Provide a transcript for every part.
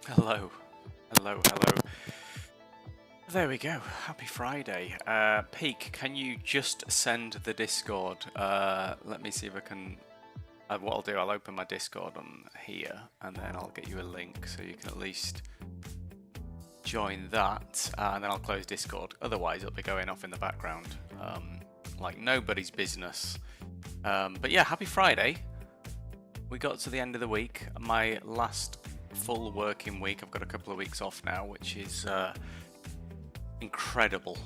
Hello, hello. There we go. Happy Friday. Peak, can you just send the Discord? Let me see if I can. What I'll do, I'll open my Discord on here, and then I'll get you a link so you can at least join that, and then I'll close Discord. Otherwise, it'll be going off in the background, like nobody's business. But yeah, happy Friday. We got to the end of the week. My last full working week. I've got a couple of weeks off now, which is incredible.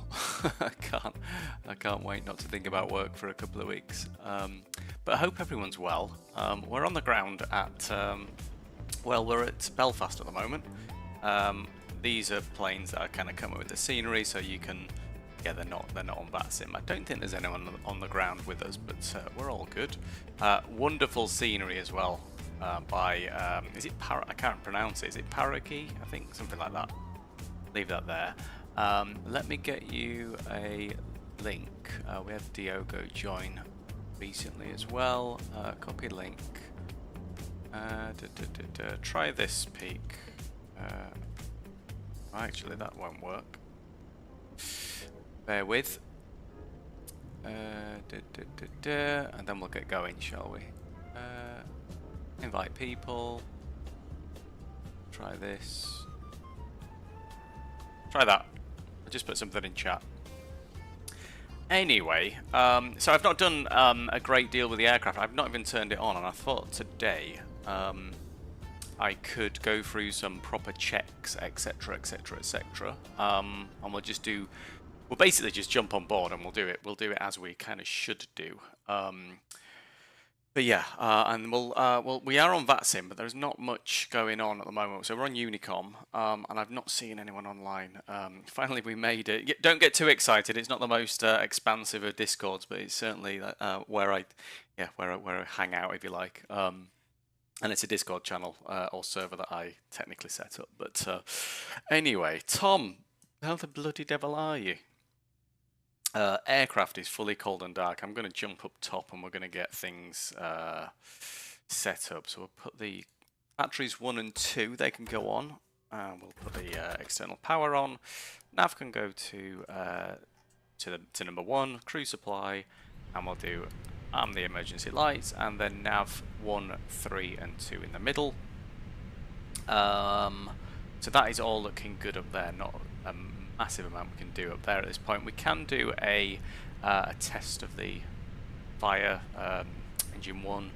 I can't wait not to think about work for a couple of weeks. But I hope everyone's well. We're on the ground at we're at Belfast at the moment. These are planes that are kind of coming with the scenery, so you can. Yeah, they're not on VATSIM. I don't think there's anyone on the ground with us, but we're all good. Wonderful scenery as well. By is it I can't pronounce it. Is it Parakeet? I think something like that. Leave that there. Let me get you a link. We had Diogo join recently as well. Copy link. Try this, Peak. Actually, that won't work. Bear with. And then we'll get going, shall we? Invite people. Try this. Try that. I just put something in chat. Anyway, so I've not done a great deal with the aircraft. I've not even turned it on, and I thought today I could go through some proper checks, etc., etc., etc. And we'll basically just jump on board and we'll do it. We'll do it as we kind of should do. But yeah, and we are on VATSIM, but there's not much going on at the moment. So we're on Unicom, and I've not seen anyone online. Finally, we made it. Don't get too excited. It's not the most expansive of Discords, but it's certainly where I hang out, if you like. And it's a Discord channel or server that I technically set up. But anyway, Tom, how the bloody devil are you? Aircraft is fully cold and dark. I'm going to jump up top and we're going to get things set up. So we'll put the batteries 1 and 2, they can go on. We'll put the external power on. Nav can go to number 1, crew supply, and we'll do the emergency lights, and then nav 1, 3, and 2 in the middle. So that is all looking good up there. Not massive amount we can do up there at this point. We can do a test of the fire engine 1,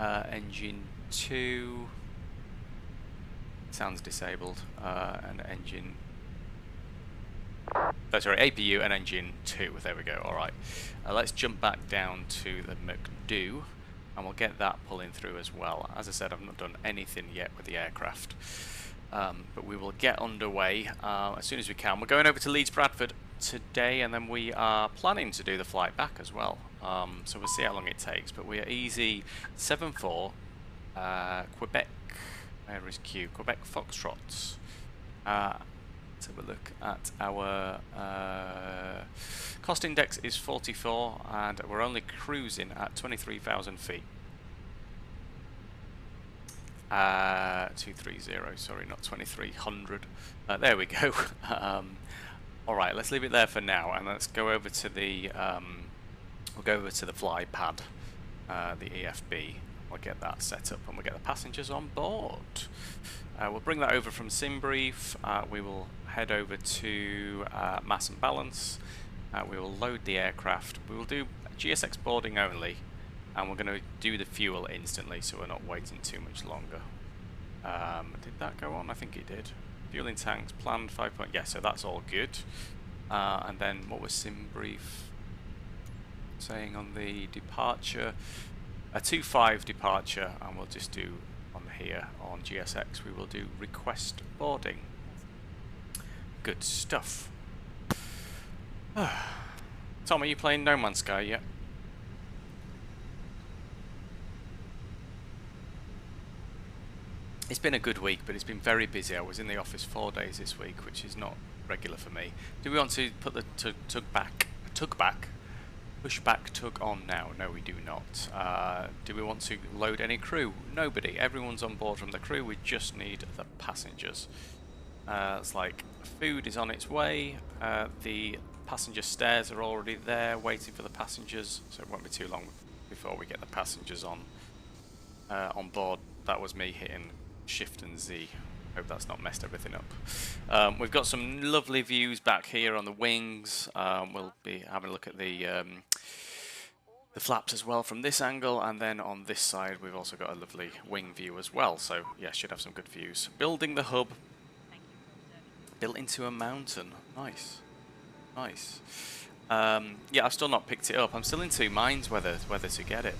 engine 2 sounds disabled, and engine APU and engine 2. There we go. Alright, let's jump back down to the McDo and we'll get that pulling through as well. As I said, I've not done anything yet with the aircraft. But we will get underway as soon as we can. We're going over to Leeds Bradford today, and then we are planning to do the flight back as well. So we'll see how long it takes. But we are easy 7-4 Quebec. Where is Q? Quebec Foxtrots. Let's have a look at our cost index is 44, and we're only cruising at 23,000 feet. 230, sorry, not 2300. There we go. Alright, let's leave it there for now, and let's go over to the we'll go over to the fly pad, the EFB. We'll get that set up and we'll get the passengers on board. We'll bring that over from SimBrief. We will head over to mass and balance. We will load the aircraft. We will do GSX boarding only. And we're going to do the fuel instantly, so we're not waiting too much longer. Did that go on? I think it did. Fueling tanks planned 5 point. Yeah, so that's all good. And then what was SimBrief saying on the departure? A 2-5 departure, and we'll just do on here on GSX. We will do request boarding. Good stuff. Tom, are you playing No Man's Sky yet? It's been a good week, but it's been very busy. I was in the office 4 days this week, which is not regular for me. Do we want to put the tug back Pushback tug on now. No, we do not. Do we want to load any crew? Nobody. Everyone's on board from the crew. We just need the passengers. It's like food is on its way. The passenger stairs are already there waiting for the passengers, so it won't be too long before we get the passengers on board. That was me hitting Shift and Z. Hope that's not messed everything up. We've got some lovely views back here on the wings. We'll be having a look at the flaps as well from this angle, and then on this side we've also got a lovely wing view as well. So yeah, should have some good views. Building the hub. Built into a mountain. Nice. Nice. Yeah, I've still not picked it up. I'm still in two minds whether to get it.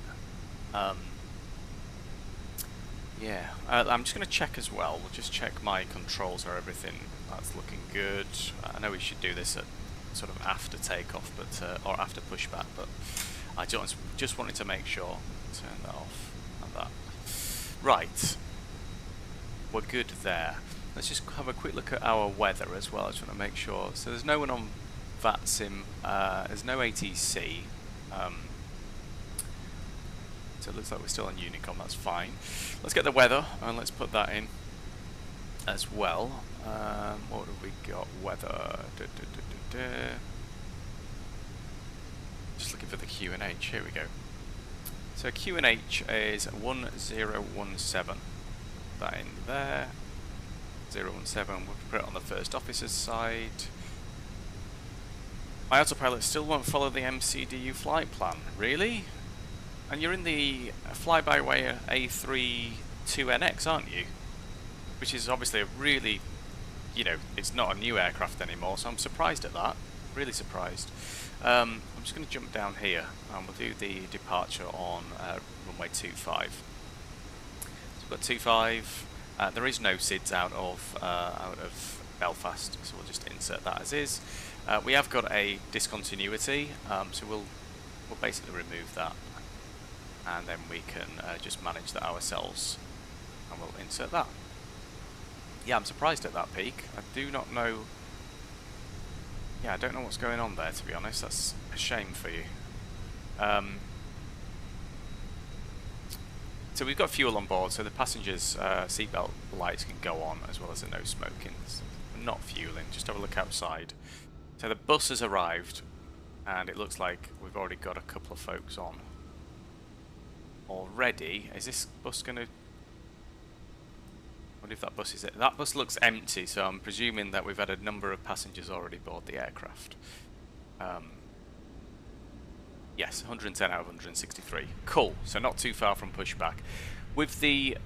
Yeah, I'm just going to check as well. We'll just check my controls or everything. That's looking good. I know we should do this at sort of after takeoff, but or after pushback, but I just wanted to make sure. Turn that off and that. Right, we're good there. Let's just have a quick look at our weather as well. I just want to make sure. So there's no one on VATSIM. There's no ATC. So it looks like we're still on Unicom. That's fine. Let's get the weather and let's put that in as well. What have we got? Weather. Just looking for the QNH. Here we go. So QNH is 1017. Put that in there. 017. We'll put it on the first officer's side. My autopilot still won't follow the MCDU flight plan. Really? And you're in the fly-by-wire A320NX, aren't you? Which is obviously a really, you know, it's not a new aircraft anymore, so I'm surprised at that. Really surprised. I'm just going to jump down here and we'll do the departure on runway 25. So we've got 25. There is no SIDS out of Belfast, so we'll just insert that as is. We have got a discontinuity, so we'll basically remove that, and then we can just manage that ourselves, and we'll insert that. Yeah, I'm surprised at that peak. I do not know. Yeah, I don't know what's going on there, to be honest. That's a shame for you. So we've got fuel on board, so the passengers' seatbelt lights can go on, as well as the no smoking. We're not fueling, just have a look outside. So the bus has arrived, and it looks like we've already got a couple of folks on already. Is this bus going to... I wonder if that bus is it. That bus looks empty, so I'm presuming that we've had a number of passengers already board the aircraft. Yes, 110 out of 163. Cool, so not too far from pushback. With the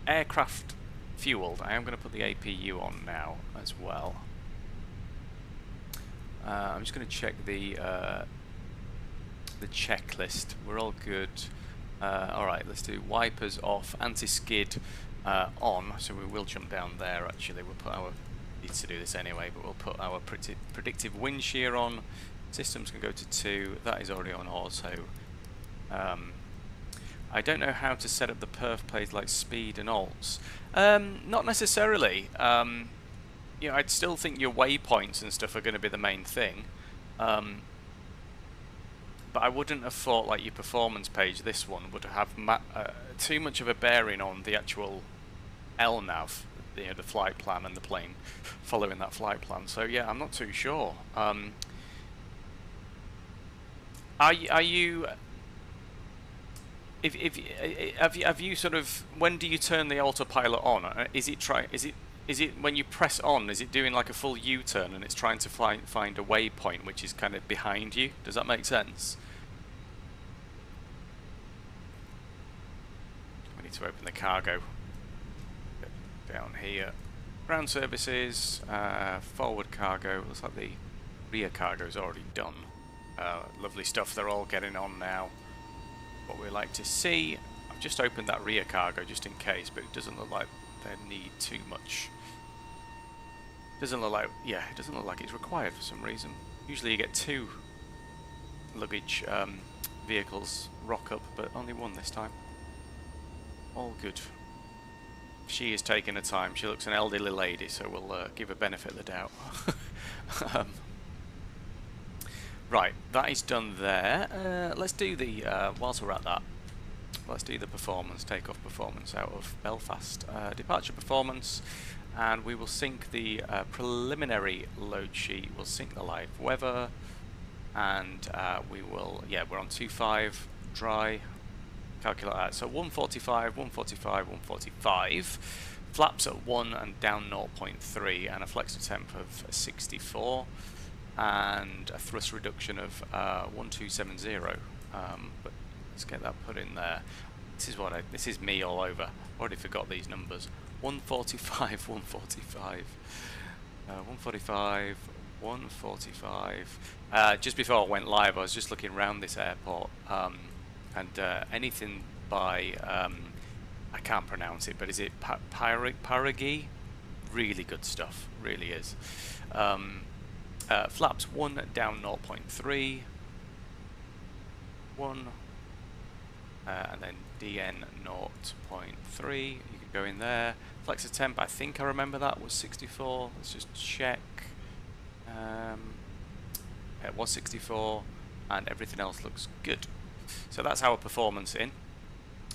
aircraft fueled, I am going to put the APU on now as well. I'm just going to check the checklist. We're all good. Alright, let's do wipers off, anti-skid on, so we will jump down there actually. We'll put our... need to do this anyway, but we'll put our predictive wind shear on. Systems can go to 2. That is already on auto. I don't know how to set up the perf plays like speed and alts. Not necessarily. You know, I'd still think your waypoints and stuff are going to be the main thing. But I wouldn't have thought like your performance page, this one, would have too much of a bearing on the actual LNAV, you know, the flight plan and the plane following that flight plan. So yeah, I'm not too sure. Are you? Have you sort of? When do you turn the autopilot on? Is it when you press on? Is it doing like a full U-turn and it's trying to find a waypoint which is kind of behind you? Does that make sense? We need to open the cargo. Down here, ground services, forward cargo. Looks like the rear cargo is already done. Lovely stuff. They're all getting on now. What we like to see. I've just opened that rear cargo just in case, but it doesn't look like they need too much. Doesn't look like, yeah, it doesn't look like it's required for some reason. Usually you get 2 luggage vehicles rock up, but only 1 this time. All good. She is taking her time. She looks an elderly lady, so we'll give her benefit of the doubt. Right, that is done there. Let's do the, whilst we're at that, let's do the performance, takeoff performance out of Belfast. Departure performance, and we will sync the preliminary load sheet, we'll sync the live weather, and we will, yeah, we're on 2.5, dry, calculate that. So 145, 145, 145, flaps at 1 and down 0.3, and a flexor temp of 64, and a thrust reduction of 1270. But let's get that put in there. This is me all over. Already forgot these numbers. 145, 145, 145, 145. Just before I went live, I was just looking around this airport, and anything by I can't pronounce it, but is it Paragi? Really good stuff, really is. Flaps 1 down 0.3, 1, and then DN 0.3. You can go in there. Flexor temp, I think I remember that was 64. Let's just check. It was 64, and everything else looks good. So that's our performance in.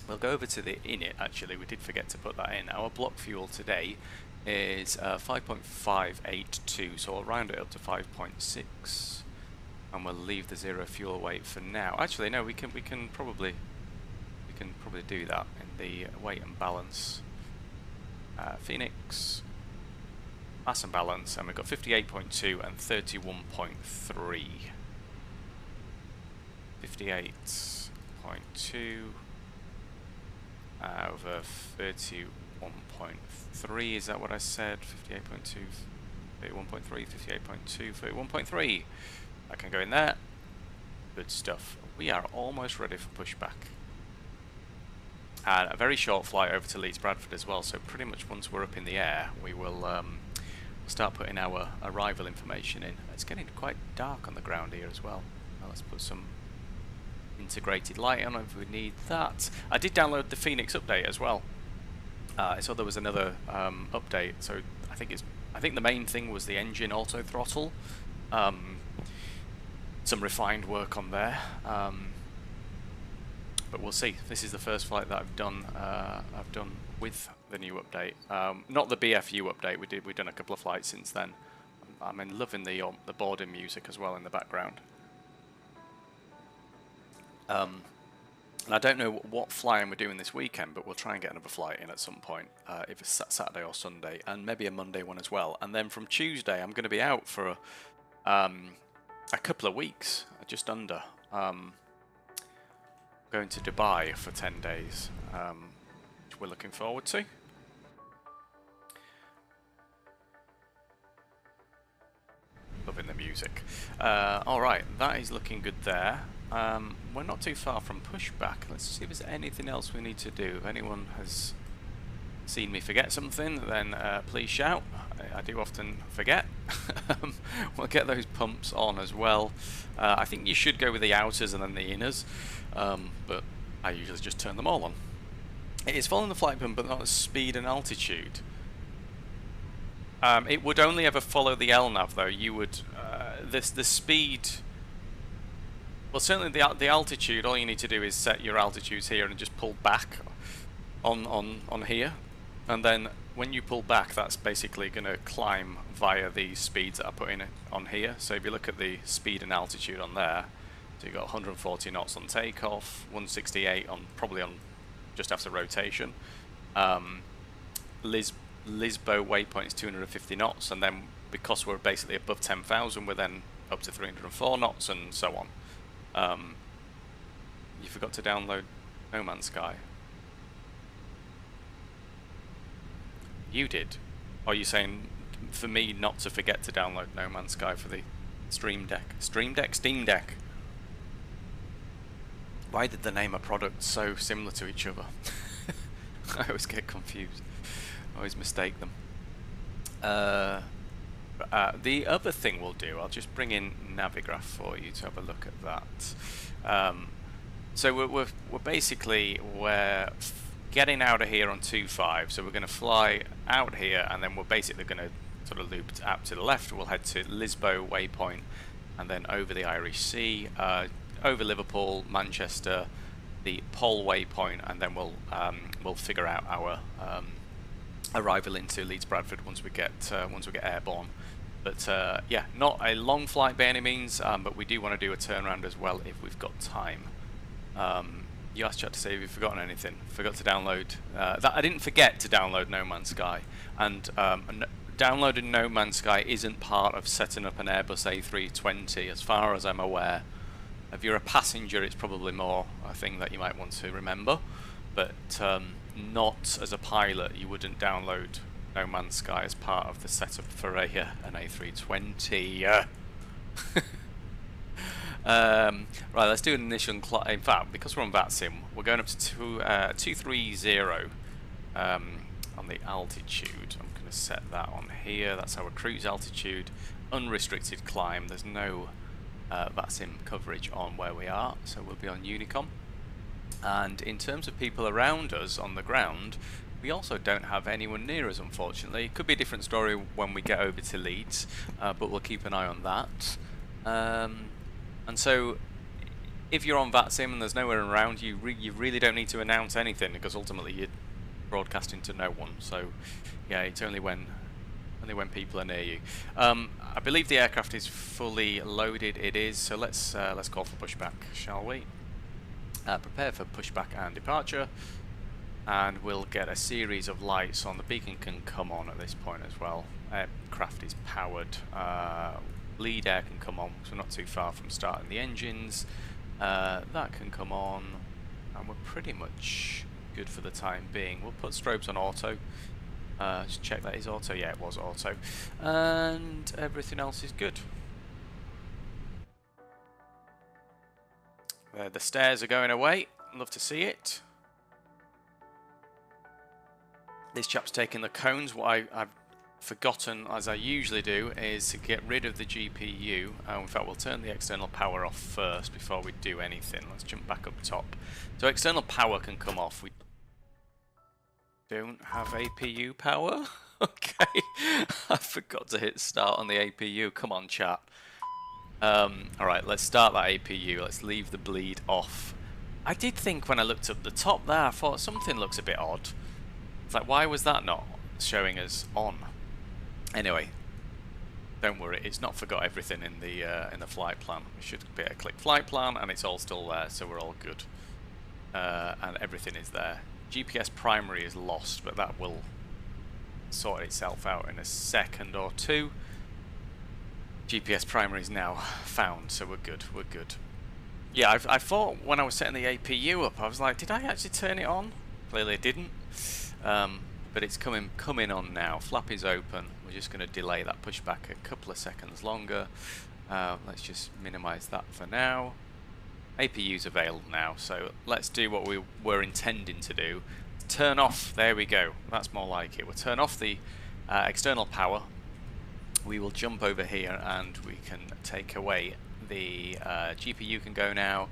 We'll go over to the init. Actually, we did forget to put that in. Our block fuel today is 5.582, so I'll round it up to 5.6, and we'll leave the zero fuel weight for now. Actually, no, we can probably do that in the weight and balance. Phoenix, mass and balance, and we've got 58.2 and 31.3. 58.2 over 31.3, is that what I said? 58.2, 31.3, 58.2, 31.3. That can go in there. Good stuff. We are almost ready for pushback. And a very short flight over to Leeds Bradford as well, so pretty much once we're up in the air, we will start putting our arrival information in. It's getting quite dark on the ground here as well. Now let's put some integrated light on if we need that. I did download the Fenix update as well. I saw there was another update, so I think the main thing was the engine auto throttle. Some refined work on there, but we'll see. This is the first flight that I've done with the new update, not the BFU update. We've done a couple of flights since then. I'm loving the boarding music as well in the background. And I don't know what flying we're doing this weekend, but we'll try and get another flight in at some point, if it's Saturday or Sunday, and maybe a Monday one as well. And then from Tuesday, I'm going to be out for a couple of weeks, just under. Going to Dubai for 10 days, which we're looking forward to. Loving the music. Alright, that is looking good there. We're not too far from pushback. Let's see if there's anything else we need to do. If anyone has seen me forget something, then please shout. I do often forget. We'll get those pumps on as well. I think you should go with the outers and then the inners, but I usually just turn them all on. It is following the flight pump, but not the speed and altitude. It would only ever follow the LNAV though. You would the speed. Well, certainly the altitude. All you need to do is set your altitudes here and just pull back on here, and then when you pull back, that's basically going to climb via the speeds that I put in on here. So if you look at the speed and altitude on there, so you've got 140 knots on takeoff, 168 on probably on just after rotation. Lisbo waypoint is 250 knots, and then because we're basically above 10,000, we're then up to 304 knots and so on. You forgot to download No Man's Sky. You did? Or are you saying for me not to forget to download No Man's Sky for the Stream Deck? Stream Deck? Steam Deck? Why did the name of products so similar to each other? I always get confused. I always mistake them. The other thing we'll do, I'll just bring in Navigraph for you to have a look at that. So we're basically getting out of here on 2.5, so we're going to fly out here, and then we're basically going to sort of loop out to the left. We'll head to Lisbo waypoint and then over the Irish Sea, over Liverpool, Manchester, the pole waypoint, and then we'll figure out our arrival into Leeds Bradford once we get airborne. But yeah, not a long flight by any means, but we do want to do a turnaround as well if we've got time. You asked chat to say if you've forgotten anything. Forgot to download. I didn't forget to download No Man's Sky, and downloading No Man's Sky isn't part of setting up an Airbus A320, as far as I'm aware. If you're a passenger, it's probably more a thing that you might want to remember, but not as a pilot. You wouldn't download No Man's Sky as part of the setup for an A320. Right, let's do an initial in fact, because we're on VATSIM, we're going up to 230 on the altitude. I'm going to set that on here. That's our cruise altitude. Unrestricted climb. There's no VATSIM coverage on where we are, so we'll be on Unicom. And in terms of people around us on the ground, we also don't have anyone near us, unfortunately. It could be a different story when we get over to Leeds, but we'll keep an eye on that. And so, if you're on VATSIM and there's no one around, you really don't need to announce anything, because ultimately you're broadcasting to no one. So, yeah, it's only when people are near you. I believe the aircraft is fully loaded. It is. So let's call for pushback, shall we? Prepare for pushback and departure, and we'll get a series of lights on. The beacon can come on at this point as well. Aircraft is powered. Lead air can come on, so we're not too far from starting the engines. That can come on, and we're pretty much good for the time being. We'll put strobes on auto. Just check that is auto. Yeah, it was auto. And everything else is good. The stairs are going away. Love to see it. This chap's taking the cones. What I've forgotten, as I usually do, is to get rid of the GPU. In fact, we'll turn the external power off first before we do anything. Let's jump back up top. So external power can come off. We don't have APU power. Okay, I forgot to hit start on the APU. Come on, chat. Alright, let's start that APU. Let's leave the bleed off. I did think when I looked up the top there, I thought something looks a bit odd. It's like, why was that not showing us on? Anyway, don't worry, it's not forgot everything in the flight plan. We should be able to click flight plan, and it's all still there, so we're all good. And everything is there. GPS primary is lost, but that will sort itself out in a second or two. GPS primary is now found, so we're good. We're good. Yeah, I thought when I was setting the APU up, I was like, did I actually turn it on? Clearly I didn't. But it's coming on now. Flap is open. We're just going to delay that pushback a couple of seconds longer. Let's just minimize that for now. APU's available now, so let's do what we were intending to do. Turn off, there we go. That's more like it. We'll turn off the external power. We will jump over here and we can take away the GPU can go now.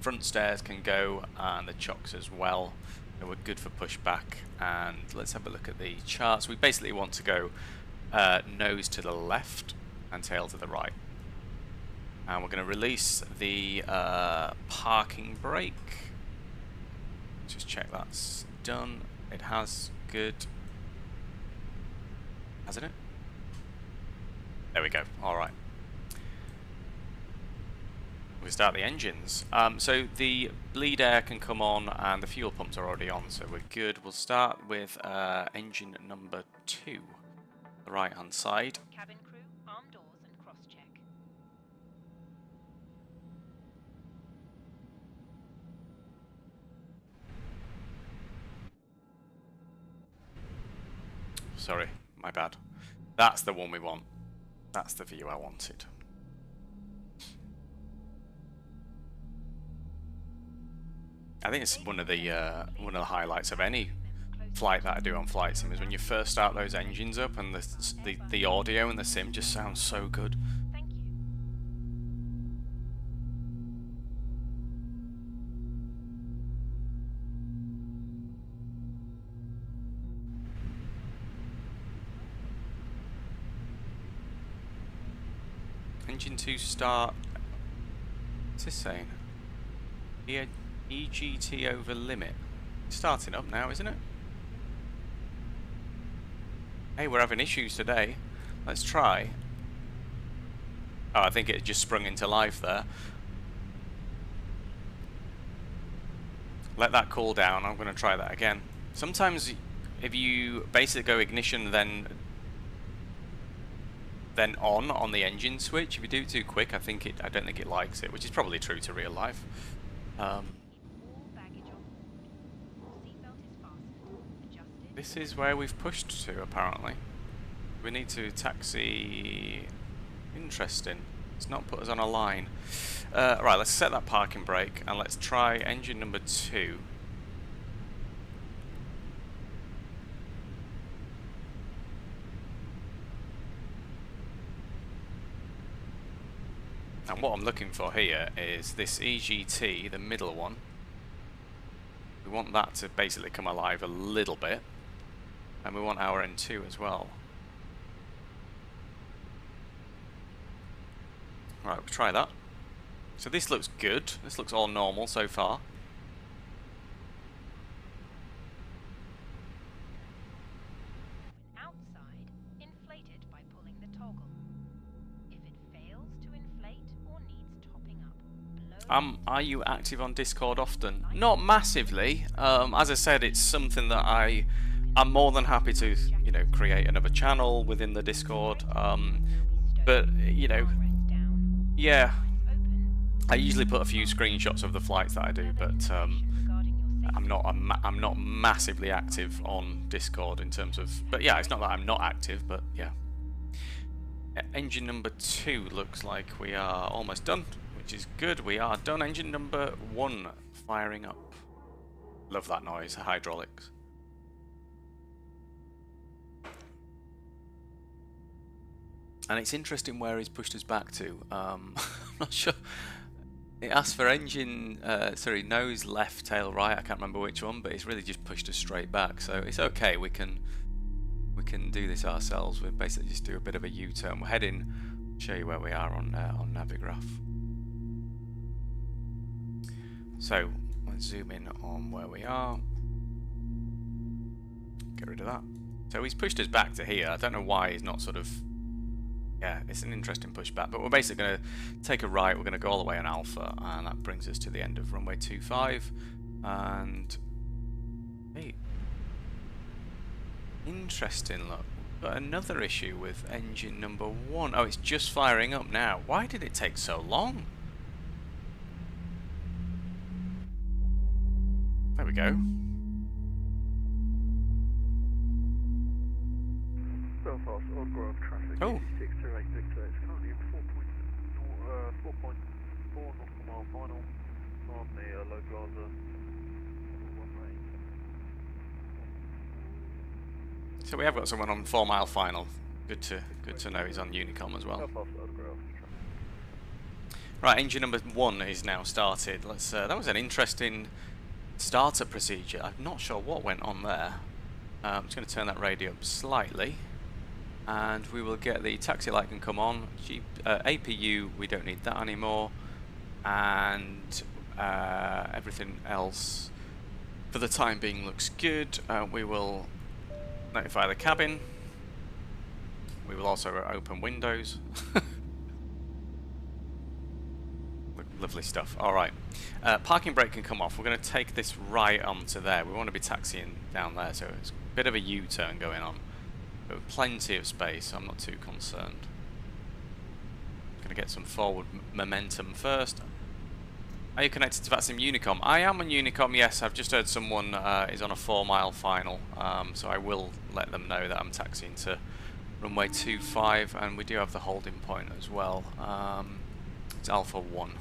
Front stairs can go, and the chocks as well. So we're good for pushback. And let's have a look at the charts. We basically want to go nose to the left and tail to the right. And we're going to release the parking brake. Just check that's done. It has. Good. Hasn't it? There we go. All right. We start the engines. So the bleed air can come on, and the fuel pumps are already on, so we're good. We'll start with engine number 2, the right-hand side. Cabin crew, arm doors and cross-check. Sorry, my bad. That's the one we want. That's the view I wanted. I think it's one of the highlights of any flight that I do on Flight Sim is when you first start those engines up and the audio and the sim just sounds so good. Thank you. Engine 2 start. What's this saying? EGT over limit. It's starting up now, isn't it? Hey, we're having issues today. Let's try. Oh, I think it just sprung into life there. Let that cool down. I'm going to try that again. Sometimes if you basically go ignition then on the engine switch, if you do it too quick, I don't think it likes it, which is probably true to real life. This is where we've pushed to, apparently. We need to taxi. Interesting. It's not put us on a line. Right, let's set that parking brake and let's try engine number 2. And what I'm looking for here is this EGT, the middle one. We want that to basically come alive a little bit. And we want our N2 as well. Right, we'll try that. So this looks good. This looks all normal so far. Outside, inflated by pulling the toggle. If it fails to inflate or needs topping up, are you active on Discord often? Not massively. As I said, it's something that I'm more than happy to, you know, create another channel within the Discord. But you know, yeah, I usually put a few screenshots of the flights that I do, but I'm not massively active on Discord in terms of. But yeah, it's not that I'm not active, but yeah. Engine number 2 looks like we are almost done, which is good. We are done. Engine number 1 firing up. Love that noise, hydraulics. And it's interesting where he's pushed us back to. I'm not sure. It asked for engine, nose left, tail right. I can't remember which one, but it's really just pushed us straight back. So it's okay. We can do this ourselves. We basically just do a bit of a U-turn. We're heading. Show you where we are on Navigraph. So let's zoom in on where we are. Get rid of that. So he's pushed us back to here. I don't know why he's not sort of. Yeah, it's an interesting pushback, but we're basically going to take a right, we're going to go all the way on Alpha, and that brings us to the end of runway 25, and hey, interesting, look, we've got another issue with engine number 1. Oh, it's just firing up now. Why did it take so long? There we go. Belfast, Old Grove traffic. Oh. 628 Victor. It's currently in 4.4 nautical mile final on the low Gaza runway. So we have got someone on 4 mile final. Good to know he's on Unicom as well. Belfast, Old Grove traffic. Right, engine number 1 is now started. Let's. That was an interesting startup procedure. I'm not sure what went on there. I'm just going to turn that radio up slightly. And we will get the taxi light can come on. APU, we don't need that anymore. And everything else for the time being looks good. We will notify the cabin. We will also open windows. Lovely stuff. Alright. Parking brake can come off. We're going to take this right onto there. We want to be taxiing down there, so it's a bit of a U-turn going on. But with plenty of space, I'm not too concerned. Going to get some forward momentum first. Are you connected to VATSIM Unicom? I am on Unicom, yes. I've just heard someone is on a 4 mile final, so I will let them know that I'm taxiing to runway 25, and we do have the holding point as well. It's Alpha 1.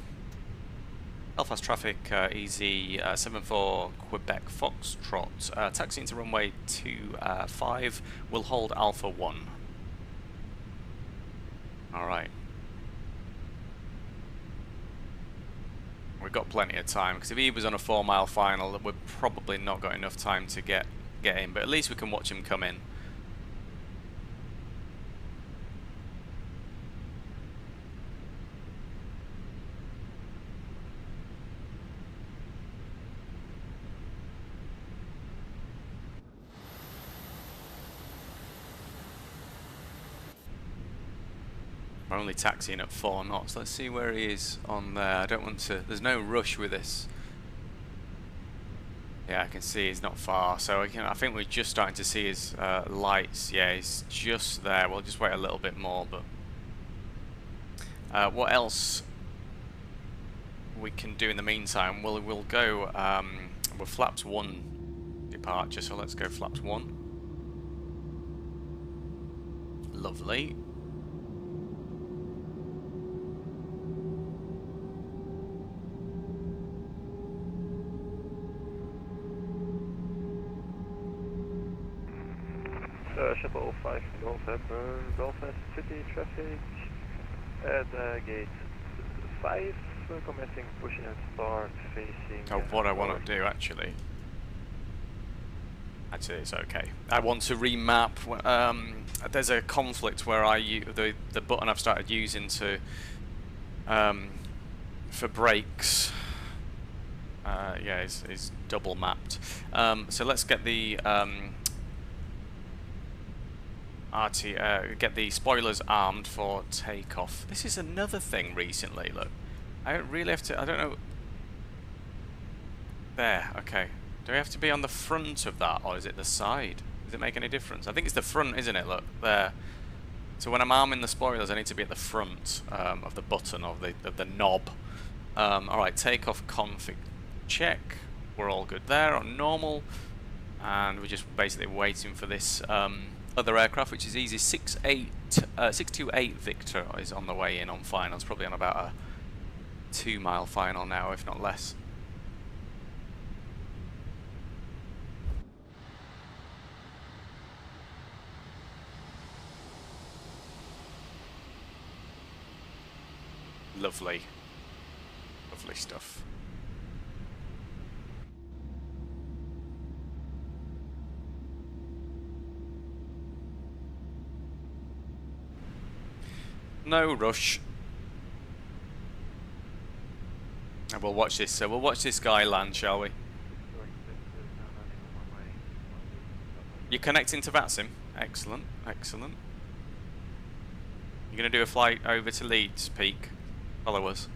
Belfast traffic, easy 74 Quebec Foxtrot. Taxiing to runway 25 will hold Alpha 1. Alright. We've got plenty of time, because if he was on a 4 mile final, we've probably not got enough time to get in, but at least we can watch him come in. We're only taxiing at 4 knots. Let's see where he is on there. I don't want to... There's no rush with this. Yeah, I can see he's not far. So I think we're just starting to see his lights. Yeah, he's just there. We'll just wait a little bit more. But what else we can do in the meantime? We'll go... we're flaps 1 departure. So let's go flaps 1. Lovely. Shuttle 5 November, Belfast City traffic at gate 5, commencing push and start facing... Oh, what I want to do actually it's okay. I want to remap. There's a conflict where the button I've started using to for brakes yeah, is double mapped. So let's get the get the spoilers armed for takeoff. This is another thing recently, look. I don't really have to, I don't know. There, okay. Do we have to be on the front of that, or is it the side? Does it make any difference? I think it's the front, isn't it? Look, there. So when I'm arming the spoilers, I need to be at the front of the button, of the knob. Alright, takeoff config check. We're all good there on normal. And we're just basically waiting for this other aircraft, which is easy. 628 Victor is on the way in on final. It's probably on about a 2-mile final now, if not less. Lovely. Lovely stuff. No rush. And we'll watch this. So we'll watch this guy land, shall we? You're connecting to VATSIM. Excellent, excellent. You're going to do a flight over to Leeds Peak. Follow us.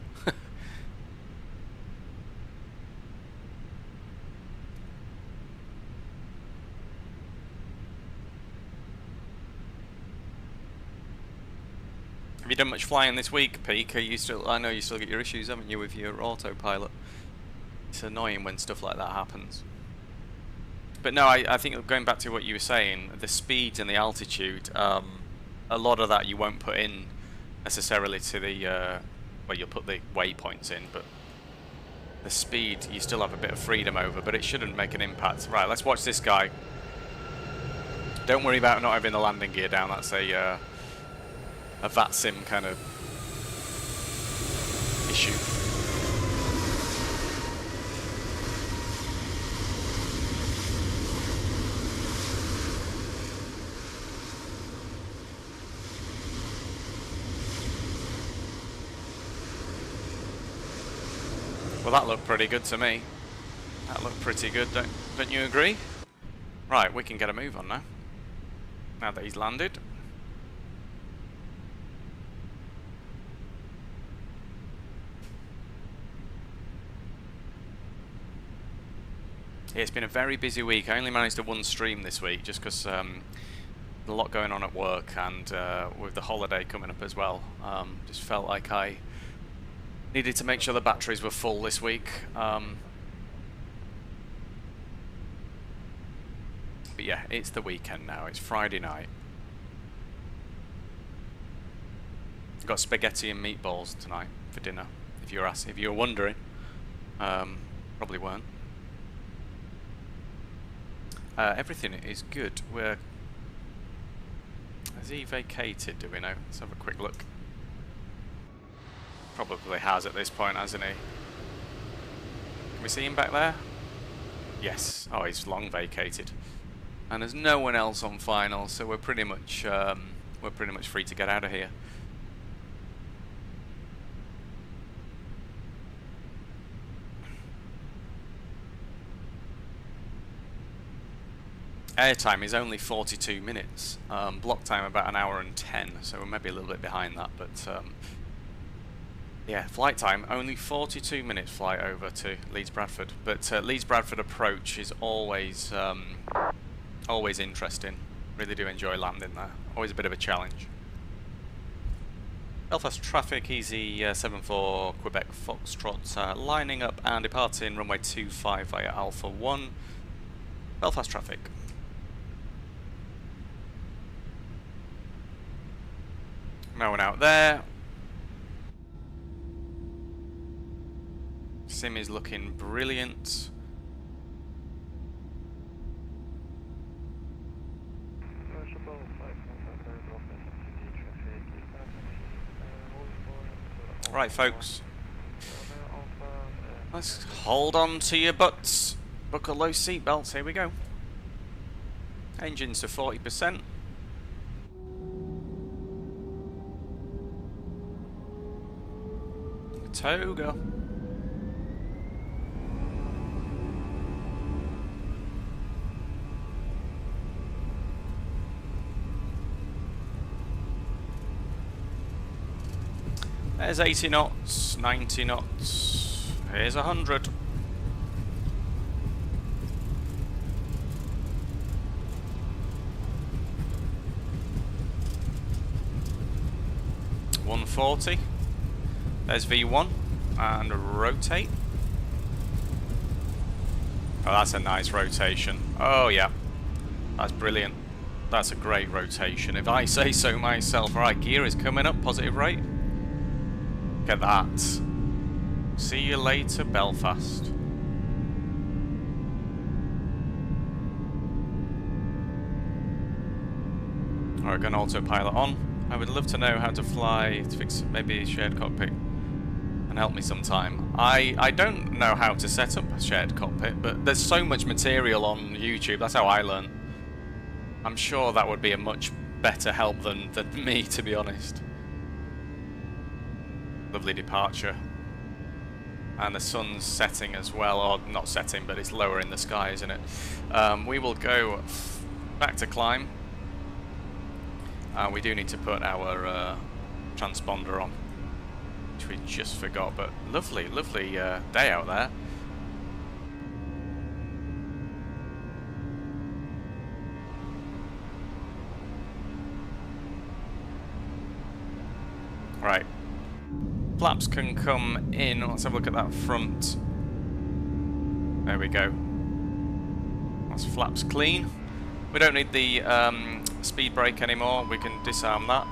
Have you done much flying this week, Peak? Are you still? I know you still get your issues, haven't you, with your autopilot? It's annoying when stuff like that happens. But no, I think going back to what you were saying, the speeds and the altitude, a lot of that you won't put in necessarily to the, well, you'll put the waypoints in, but the speed you still have a bit of freedom over, but it shouldn't make an impact. Right, let's watch this guy. Don't worry about not having the landing gear down. That's a VATSIM kind of issue. Well, that looked pretty good to me. That looked pretty good, don't you agree? Right, we can get a move on now. Now that he's landed. Yeah, it's been a very busy week. I only managed to one stream this week just because a lot going on at work, and with the holiday coming up as well. Just felt like I needed to make sure the batteries were full this week. But yeah, it's the weekend now. It's Friday night. Got spaghetti and meatballs tonight for dinner. If you're asking, if you're wondering, probably weren't. Everything is good. Has he vacated? Do we know? Let's have a quick look. Probably has at this point, hasn't he? Can we see him back there? Yes. Oh, he's long vacated. And there's no one else on final, so we're pretty much free to get out of here. Airtime is only 42 minutes. Block time about an hour and 10, so we're maybe a little bit behind that, but yeah, flight time only 42 minutes flight over to Leeds Bradford. But Leeds Bradford approach is always always interesting. Really do enjoy landing there. Always a bit of a challenge. Belfast traffic, Easy 74 Quebec Foxtrot, lining up and departing runway 25 via Alpha 1. Belfast traffic. No one out there. Sim is looking brilliant. Right, folks. Let's hold on to your butts. Buckle those seatbelts. Here we go. Engines to 40%. Toga. There's 80 knots, 90 knots. Here's 100. $140. There's V1 and rotate. Oh, that's a nice rotation. Oh yeah, that's brilliant. That's a great rotation, if I say so myself. Right, gear is coming up, positive rate. Look at that. See you later, Belfast. Alright, got an autopilot on. I would love to know how to fly, to fix maybe a shared cockpit and help me sometime. I don't know how to set up a shared cockpit, but there's so much material on YouTube. That's how I learn. I'm sure that would be a much better help than me, to be honest. Lovely departure. And the sun's setting as well, or not setting, but it's lower in the sky, isn't it? We will go back to climb. We do need to put our transponder on, which we just forgot, but lovely, lovely day out there. Right. Flaps can come in. Let's have a look at that front. There we go. That's flaps clean. We don't need the speed brake anymore. We can disarm that.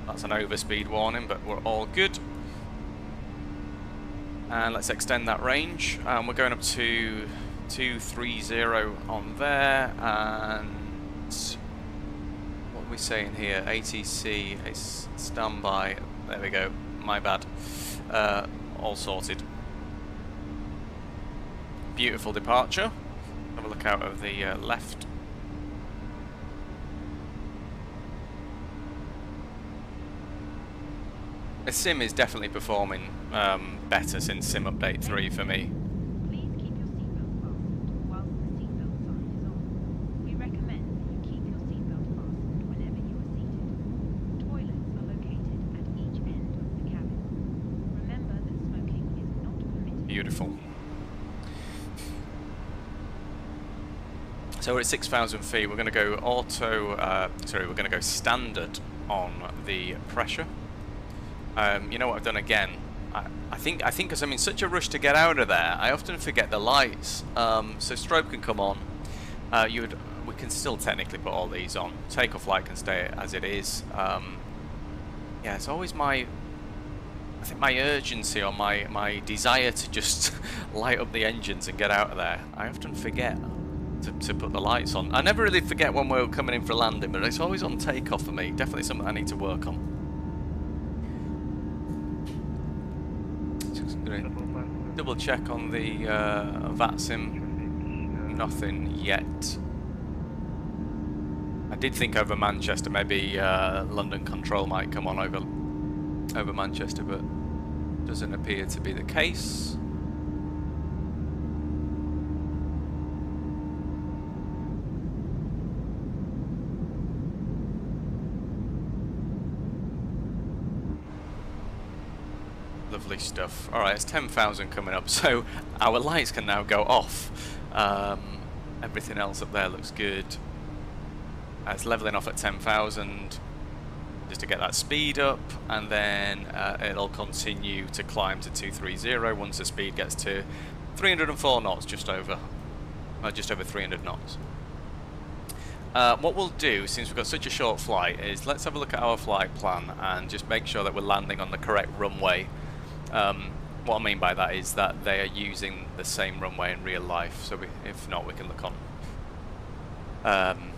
That's an overspeed warning, but we're all good. And let's extend that range. We're going up to 230 on there. And what are we saying here? ATC is standby. There we go. My bad. All sorted. Beautiful departure. Have a look out of the left. The sim is definitely performing better since Sim Update 3 for me. Please keep your seatbelt fastened whilst the seatbelt sign is on. We recommend that you keep your seatbelt fastened whenever you are seated. Toilets are located at each end of the cabin. Remember that smoking is not permitted. Beautiful. So we're at 6,000 feet. We're going to go we're going to go standard on the pressure. You know what I've done again? I think because I'm in such a rush to get out of there, I often forget the lights. So strobe can come on. We can still technically put all these on. Takeoff light can stay as it is. Yeah, it's always my urgency or my desire to just light up the engines and get out of there. I often forget to put the lights on. I never really forget when we're coming in for landing, but it's always on takeoff for me. Definitely something I need to work on. Double check on the VATSIM. Nothing yet. I did think over Manchester, maybe London Control might come on over Manchester, but doesn't appear to be the case. Lovely stuff. Alright, it's 10,000 coming up, so our lights can now go off. Everything else up there looks good. It's levelling off at 10,000 just to get that speed up, and then it'll continue to climb to 230 once the speed gets to 304 knots, just over 300 knots. What we'll do, since we've got such a short flight, is let's have a look at our flight plan and just make sure that we're landing on the correct runway. What I mean by that is that they are using the same runway in real life, so if not, we can look on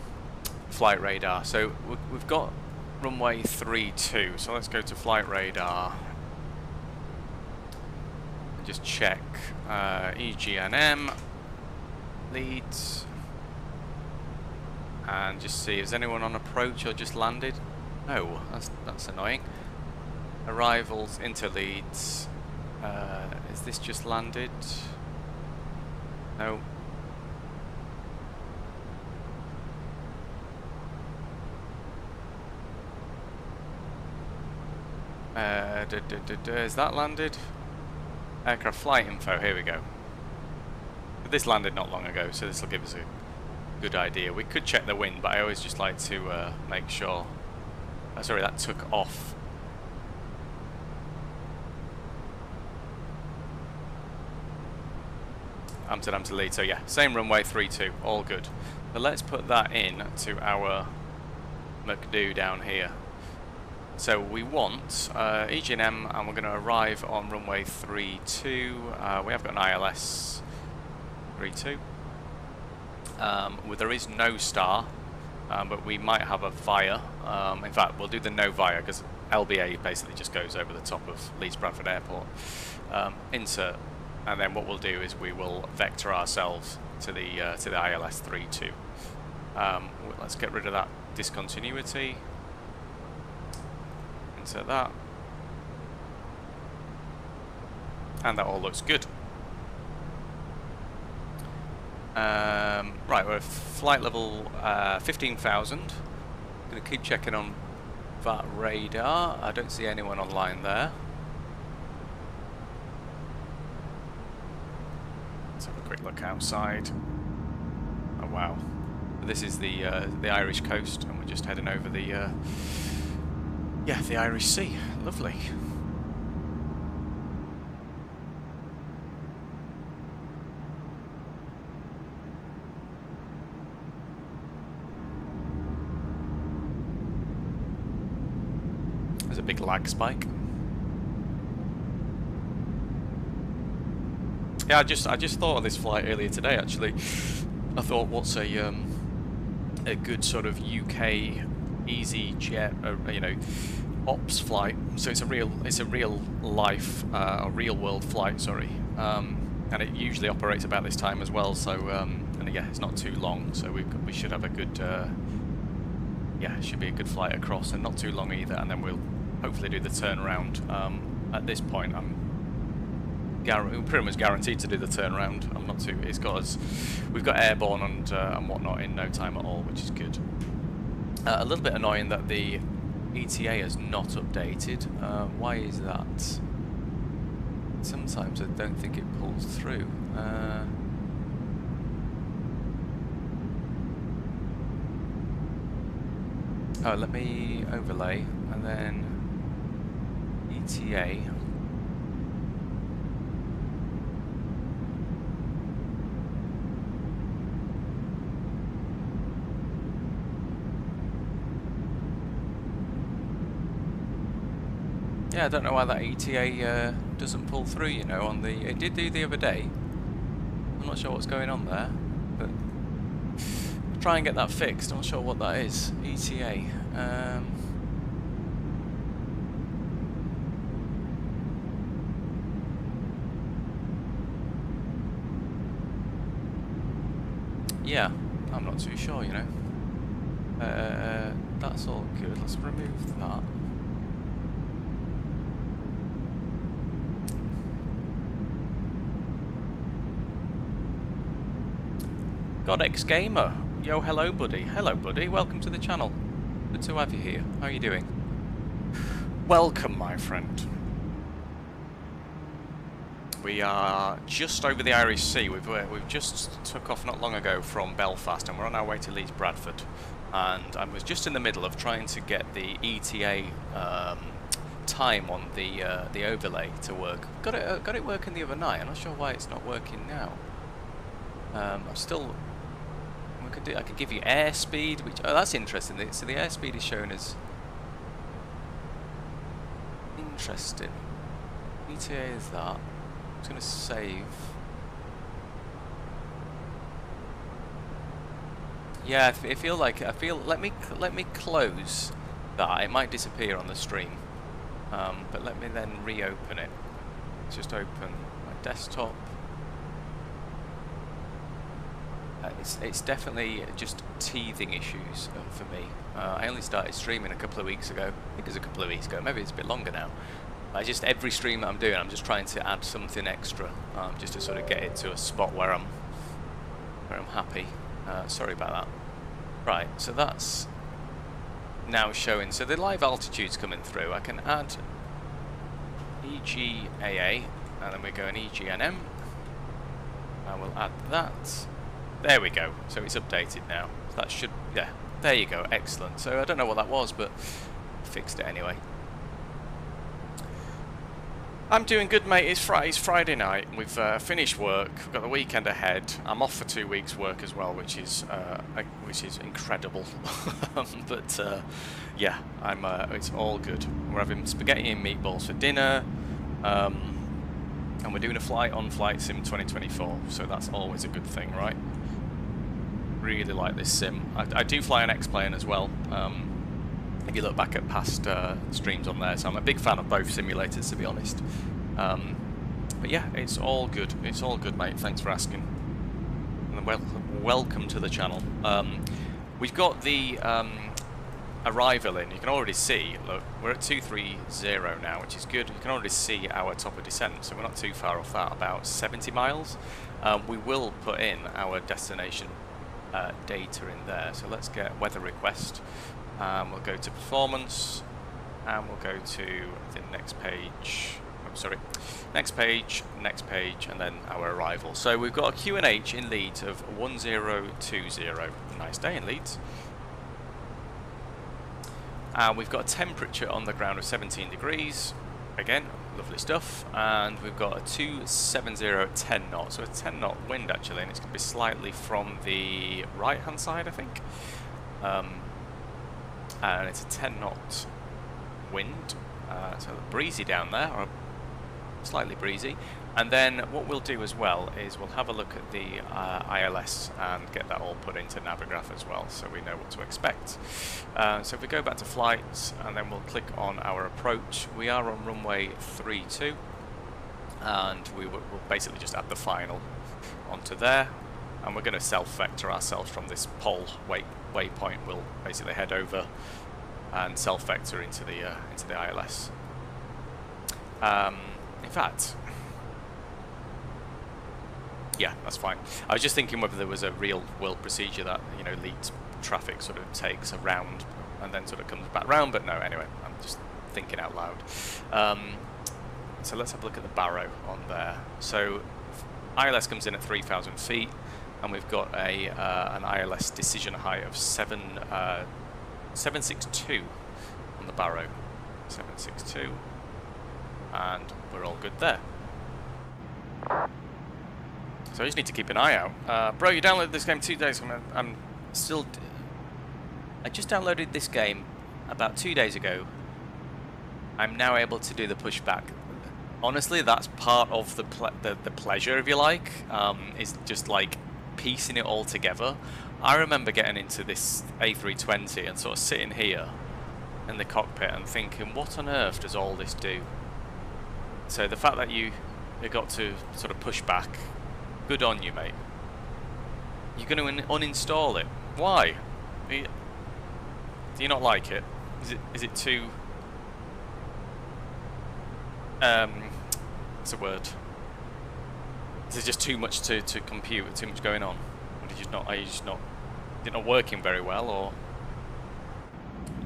flight radar. So we've got runway 32, so let's go to flight radar and just check EGNM, Leeds, and just see, is anyone on approach or just landed? No, that's annoying. Arrivals into Leeds. Is this just landed? No. Is that landed? Aircraft flight info, here we go. This landed not long ago, so this will give us a good idea. We could check the wind, but I always just like to make sure. Sorry, that took off. Amsterdam to Leeds, so yeah, same runway 32, all good. But let's put that in to our McDo down here. So we want EGNM, and we're going to arrive on runway 32. We have got an ILS 32. Well, there is no star, but we might have a via. In fact, we'll do the no via because LBA basically just goes over the top of Leeds Bradford Airport. Insert, and then what we'll do is we will vector ourselves to the ILS 32. Let's get rid of that discontinuity. Insert that, and that all looks good. Right, we're at flight level 15,000. Going to keep checking on that radar. I don't see anyone online there. Let's have a quick look outside. Oh wow, this is the Irish coast, and we're just heading over the the Irish Sea. Lovely. There's a big lag spike. Yeah, I just thought of this flight earlier today. Actually, I thought, what's a good sort of UK EasyJet, ops flight. So it's a real life, a real world flight. Sorry, and it usually operates about this time as well. So and yeah, it's not too long. So we should have a good it should be a good flight across, and not too long either. And then we'll hopefully do the turnaround. At this point, we're pretty much guaranteed to do the turnaround. I'm not too. We've got airborne and whatnot in no time at all, which is good. A little bit annoying that the ETA is not updated. Why is that? Sometimes I don't think it pulls through. Oh, let me overlay and then ETA. Yeah, I don't know why that ETA doesn't pull through, on the... It did do the other day. I'm not sure what's going on there, but... I'll try and get that fixed. I'm not sure what that is. ETA. Yeah, I'm not too sure, That's all good. Let's remove that. GodX Gamer, yo, hello buddy, welcome to the channel, good to have you here, how are you doing? Welcome my friend. We are just over the Irish Sea. We've just took off not long ago from Belfast, and we're on our way to Leeds Bradford. And I was just in the middle of trying to get the ETA time on the overlay to work. Got it working the other night. I'm not sure why it's not working now. I'm still. I could give you airspeed, which that's interesting. So the airspeed is shown as interesting. ETA is that. I'm just going to save. Yeah, I feel. Let me close that. It might disappear on the stream, but let me then reopen it. Let's just open my desktop. It's definitely just teething issues for me. I only started streaming a couple of weeks ago. I think it was a couple of weeks ago. Maybe it's a bit longer now. Every stream that I'm doing, I'm just trying to add something extra, just to sort of get it to a spot where I'm happy. Sorry about that. Right, so that's now showing. So the live altitude's coming through. I can add EGAA, and then we go in EGNM. I will add that. There we go. So it's updated now. So that should, yeah. There you go. Excellent. So I don't know what that was, but fixed it anyway. I'm doing good, mate. It's Friday night. We've finished work. We've got the weekend ahead. I'm off for 2 weeks' work as well, which is incredible. But yeah, it's all good. We're having spaghetti and meatballs for dinner, and we're doing a flight on VATSIM 2024. So that's always a good thing, right? Really like this sim. I do fly an X-plane as well. If you look back at past streams on there, so I'm a big fan of both simulators, to be honest. But yeah, it's all good. It's all good, mate. Thanks for asking. And welcome to the channel. We've got the arrival in. You can already see. Look, we're at 230 now, which is good. You can already see our top of descent, so we're not too far off that. About 70 miles. We will put in our destination data in there. So let's get weather request. We'll go to performance, and we'll go to the next page. Oh, sorry, next page, and then our arrival. So we've got a QNH in Leeds of 1020. Nice day in Leeds. And we've got a temperature on the ground of 17 degrees. Again, lovely stuff. And we've got a 270 at 10 knots. So a 10 knot wind actually, and it's going to be slightly from the right hand side, I think. And it's a 10 knot wind, so breezy down there, or slightly breezy. And then what we'll do as well is we'll have a look at the ILS and get that all put into Navigraph as well, so we know what to expect. So if we go back to flights, and then we'll click on our approach. We are on runway 32, and we'll basically just add the final onto there. And we're going to self-vector ourselves from this pole waypoint. We'll basically head over and self-vector into the ILS. In fact, yeah, that's fine. I was just thinking whether there was a real-world procedure that, you know, Leeds traffic sort of takes around and then sort of comes back round, but no. Anyway, I'm just thinking out loud. So let's have a look at the barrow on there. So ILS comes in at 3,000 feet. And we've got an ILS decision height of 762 on the barrow. 762, and we're all good there. So I just need to keep an eye out. Bro, you downloaded this game 2 days ago. I just downloaded this game about 2 days ago. I'm now able to do the pushback. Honestly, that's part of the pleasure, if you like. Is just like piecing it all together. I remember getting into this A320 and sort of sitting here in the cockpit and thinking, what on earth does all this do? So the fact that you got to sort of push back, good on you, mate. You're going to uninstall it. Why? Do you not like it? Is it too what's the word? Is it just too much to compute, too much going on? Or did you not? Are you just not? Is it not working very well, or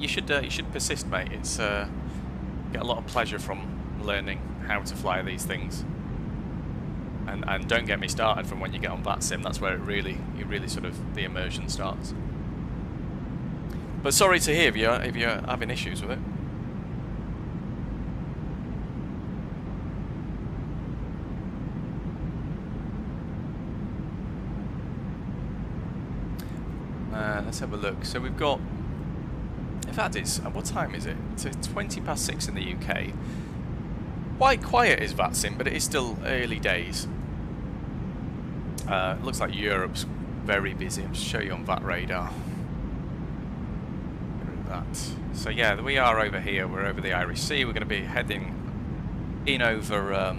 you should persist, mate. It's get a lot of pleasure from learning how to fly these things. And don't get me started from when you get on VATSIM. That's where it really sort of the immersion starts. But sorry to hear if you're having issues with it. Let's have a look. So we've got, in fact it's, what time is it? It's 20 past 6 in the UK. Quite quiet is VATSIM, but it is still early days. It looks like Europe's very busy. I'll just show you on VAT radar. Get rid of that. So yeah, we are over here. We're over the Irish Sea. We're going to be heading in over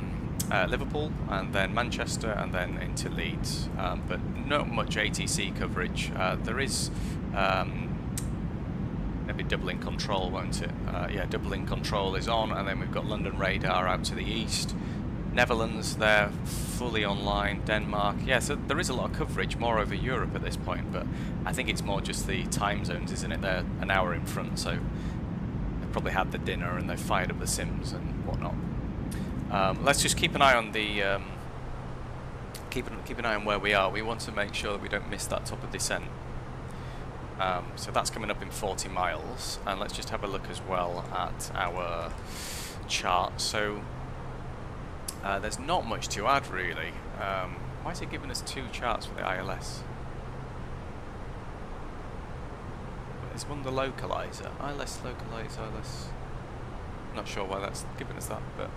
Liverpool, and then Manchester, and then into Leeds. But not much ATC coverage. There is maybe doubling control, won't it? Yeah, doubling control is on, and then we've got London radar out to the east. Netherlands, they're fully online. Denmark, yeah, so there is a lot of coverage, more over Europe at this point, but I think it's more just the time zones, isn't it? They're an hour in front, so they've probably had the dinner and they've fired up the sims and whatnot. Let's just keep an eye on the keep an eye on where we are. We want to make sure that we don't miss that top of descent. So that's coming up in 40 miles, and let's just have a look as well at our chart. So there's not much to add really. Why is it giving us two charts for the ILS? There's one, the localizer, ILS localizer, ILS. Not sure why that's giving us that, but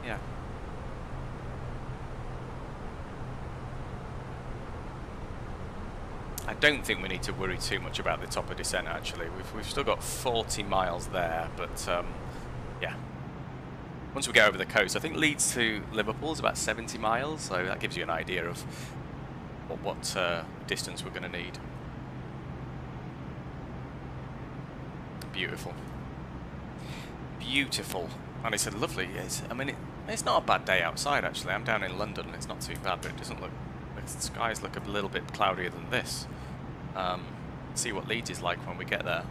yeah. I don't think we need to worry too much about the top of descent actually. We've still got 40 miles there, but yeah. Once we get over the coast, I think Leeds to Liverpool is about 70 miles, so that gives you an idea of what distance we're going to need. Beautiful. Beautiful. And it's a lovely, I mean, it's not a bad day outside actually. I'm down in London and it's not too bad, but it doesn't look, the skies look a little bit cloudier than this. See what Leeds is like when we get there.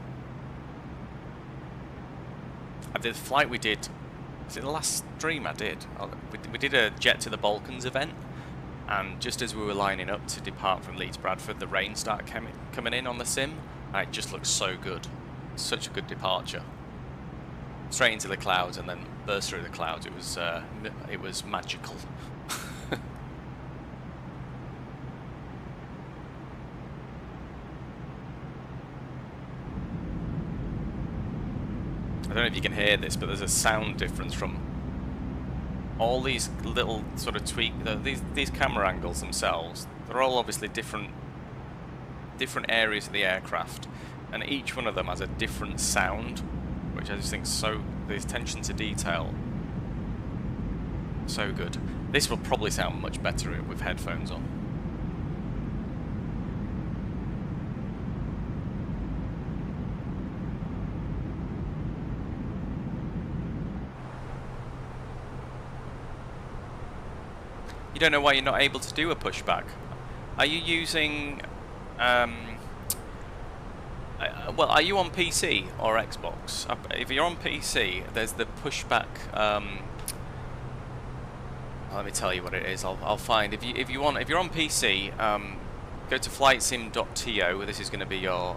The flight we did, was it the last stream I did? We did a Jet to the Balkans event, and just as we were lining up to depart from Leeds Bradford, the rain started coming in on the sim, and it just looked so good. Such a good departure. Straight into the clouds and then burst through the clouds. It was magical. I don't know if you can hear this, but there's a sound difference from all these little sort of these camera angles themselves. They're all obviously different areas of the aircraft, and each one of them has a different sound, which I just think so, the attention to detail, so good. This will probably sound much better with headphones on. You don't know why you're not able to do a pushback. Are you using well, are you on PC or Xbox? If you're on PC, there's the pushback. Let me tell you what it is. I'll find if you're on PC. Go to flightsim.to. This is going to be your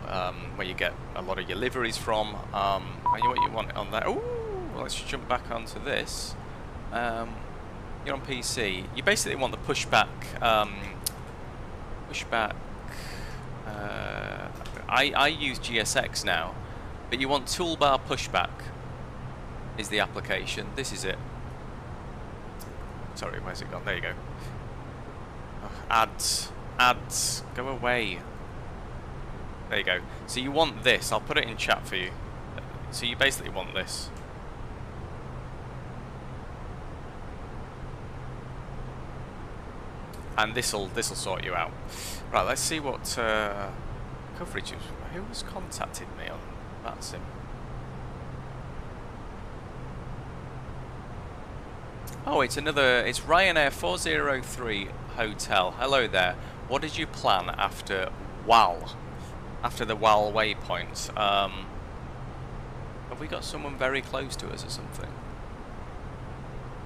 where you get a lot of your liveries from. And what you want on there. Ooh, well, let's jump back onto this. You're on PC. You basically want the pushback. I use GSX now, but you want toolbar pushback is the application. This is it. Sorry, where's it gone? There you go. Ads, go away. There you go. So you want this. I'll put it in chat for you. So you basically want this. And this'll sort you out. Right, let's see what coverage is. Who has contacted me on VATSIM? Oh, it's Ryanair 403 Hotel. Hello there. What did you plan after WAL? After the WAL waypoints? Have we got someone very close to us or something?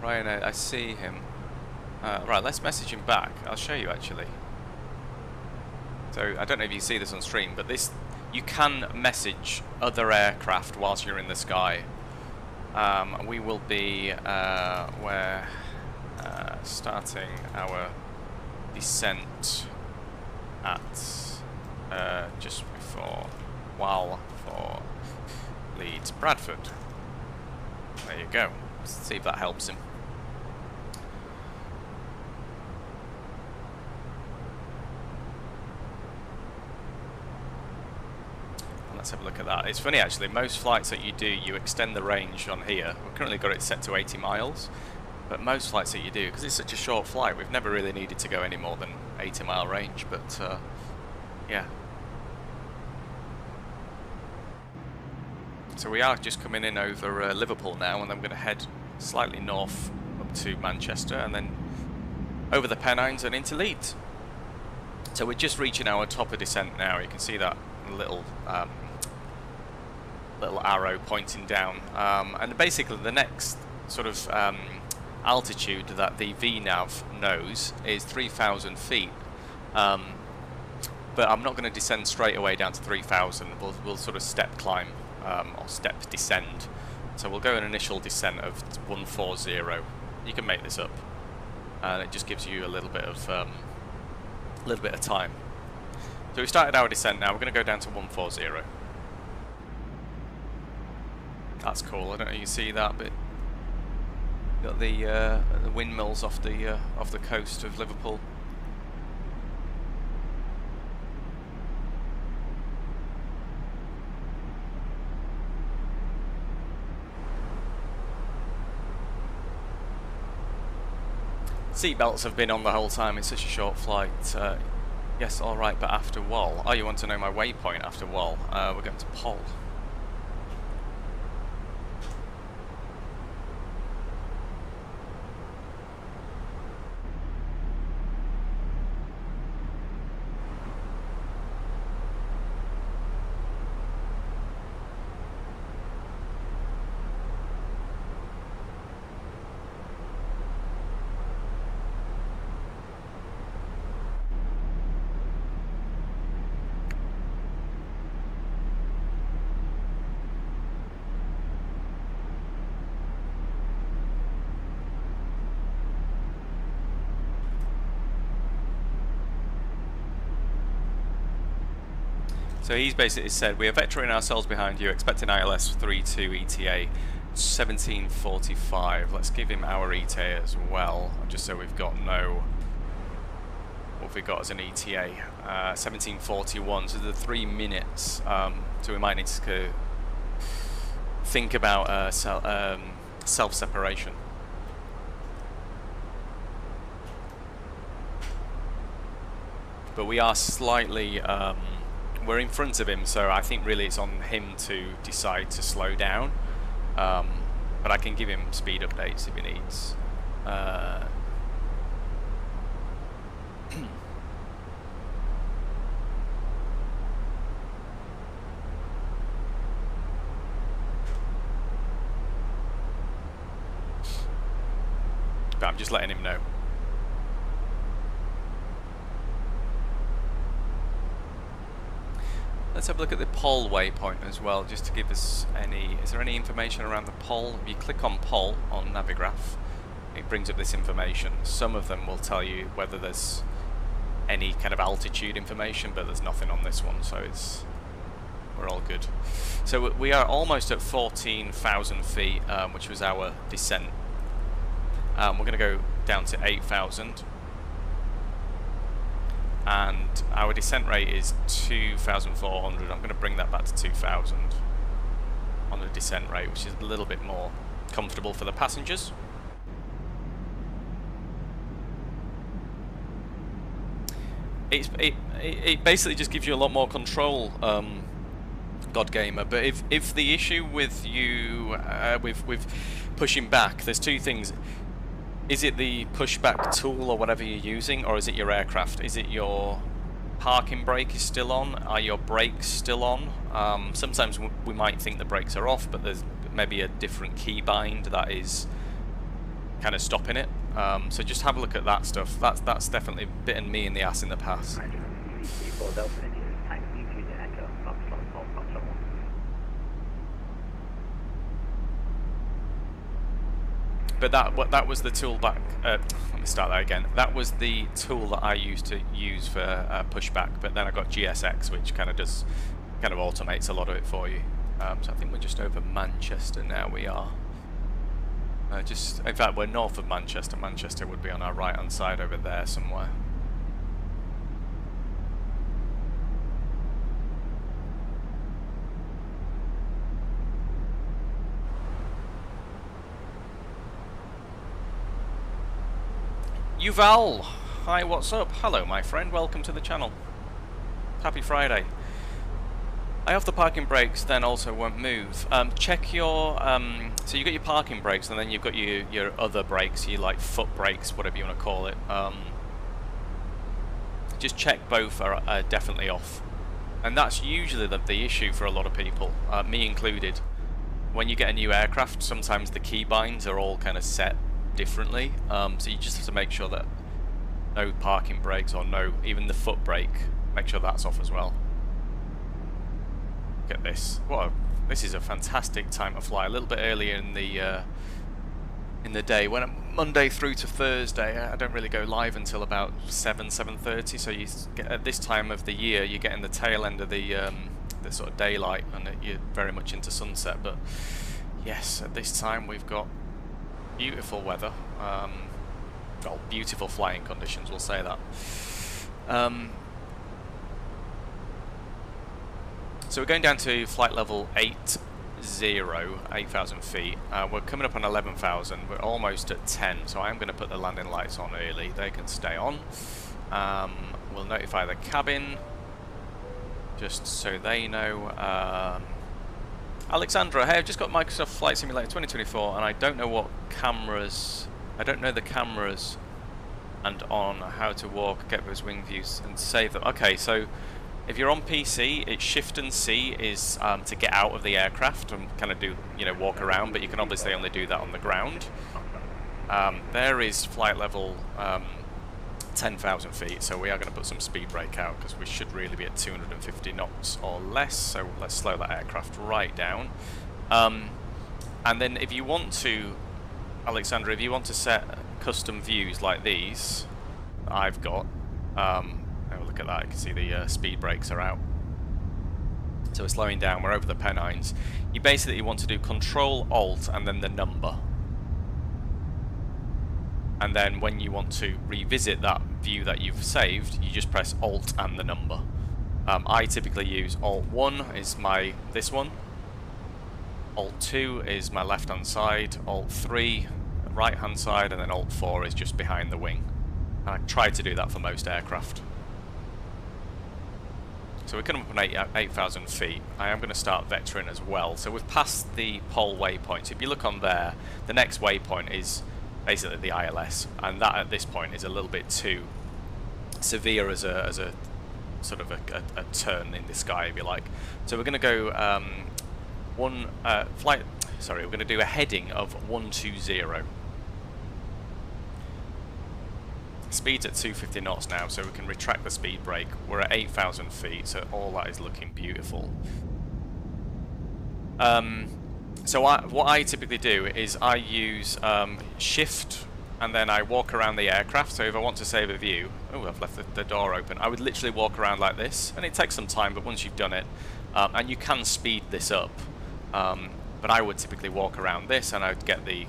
Ryanair, I see him. Right, let's message him back. I'll show you actually. So I don't know if you see this on stream, but this, you can message other aircraft whilst you're in the sky. We will be we're starting our descent at just before for Leeds Bradford. There you go. Let's see if that helps him. Let's have a look at that. It's funny actually, most flights that you do, you extend the range on here. We've currently got it set to 80 miles, but most flights that you do, because it's such a short flight, we've never really needed to go any more than 80-mile range, but yeah. So we are just coming in over Liverpool now, and then we're going to head slightly north up to Manchester, and then over the Pennines and into Leeds. So we're just reaching our top of descent now. You can see that little arrow pointing down, and basically the next sort of altitude that the VNav knows is 3,000 feet, but I'm not going to descend straight away down to 3,000. We'll sort of step climb or step descend. So we'll go an initial descent of 140. You can make this up, and it just gives you a little bit of time. So we started our descent now. We're going to go down to 140. That's cool. I don't know if you see that, but got the windmills off the coast of Liverpool. Seatbelts have been on the whole time. It's such a short flight. Yes, all right, but after Wall. Oh, you want to know my waypoint after Wall? We're going to Pol. So he's basically said, we are vectoring ourselves behind you, expecting ILS 32 ETA 1745. Let's give him our ETA as well, just so we've got what have we got as an ETA? 1741, so the 3 minutes. So we might need to think about self-separation. But we are slightly... we're in front of him, so I think really it's on him to decide to slow down. But I can give him speed updates if he needs. But I'm just letting him know. Let's have a look at the Pol waypoint as well, just to give us any... Is there any information around the Pol? If you click on Pol on Navigraph, it brings up this information. Some of them will tell you whether there's any kind of altitude information, but there's nothing on this one, so we're all good. So we are almost at 14,000 feet, which was our descent. We're going to go down to 8,000. And our descent rate is 2,400. I'm going to bring that back to 2,000 on the descent rate, which is a little bit more comfortable for the passengers. It basically just gives you a lot more control, God Gamer. But if the issue with you with pushing back, there's two things. Is it the pushback tool or whatever you're using, or is it your aircraft? Is it your parking brake is still on? Are your brakes still on? Sometimes we might think the brakes are off, but there's maybe a different key bind that is kind of stopping it. So just have a look at that stuff. That's definitely bitten me in the ass in the past. But that was the tool back. Let me start that again. That was the tool that I used to use for pushback. But then I got GSX, which kind of automates a lot of it for you. So I think we're just over Manchester now. We are. In fact, we're north of Manchester. Manchester would be on our right-hand side over there somewhere. Yuval! Hi, what's up? Hello, my friend. Welcome to the channel. Happy Friday. I have the parking brakes, then also won't move. Check your... so you've got your parking brakes, and then you've got your other brakes, your like foot brakes, whatever you want to call it. Just check both are definitely off. And that's usually the issue for a lot of people, me included. When you get a new aircraft, sometimes the key binds are all kind of set differently, so you just have to make sure that no parking brakes or no, even the foot brake, make sure that's off as well. Look at this. This is a fantastic time to fly. A little bit earlier in the day. When Monday through to Thursday, I don't really go live until about 7:30. So you get, at this time of the year, you're getting the tail end of the sort of daylight, and you're very much into sunset. But yes, at this time we've got beautiful weather. Well, beautiful flying conditions. We'll say that. So we're going down to flight level 8,000 feet. We're coming up on 11,000. We're almost at 10, so I'm going to put the landing lights on early. They can stay on. We'll notify the cabin, just so they know. Alexandra, hey, I've just got Microsoft Flight Simulator 2024, and I don't know what cameras... I don't know the cameras and on how to walk, get those wing views, and save them. Okay, so... if you're on PC, it's Shift and C is to get out of the aircraft and kind of do, walk around, but you can obviously only do that on the ground. There is flight level 10,000 feet, so we are going to put some speed brake out because we should really be at 250 knots or less, so let's slow that aircraft right down. And then if you want to, Alexandra, if you want to set custom views like these that I've got, look at that, you can see the speed brakes are out. So we're slowing down, we're over the Pennines. You basically want to do Control Alt and then the number. And then when you want to revisit that view that you've saved, you just press Alt and the number. I typically use Alt 1 is this one. Alt 2 is my left hand side. Alt 3 right hand side, and then Alt 4 is just behind the wing. And I try to do that for most aircraft. So we're coming up on 8,000 feet. I am going to start vectoring as well. So we've passed the pole waypoint. So if you look on there, the next waypoint is basically the ILS, and that at this point is a little bit too severe as a sort of a turn in the sky, if you like. So we're going to go we're going to do a heading of 120. Speed's at 250 knots now, so we can retract the speed brake. We're at 8,000 feet, so all that is looking beautiful. So what I typically do is I use Shift, and then I walk around the aircraft. So if I want to save a view, oh, I've left the door open. I would literally walk around like this, and it takes some time, but once you've done it, and you can speed this up. But I would typically walk around this, and I'd get the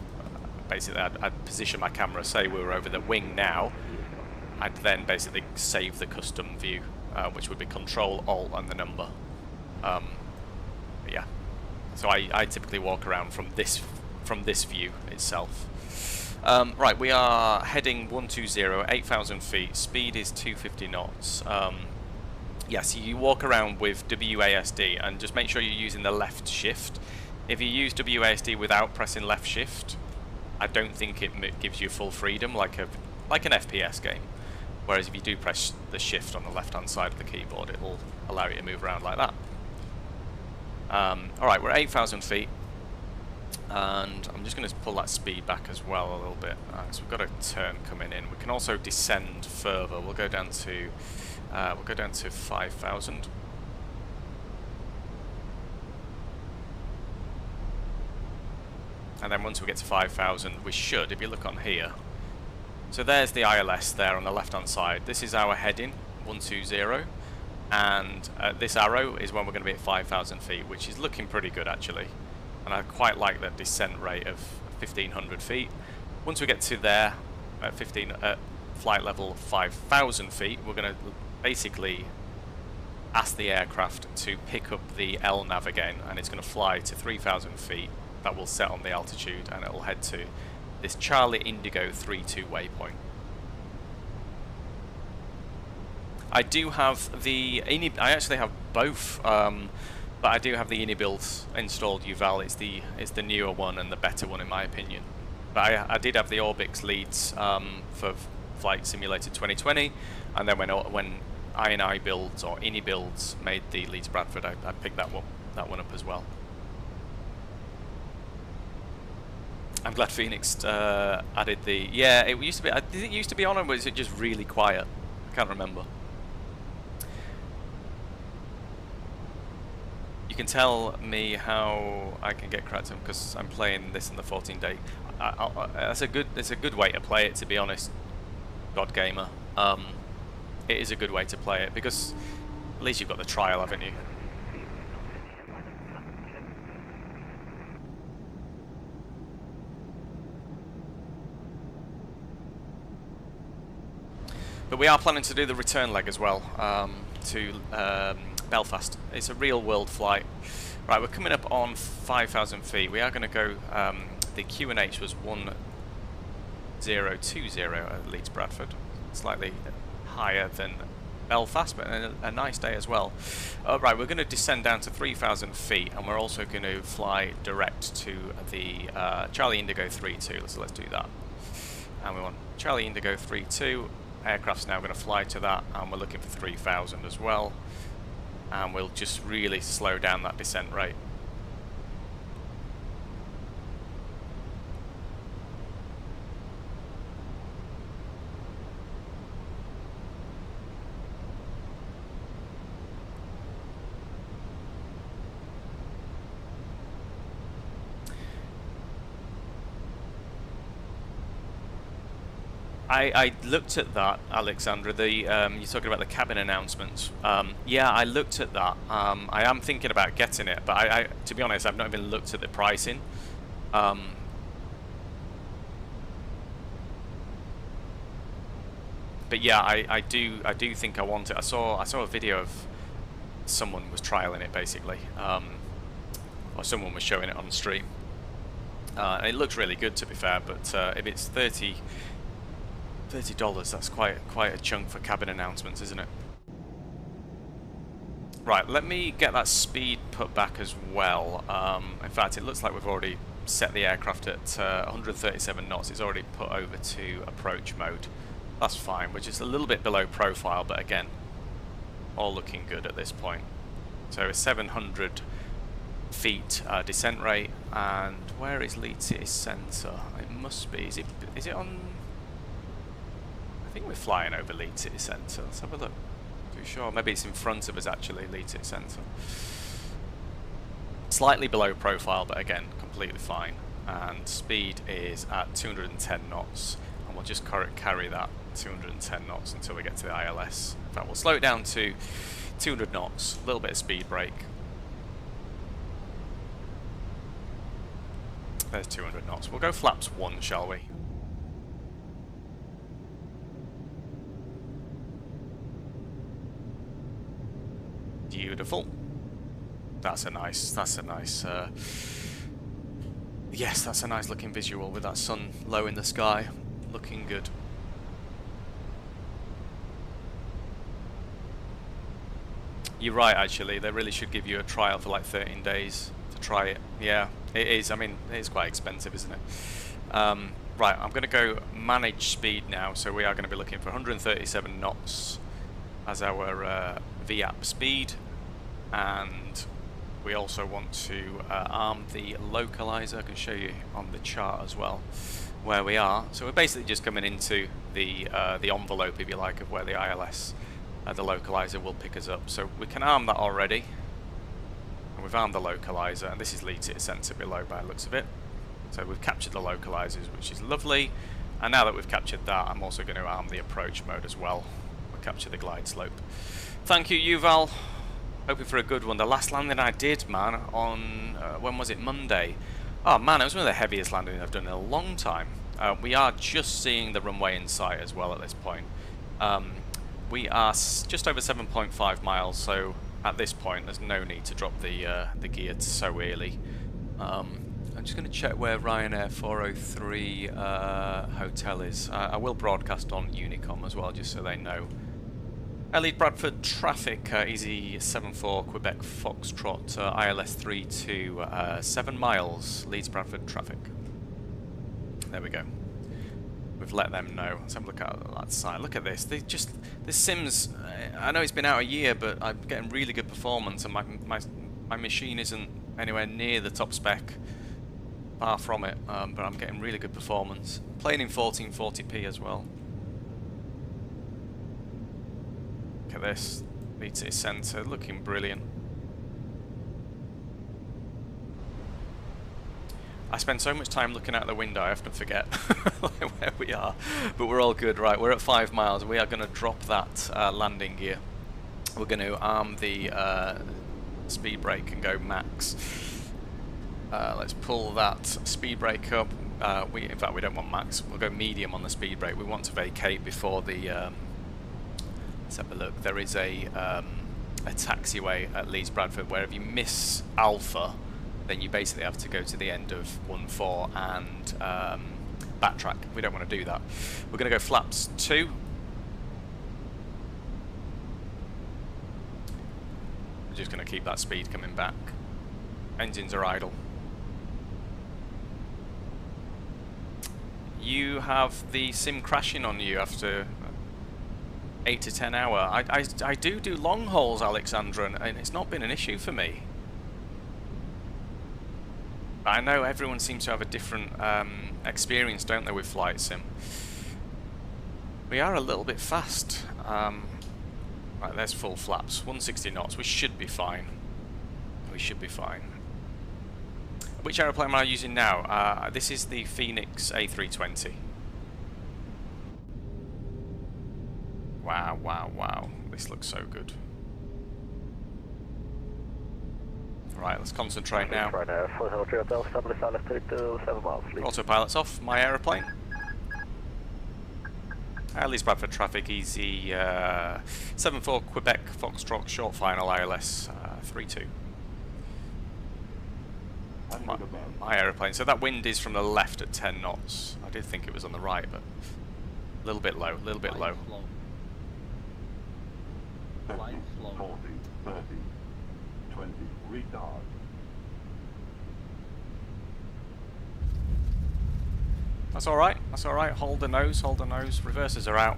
basically I'd position my camera. Say we were over the wing now. I'd then basically save the custom view, which would be Control Alt and the number. Yeah. So I typically walk around from this view itself. Right, we are heading 120, 8,000 feet. Speed is 250 knots. Yeah, so you walk around with WASD, and just make sure you're using the left shift. If you use WASD without pressing left shift, I don't think it gives you full freedom like an FPS game. Whereas if you do press the shift on the left hand side of the keyboard, it will allow you to move around like that. Alright, we're at 8,000 feet. And I'm just going to pull that speed back as well a little bit. So we've got a turn coming in. We can also descend further. We'll go down to 5,000. And then once we get to 5,000, we should, if you look on here. So there's the ILS there on the left-hand side. This is our heading, 120. And this arrow is when we're going to be at 5,000 feet, which is looking pretty good actually. And I quite like that descent rate of 1,500 feet. Once we get to there, at flight level 5,000 feet, we're going to basically ask the aircraft to pick up the LNAV again, and it's going to fly to 3,000 feet. That will set on the altitude, and it will head to this Charlie Indigo 32 waypoint. I do have the I actually have both. But I do have the InniBuild installed UVAL. It's the newer one and the better one in my opinion. But I did have the Orbix Leeds for Flight Simulator 2020, and then when I builds or InniBuilds made the Leeds Bradford, I picked that one up as well. I'm glad Fenix added the It used to be. Did it used to be on, or was it just really quiet? I can't remember. You can tell me how I can get cracked because I'm playing this in the 14-day. It's a good way to play it, to be honest. God Gamer, it is a good way to play it because at least you've got the trial, haven't you? But we are planning to do the return leg as well to Belfast. It's a real world flight. Right, we're coming up on 5,000 feet. We are going to go, the QNH was 1020 at Leeds Bradford. Slightly higher than Belfast, but a nice day as well. Right, we're going to descend down to 3,000 feet, and we're also going to fly direct to the Charlie Indigo 32. So let's do that. And we want Charlie Indigo 32. Aircraft's now going to fly to that, and we're looking for 3,000 as well. And we'll just really slow down that descent rate. I looked at that, Alexandra. You're talking about the cabin announcements. Yeah, I looked at that. I am thinking about getting it, but to be honest, I've not even looked at the pricing. But yeah, I do think I want it. I saw a video of someone was trialing it basically, or someone was showing it on stream. And it looks really good, to be fair. But if it's $30, that's quite a chunk for cabin announcements, isn't it? Right, let me get that speed put back as well. In fact, it looks like we've already set the aircraft at 137 knots. It's already put over to approach mode. That's fine. We're just a little bit below profile, but again, all looking good at this point. So a 700 feet descent rate, and where is Leeds City Centre? It must be. Is it on? I think we're flying over Leeds City Centre. Let's have a look. Too sure. Maybe it's in front of us actually, Leeds City Centre. Slightly below profile, but again, completely fine. And speed is at 210 knots, and we'll just carry that 210 knots until we get to the ILS. In fact, we'll slow it down to 200 knots, a little bit of speed brake. There's 200 knots. We'll go flaps 1, shall we? Beautiful. That's a nice yes, that's a nice looking visual with that sun low in the sky. Looking good. You're right, actually. They really should give you a trial for like 13 days to try it. Yeah, it is. I mean, it is quite expensive, isn't it? Right, I'm going to go manage speed now. So we are going to be looking for 137 knots as our VAP speed, and we also want to arm the localizer. I can show you on the chart as well where we are. So we're basically just coming into the envelope, if you like, of where the ILS, the localizer will pick us up. So we can arm that already. And we've armed the localizer, and this is Leeds City Centre below by the looks of it. So we've captured the localizers, which is lovely. And now that we've captured that, I'm also going to arm the approach mode as well. We'll capture the glide slope. Thank you, Yuval. Hoping for a good one. The last landing I did, man, on, when was it, Monday? Oh man, it was one of the heaviest landings I've done in a long time. We are just seeing the runway in sight as well at this point. We are just over 7.5 miles, so at this point there's no need to drop the gear so early. I'm just going to check where Ryanair 403 hotel is. I will broadcast on Unicom as well, just so they know. Leeds Bradford traffic, Easy 74 Quebec Foxtrot, ILS 32, 7 miles, Leeds Bradford traffic. There we go. We've let them know. Let's have a look at that side. Look at this. This Sims, I know it's been out a year, but I'm getting really good performance, and my machine isn't anywhere near the top spec. Far from it, but I'm getting really good performance. Playing in 1440p as well. Look at this. Leeds City Centre, looking brilliant. I spend so much time looking out the window, I often forget where we are. But we're all good, right? We're at 5 miles. We are going to drop that landing gear. We're going to arm the speed brake and go max. Let's pull that speed brake up. In fact, we don't want max. We'll go medium on the speed brake. We want to vacate before the. Let's have a look. There is a taxiway at Leeds Bradford where if you miss Alpha, then you basically have to go to the end of 1-4 and backtrack. We don't want to do that. We're going to go flaps 2. We're just going to keep that speed coming back. Engines are idle. You have the sim crashing on you after 8 to 10 hour. I do long hauls, Alexandra, and it's not been an issue for me. I know everyone seems to have a different experience, don't they, with flight sim. We are a little bit fast. Right, there's full flaps, 160 knots. We should be fine. We should be fine. Which aeroplane am I using now? This is the Fenix A320. Wow, wow, wow. This looks so good. Right, let's concentrate now. Autopilot's off. My aeroplane. Leeds Bradford traffic, easy 74 Quebec Foxtrot short final ILS 32. My aeroplane. So that wind is from the left at 10 knots. I did think it was on the right, but a little bit low, a little bit low. 50, 40, 30, 20, retard. That's alright, that's alright. Hold the nose, hold the nose. Reversers are out.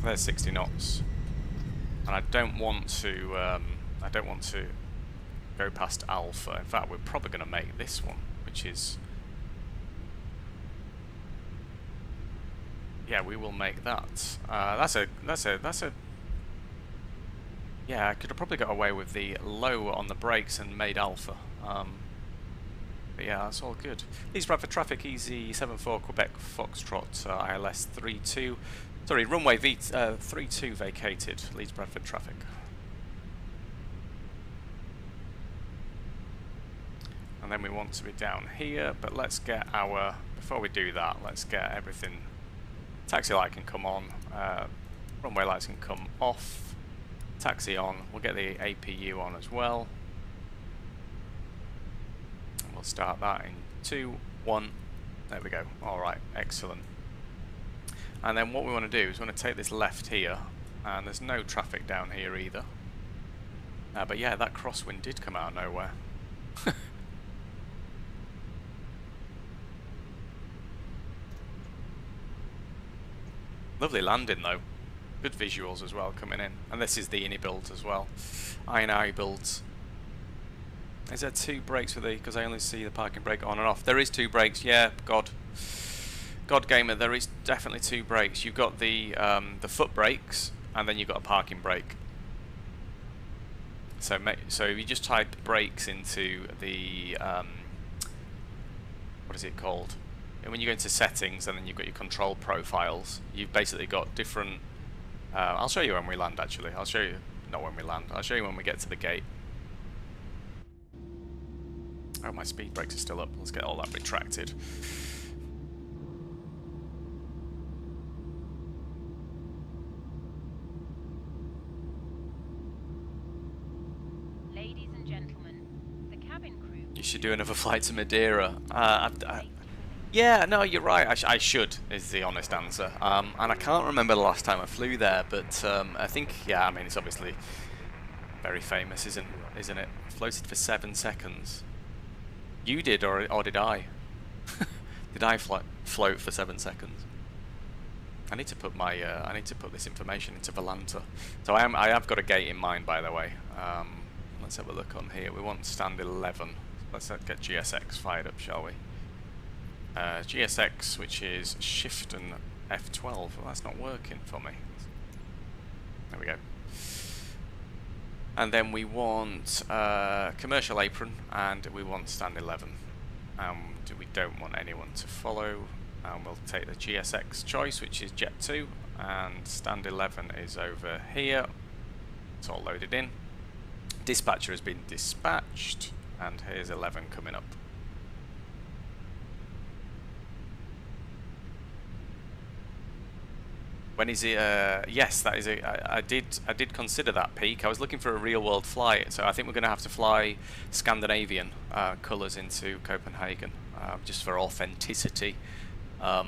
There's 60 knots. And I don't want to go past Alpha. In fact, we're probably going to make this one, which is, yeah, we will make that. That's a. Yeah, I could have probably got away with the low on the brakes and made Alpha. But yeah, that's all good. Leeds Bradford traffic, easy 74 Quebec Foxtrot, ILS 32. Sorry, runway 32 vacated, Leeds Bradford traffic. And then we want to be down here, but let's get our, before we do that, let's get everything, taxi light can come on, runway lights can come off, taxi on, we'll get the APU on as well. And we'll start that in 2, 1, there we go, alright, excellent. And then what we want to do is we want to take this left here, and there's no traffic down here either. But yeah, that crosswind did come out of nowhere. Lovely landing though. Good visuals as well coming in. And this is the INI build as well. INI builds. Is there 2 brakes for the... because I only see the parking brake on and off. There is 2 brakes, yeah, God Gamer, there is definitely 2 brakes. You've got the foot brakes, and then you've got a parking brake. So if you just type brakes into the... what is it called? And when you go into settings, and then you've got your control profiles, you've basically got different... I'll show you when we land, actually. I'll show you... not when we land. I'll show you when we get to the gate. Oh, my speed brakes are still up. Let's get all that retracted. Ladies and gentlemen, the cabin crew... You should do another flight to Madeira. Yeah, no, you're right. I should, is the honest answer. And I can't remember the last time I flew there, but I think, yeah, I mean, it's obviously very famous, isn't it? Floated for 7 seconds. You did, or did I? Did I float for 7 seconds? I need to put my I need to put this information into Volanta. So I have got a gate in mind, by the way. Let's have a look on here. We want stand 11. Let's get GSX fired up, shall we? GSX, which is shift and F12. Well, that's not working for me. There we go. And then we want commercial apron, and we want stand 11. We don't want anyone to follow. And we'll take the GSX choice, which is Jet 2, and stand 11 is over here. It's all loaded in. Dispatcher has been dispatched, and here's 11 coming up. When is it? Yes, that is it. I did consider that peak. I was looking for a real world flight, so I think we're going to have to fly Scandinavian colours into Copenhagen, just for authenticity. You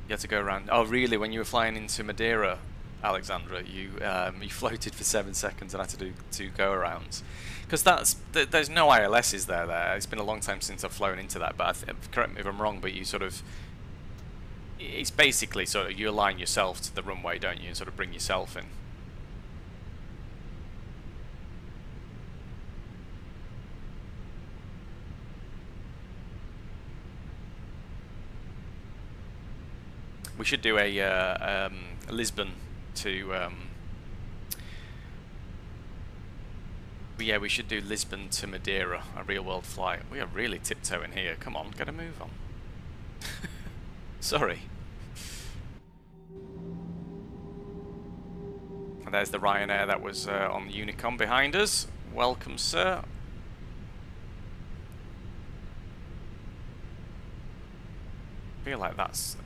had to go around. Oh, really? When you were flying into Madeira, Alexandra, you floated for 7 seconds and had to do 2 go-arounds, because there's no ILSs there. It's been a long time since I've flown into that, but correct me if I'm wrong, but you sort of, it's basically sort of you align yourself to the runway, don't you, and sort of bring yourself in. We should do a Lisbon to... yeah, we should do Lisbon to Madeira, a real-world flight. We are really tiptoeing here. Come on, get a move on. Sorry. And there's the Ryanair that was on the Unicom behind us. Welcome, sir. I feel like that's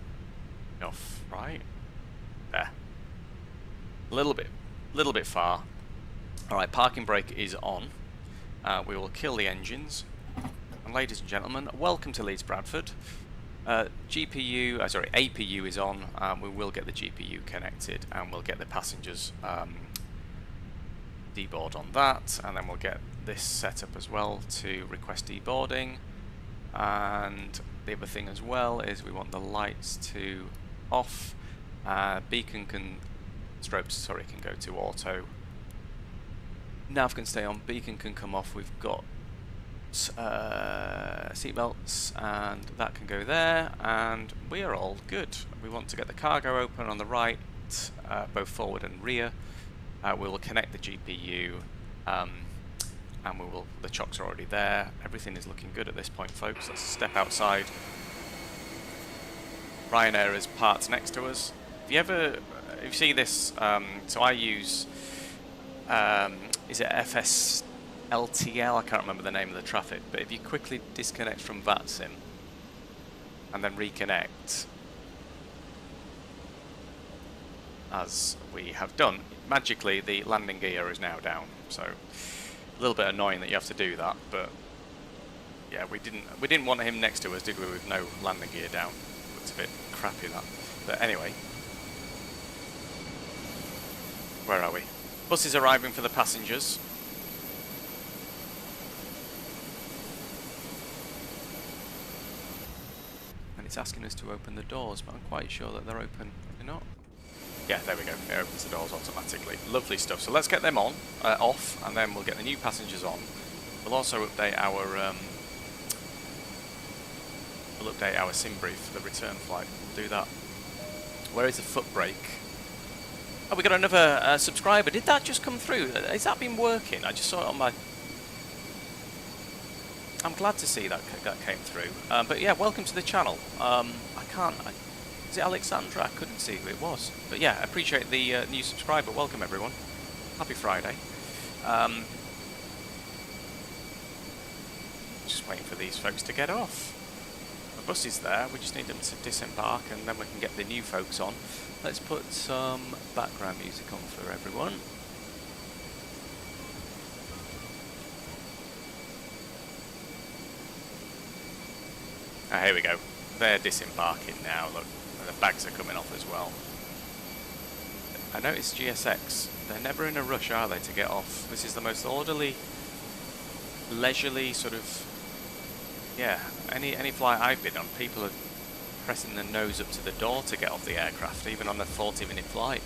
enough, right? There. A little bit far. Alright, parking brake is on. We will kill the engines. And ladies and gentlemen, welcome to Leeds Bradford. APU is on. We will get the GPU connected, and we'll get the passengers deboard on that, and then we'll get this set up as well to request deboarding. And the other thing as well is we want the lights to off. Beacon can can go to auto. Nav can stay on, beacon can come off. We've got seatbelts, and that can go there, and we are all good. We want to get the cargo open on the right, both forward and rear. We will connect the GPU, and the chocks are already there. Everything is looking good at this point, folks. Let's step outside. Ryanair is parked next to us. If you see this, so I use, is it FS LTL? I can't remember the name of the traffic, but if you quickly disconnect from VATSIM and then reconnect, as we have done, magically the landing gear is now down. So a little bit annoying that you have to do that, but yeah, we didn't want him next to us, did we, with no landing gear down? Looks a bit crappy, that. But anyway, where are we? Bus is arriving for the passengers. and it's asking us to open the doors, but I'm quite sure that they're open. They're not. Yeah, there we go. It opens the doors automatically. Lovely stuff. So let's get them on, off, and then we'll get the new passengers on. We'll also update our sim brief for the return flight. We'll do that. Where is the foot brake? Oh, we got another subscriber. Did that just come through? Has that been working? I just saw it on my... I'm glad to see that came through. But yeah, welcome to the channel. Is it Alexandra? I couldn't see who it was. But yeah, I appreciate the new subscriber. Welcome everyone. Happy Friday. Just waiting for these folks to get off. The bus is there. We just need them to disembark and then we can get the new folks on. Let's put some background music on for everyone. Here we go. They're disembarking now. Look, and the bags are coming off as well. I noticed GSX. They're never in a rush, are they, to get off? This is the most orderly, leisurely sort of... Yeah, any flight I've been on, people are pressing their nose up to the door to get off the aircraft, even on a 40-minute flight.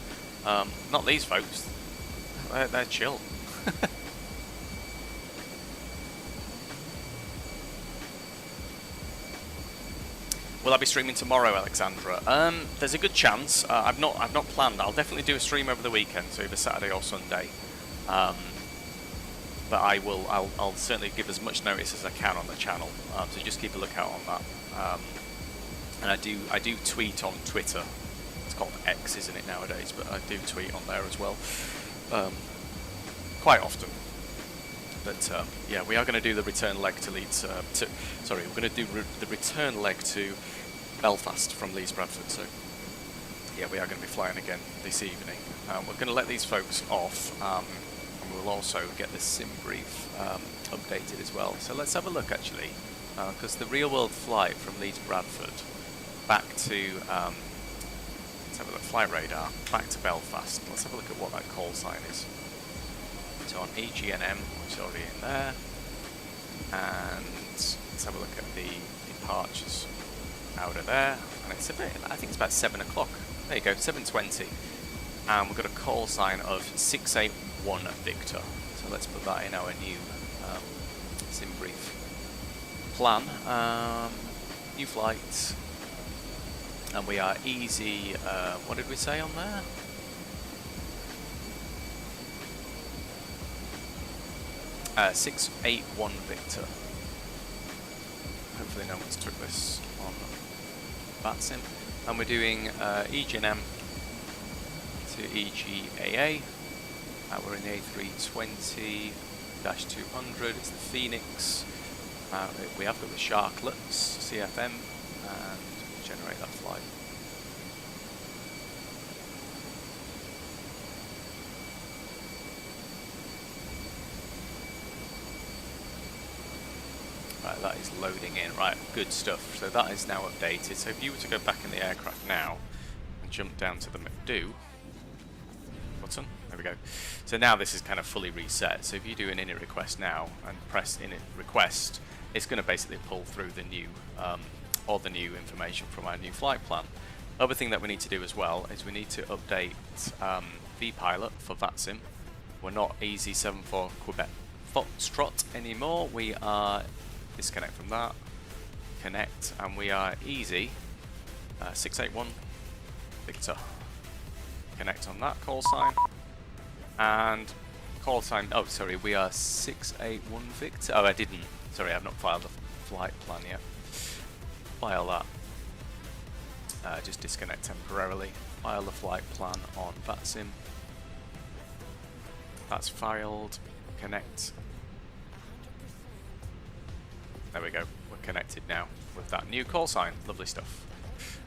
Not these folks. They're chill. Will I be streaming tomorrow, Alexandra? There's a good chance. I've not planned. I'll definitely do a stream over the weekend, so either Saturday or Sunday. But I'll certainly give as much notice as I can on the channel. So just keep a lookout on that. And I do tweet on Twitter. It's called X, isn't it, nowadays? But I do tweet on there as well, quite often. But yeah, we are going to do the return leg to Leeds. Sorry, we're going to do the return leg to Belfast from Leeds Bradford. So yeah, we are going to be flying again this evening. We're going to let these folks off, and we'll also get the sim brief updated as well. So let's have a look actually, because the real world flight from Leeds Bradford back to let's have a look, flight radar back to Belfast. Let's have a look at what that call sign is. So on EGNM, which is already in there, and let's have a look at the departures out of there, and it's a bit, I think it's about 7 o'clock, there you go, 7:20, and we've got a call sign of 681 Victor, so let's put that in our new sim brief plan. New flight, and we are easy, what did we say on there? Uh, 681 Victor. Hopefully no one's took this on VATSIM. And we're doing EGNM to EGAA. We're in the A320-200. It's the Phoenix. We have got the Sharklets CFM, and generate that flight. Right, that is loading in. Right, good stuff. So that is now updated. So if you were to go back in the aircraft now and jump down to the do button, there we go. So now this is kind of fully reset. So if you do an init request now and press init request, it's going to basically pull through the new all the new information from our new flight plan. Other thing that we need to do as well is we need to update vPilot for VATSIM. We're not EZ74 Quebec Foxtrot anymore. We are disconnect from that, connect, and we are easy 681 Victor. Connect on that call sign, and call sign, oh sorry, we are 681 Victor. Oh, I didn't, sorry, I've not filed the flight plan yet. File that, just disconnect temporarily, file the flight plan on VATSIM. That's filed, connect. There we go, we're connected now with that new call sign. Lovely stuff.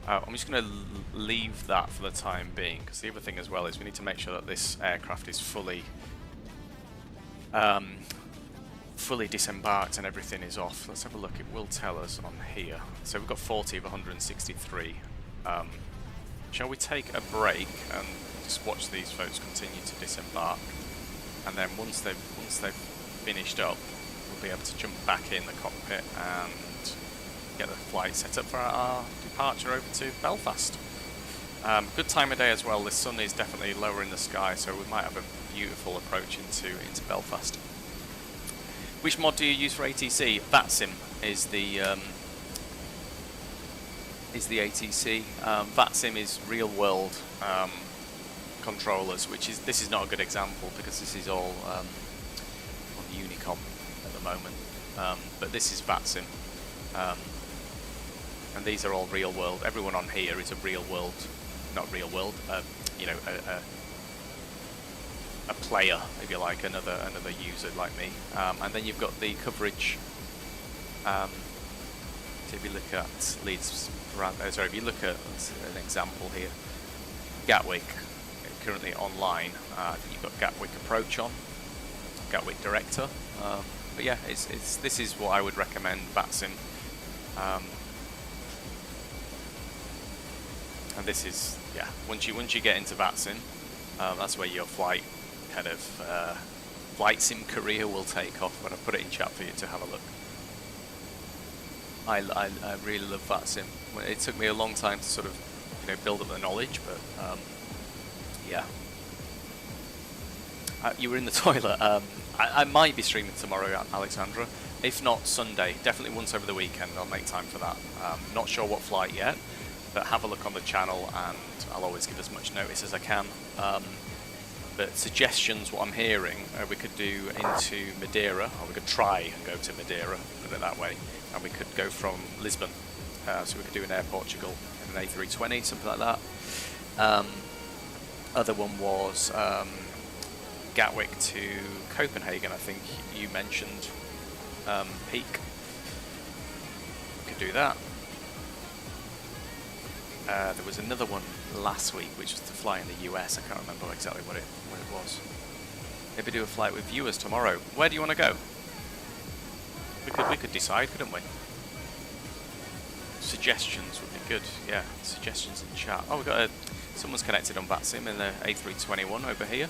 I'm just going to leave that for the time being, because the other thing as well is we need to make sure that this aircraft is fully fully disembarked and everything is off. Let's have a look, it will tell us on here. So we've got 40 of 163. Shall we take a break and just watch these folks continue to disembark, and then once they've finished up, we'll be able to jump back in the cockpit and get the flight set up for our departure over to Belfast. Good time of day as well. The sun is definitely lower in the sky, so we might have a beautiful approach into Belfast. Which mod do you use for ATC? VATSIM is the ATC. VATSIM is real world controllers, which is, this is not a good example because this is all on Unicom at the moment, but this is VATSIM, and these are all real world. Everyone on here is a real world, not real world, you know, a player, if you like, another user like me, and then you've got the coverage. So if you look at Leeds Bradford, sorry, if you look at an example here, Gatwick, currently online. You've got Gatwick Approach on, Gatwick Director. But yeah, this is what I would recommend, VATSIM. And this is, yeah, once you get into VATSIM, that's where your flight kind of flight sim career will take off. When I put it in chat for you to have a look. I really love VATSIM. It took me a long time to sort of, you know, build up the knowledge, but yeah. You were in the toilet. I might be streaming tomorrow, Alexandra. If not Sunday, definitely once over the weekend. I'll make time for that. Not sure what flight yet, but have a look on the channel, and I'll always give as much notice as I can. But suggestions, what I'm hearing, we could do into Madeira, or we could try and go to Madeira, put it that way, and we could go from Lisbon, so we could do an Air Portugal in an A320, something like that. Other one was Gatwick to Copenhagen, I think you mentioned, Peak. We could do that. There was another one last week, which was to fly in the US. I can't remember exactly what it was. Maybe do a flight with viewers tomorrow. Where do you want to go? We could decide, couldn't we? Suggestions would be good. Yeah, suggestions in chat. Oh, we got someone's connected on VATSIM in the A321 over here.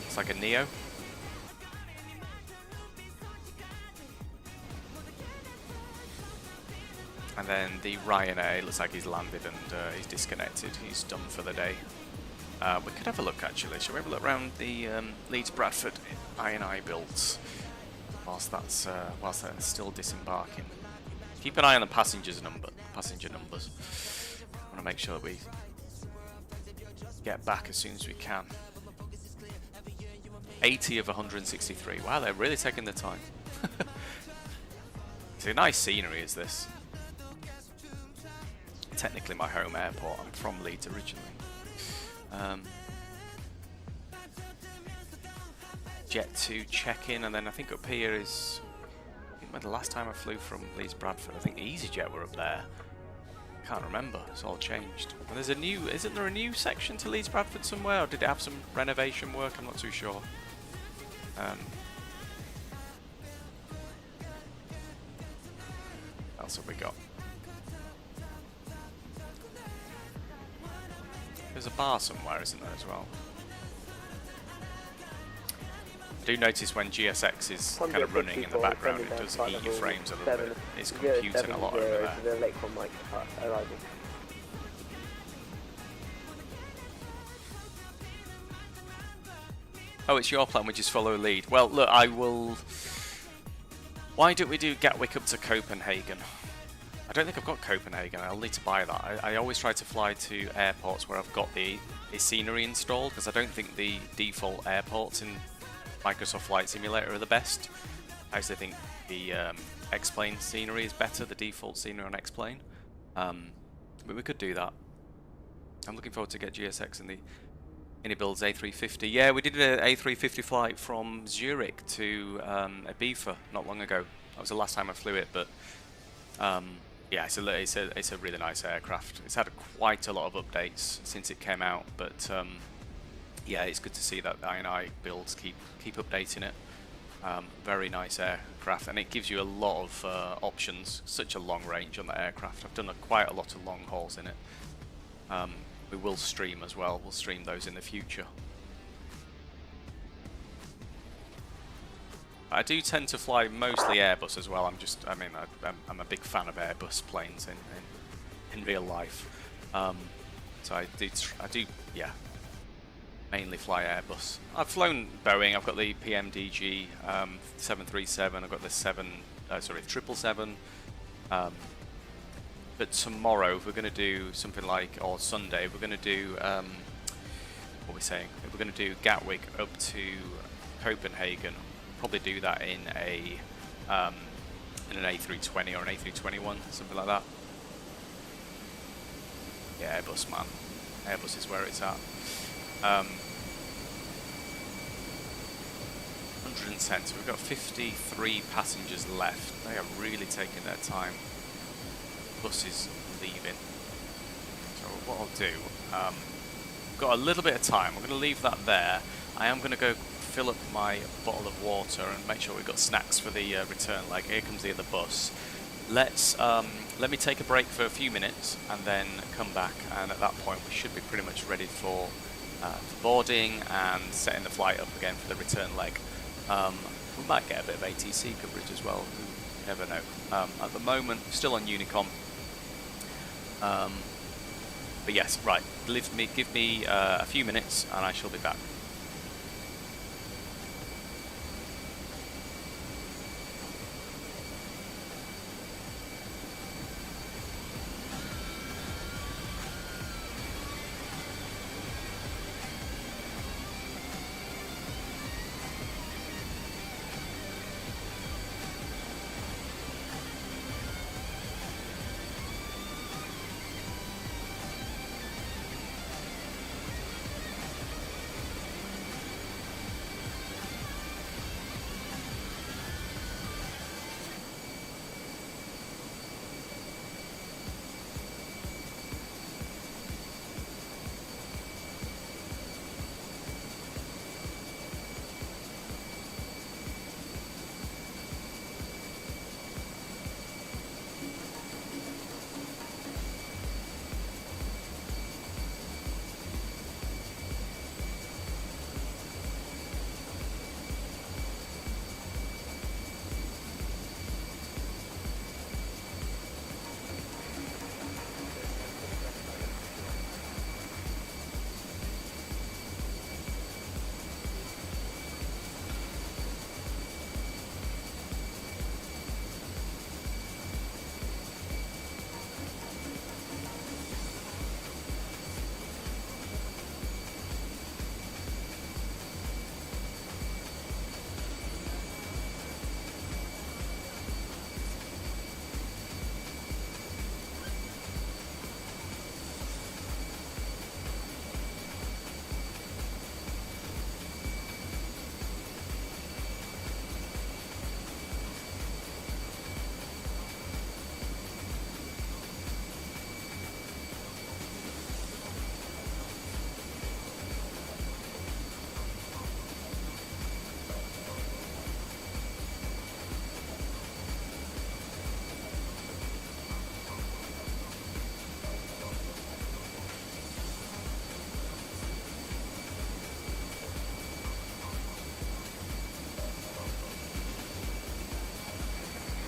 It's like a Neo. And then the Ryanair, looks like he's landed and he's disconnected. He's done for the day. We could have a look actually. Shall we have a look around the Leeds Bradford INI builds whilst that's still disembarking? Keep an eye on the passenger numbers. I want to make sure that we get back as soon as we can. 80 of 163. Wow, they're really taking the time. It's a nice scenery, is this? Technically my home airport. I'm from Leeds originally. Jet 2 check-in, and then I think up here is, I think the last time I flew from Leeds Bradford, I think EasyJet were up there. Can't remember, it's all changed. And there's a new, isn't there a new section to Leeds Bradford somewhere, or did it have some renovation work? I'm not too sure. What else have we got? There's a bar somewhere, isn't there, as well? I do notice when GSX is kind of running in the background, it does heat your frames a little bit. It's computing a lot over there. Oh, it's your plan, we just follow a lead. Well, look, I will... Why don't we do Gatwick up to Copenhagen? I don't think I've got Copenhagen. I'll need to buy that. I always try to fly to airports where I've got the scenery installed, because I don't think the default airports in Microsoft Flight Simulator are the best. I actually think the X-Plane scenery is better, the default scenery on X-Plane. But we could do that. I'm looking forward to get GSX in the Inibuild's A350. Yeah, we did an A350 flight from Zurich to Ibiza not long ago. That was the last time I flew it, but yeah, it's a really nice aircraft. It's had quite a lot of updates since it came out, but yeah, it's good to see that the INI builds keep updating it. Very nice aircraft, and it gives you a lot of options. Such a long range on the aircraft. I've done quite a lot of long hauls in it. We will stream as well. We'll stream those in the future. I do tend to fly mostly Airbus as well. I'm a big fan of Airbus planes in real life. So I do, yeah, mainly fly Airbus. I've flown Boeing. I've got the PMDG 737. I've got the 777. But tomorrow, if we're going to do something like, or Sunday, we're going to do, what are we saying? We're going to do Gatwick up to Copenhagen. Probably do that in an A320 or an A321, something like that. Yeah, Airbus, man. Airbus is where it's at. 110, so we've got 53 passengers left. They are really taking their time. Bus is leaving. So what I'll do, got a little bit of time. I'm going to leave that there. I am going to go fill up my bottle of water and make sure we've got snacks for the return leg. Here comes the other bus. Let me take a break for a few minutes and then come back, and at that point we should be pretty much ready for boarding and setting the flight up again for the return leg. We might get a bit of ATC coverage as well, you never know. At the moment, still on Unicom. But yes, right, give me a few minutes and I shall be back.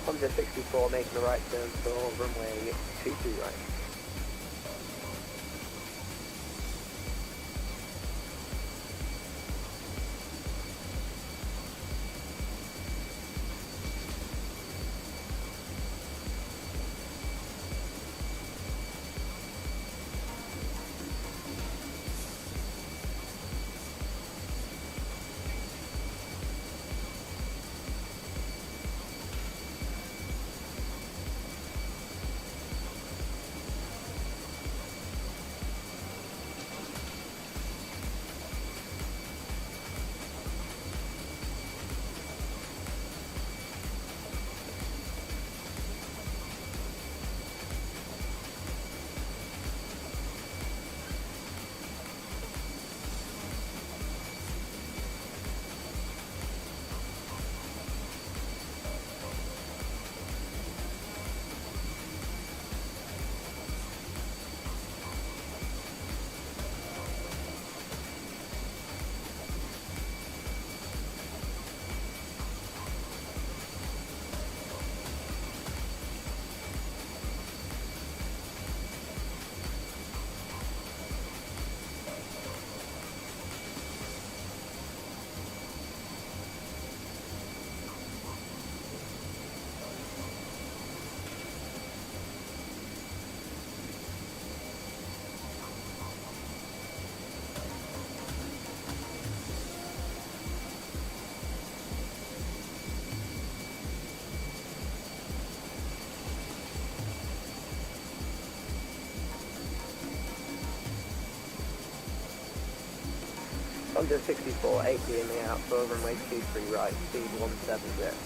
Honda 64 making the right turn for runway 22 right. Under 64, 80 in the out for runway 23 right, speed 170.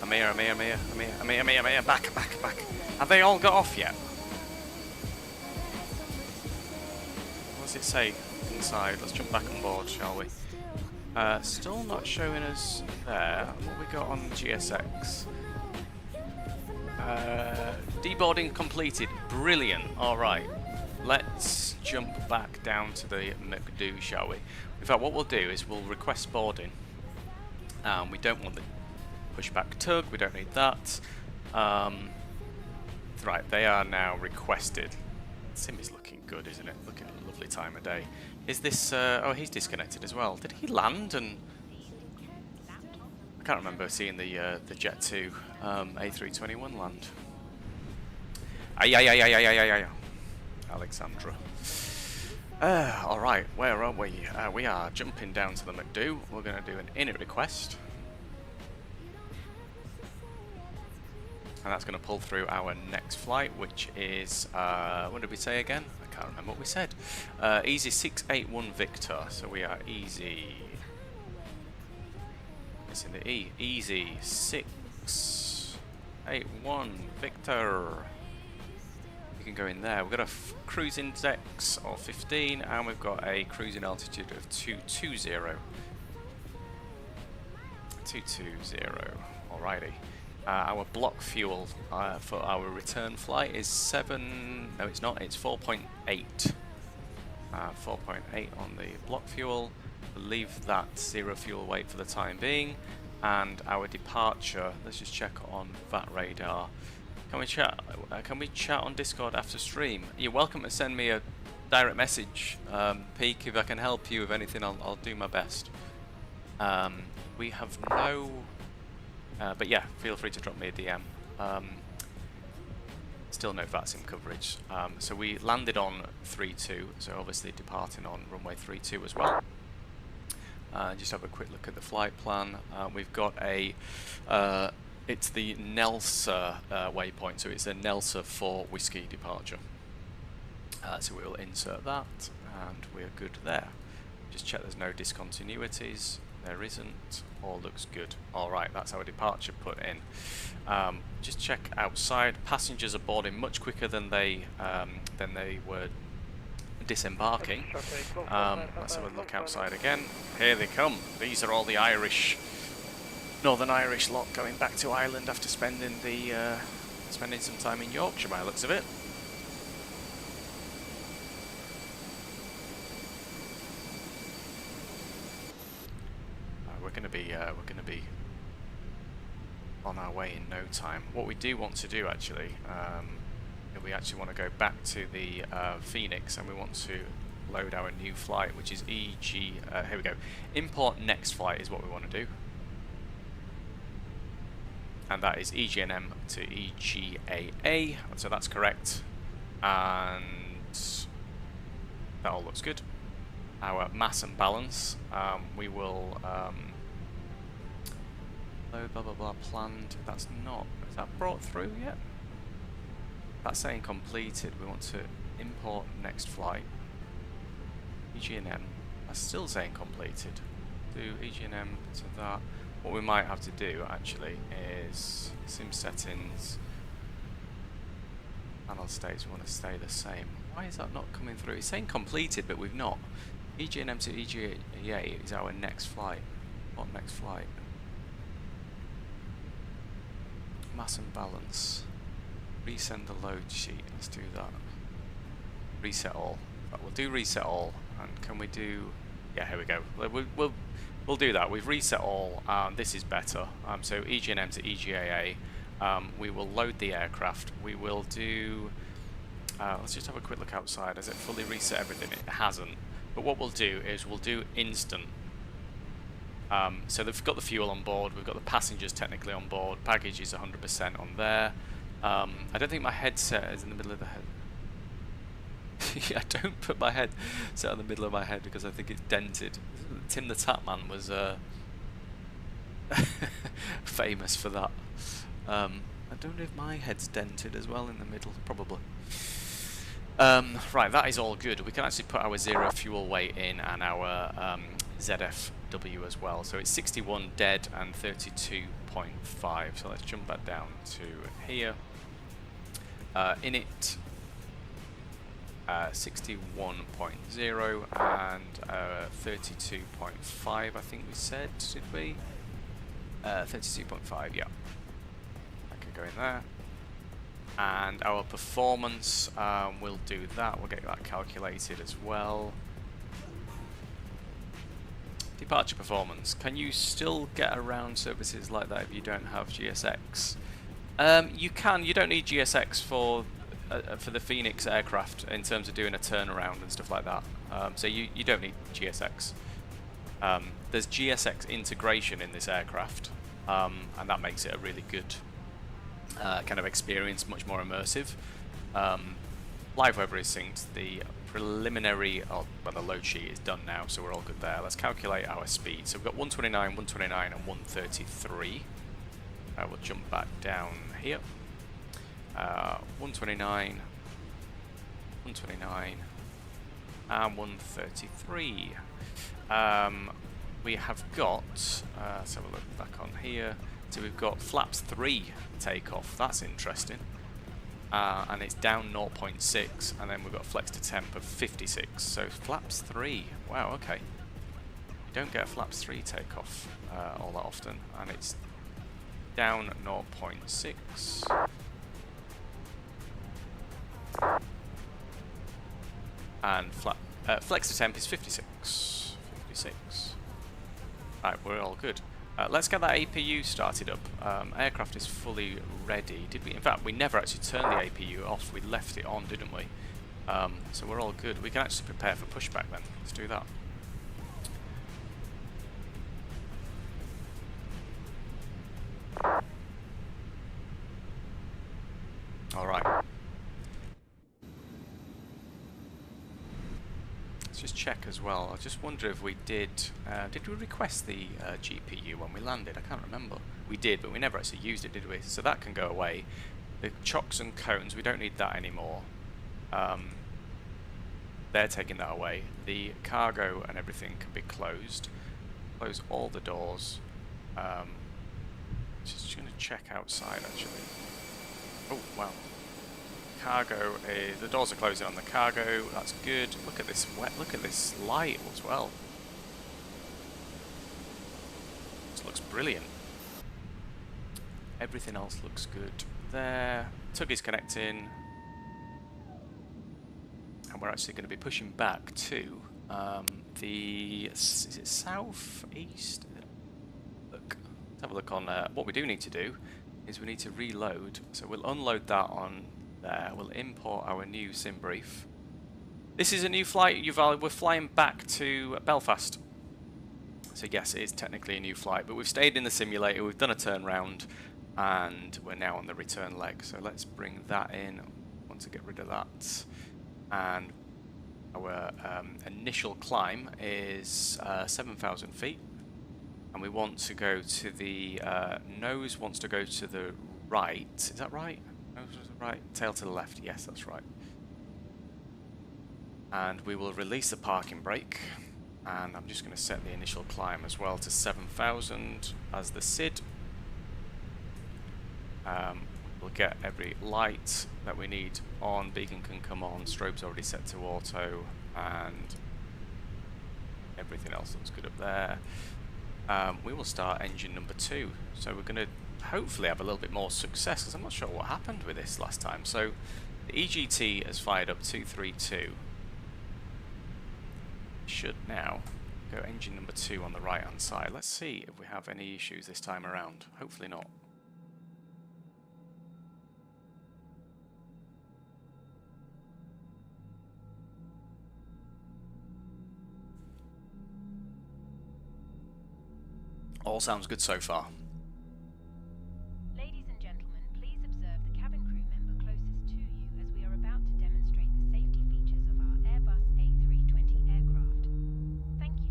Amir, back. Have they all got off yet? What does it say inside? Let's jump back on board, shall we? Still not showing us there. What we got on GSX? Deboarding completed. Brilliant. Alright. Let's jump back down to the McDo, shall we? In fact, what we'll do is we'll request boarding. We don't want the pushback tug, we don't need that. Right, they are now requested. Sim is looking good, isn't it? Looking at a lovely time of day. Is this... oh, he's disconnected as well. Did he land and... I can't remember seeing the Jet 2 A321 land. Ay. Alexandra. Alright, where are we? We are jumping down to the McDo. We're going to do an init request. And that's going to pull through our next flight, which is, what did we say again? I can't remember what we said. Easy 681 Victor. So we are easy. It's in the E. Easy 681 Victor. You can go in there. We've got a cruise index of 15, and we've got a cruising altitude of 220. 220. Alrighty. Our block fuel for our return flight is 7. No, it's not. It's 4.8. 4.8 on the block fuel. We'll leave that 0 fuel weight for the time being. And our departure. Let's just check on VAT radar. Can we chat? Can we chat on Discord after stream? You're welcome to send me a direct message, Peak. If I can help you with anything, I'll do my best. We have no. But yeah, feel free to drop me a DM Still no VATSIM coverage. So we landed on 32, so obviously departing on runway 32 as well. Just have a quick look at the flight plan. We've got a, it's the Nelsa waypoint, so it's a Nelsa for Whiskey departure. So we will insert that, and we're good there. Just check there's no discontinuities. There isn't. All looks good. Alright, that's our departure put in. Just check outside. Passengers are boarding much quicker than they were disembarking. Let's have a look outside again. Here they come. These are all the Irish, Northern Irish lot going back to Ireland after spending some time in Yorkshire by the looks of it. We're going to be on our way in no time. What we do want to do actually, we actually want to go back to the Fenix, and we want to load our new flight, which is here we go. Import next flight is what we want to do, and that is EGNM to EGAA. So that's correct, and that all looks good. Our mass and balance, we will load blah blah blah planned. That's not, is that brought through yet? That's saying completed. We want to import next flight. EGNM, that's still saying completed. Do EGNM to that. What we might have to do actually is sim settings, panel states we want to stay the same. Why is that not coming through? It's saying completed, but we've not. EGNM to EGAA is our next flight. What next flight? Mass and balance. Resend the load sheet. Let's do that. Reset all. We'll do reset all. And can we do? Yeah, here we go. We'll do that. We've reset all. This is better. So EGNM to EGAA. We will load the aircraft. We will do. Let's just have a quick look outside. Has it fully reset everything? It hasn't. But what we'll do is we'll do instant. So they've got the fuel on board, we've got the passengers technically on board, baggage is 100% on there. I don't think my headset is in the middle of the head. Yeah, I don't put my headset in the middle of my head because I think it's dented. Tim the Tapman was famous for that. I don't know if my head's dented as well in the middle, probably. Right, that is all good. We can actually put our zero fuel weight in and our ZFW as well. So it's 61 dead and 32.5. So let's jump that down to here. Init 61.0 and 32.5. I think we said, did we? 32.5. Yeah. That could go in there. And our performance, we'll do that. We'll get that calculated as well. Departure performance. Can you still get around services like that if you don't have GSX? You can. You don't need GSX for the Fenix aircraft in terms of doing a turnaround and stuff like that. So you don't need GSX. There's GSX integration in this aircraft, and that makes it a really good kind of experience, much more immersive. Live weather is synced. The preliminary, well, the load sheet is done now, so we're all good there. Let's calculate our speed. So we've got 129, 129, and 133. We'll jump back down here. 129, 129, and 133. We have got, let's have a look back on here. So we've got flaps 3 takeoff. That's interesting. And it's down 0.6, and then we've got flex to temp of 56. So flaps 3. Wow, okay. You don't get a flaps 3 takeoff all that often, and it's down 0.6. And flex to temp is 56. 56. Right, we're all good. Let's get that APU started up. Aircraft is fully ready. Did we? In fact, we never actually turned the APU off. We left it on, didn't we? So we're all good. We can actually prepare for pushback then. Let's do that. Let's just check as well. I just wonder if we did we request the GPU when we landed? I can't remember. We did, but we never actually used it, did we? So that can go away. The chocks and cones, we don't need that anymore. They're taking that away. The cargo and everything can be closed. Close all the doors. Just going to check outside actually. Oh wow. Cargo is, the doors are closing on the cargo. That's good. Look at this look at this light as well. This looks brilliant. Everything else looks good there. Tug is connecting. And we're actually going to be pushing back to is it south east? Look, let's have a look on what we do need to do is we need to reload. So we'll unload that on there. We'll import our new sim brief. This is a new flight. We're flying back to Belfast. So yes, it is technically a new flight, but we've stayed in the simulator. We've done a turnaround, and we're now on the return leg. So let's bring that in. I want to get rid of that. And our initial climb is 7,000 feet, and we want to go to the nose wants to go to the right. Is that right? Nose to the right, tail to the left. Yes, that's right. And we will release the parking brake, and I'm just going to set the initial climb as well to 7,000 as the SID. We'll get every light that we need on. Beacon can come on. Strobe's already set to auto, and everything else looks good up there. We will start engine number 2. So we're going to hopefully have a little bit more success, because I'm not sure what happened with this last time. So the EGT has fired up 232. Should now go engine number 2 on the right hand side. Let's see if we have any issues this time around. Hopefully not. All sounds good so far. Ladies and gentlemen, please observe the cabin crew member closest to you as we are about to demonstrate the safety features of our Airbus A320 aircraft. Thank you.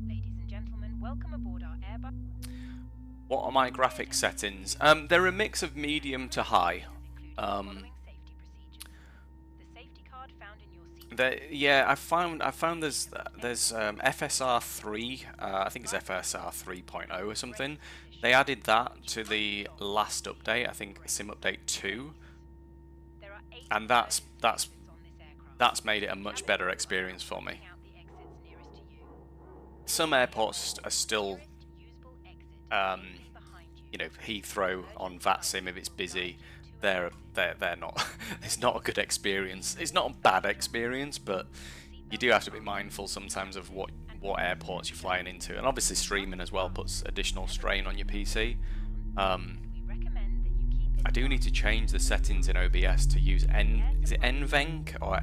Ladies and gentlemen, welcome aboard our Airbus. What are my graphics settings? They're a mix of medium to high. Yeah, I found there's FSR 3. I think it's FSR 3.0 or something. They added that to the last update. I think Sim Update 2, and that's made it a much better experience for me. Some airports are still, you know, Heathrow on VATSIM, if it's busy, they're not. It's not a good experience. It's not a bad experience, but you do have to be mindful sometimes of what airports you're flying into, and obviously streaming as well puts additional strain on your PC. I do need to change the settings in OBS to use is it NVENC or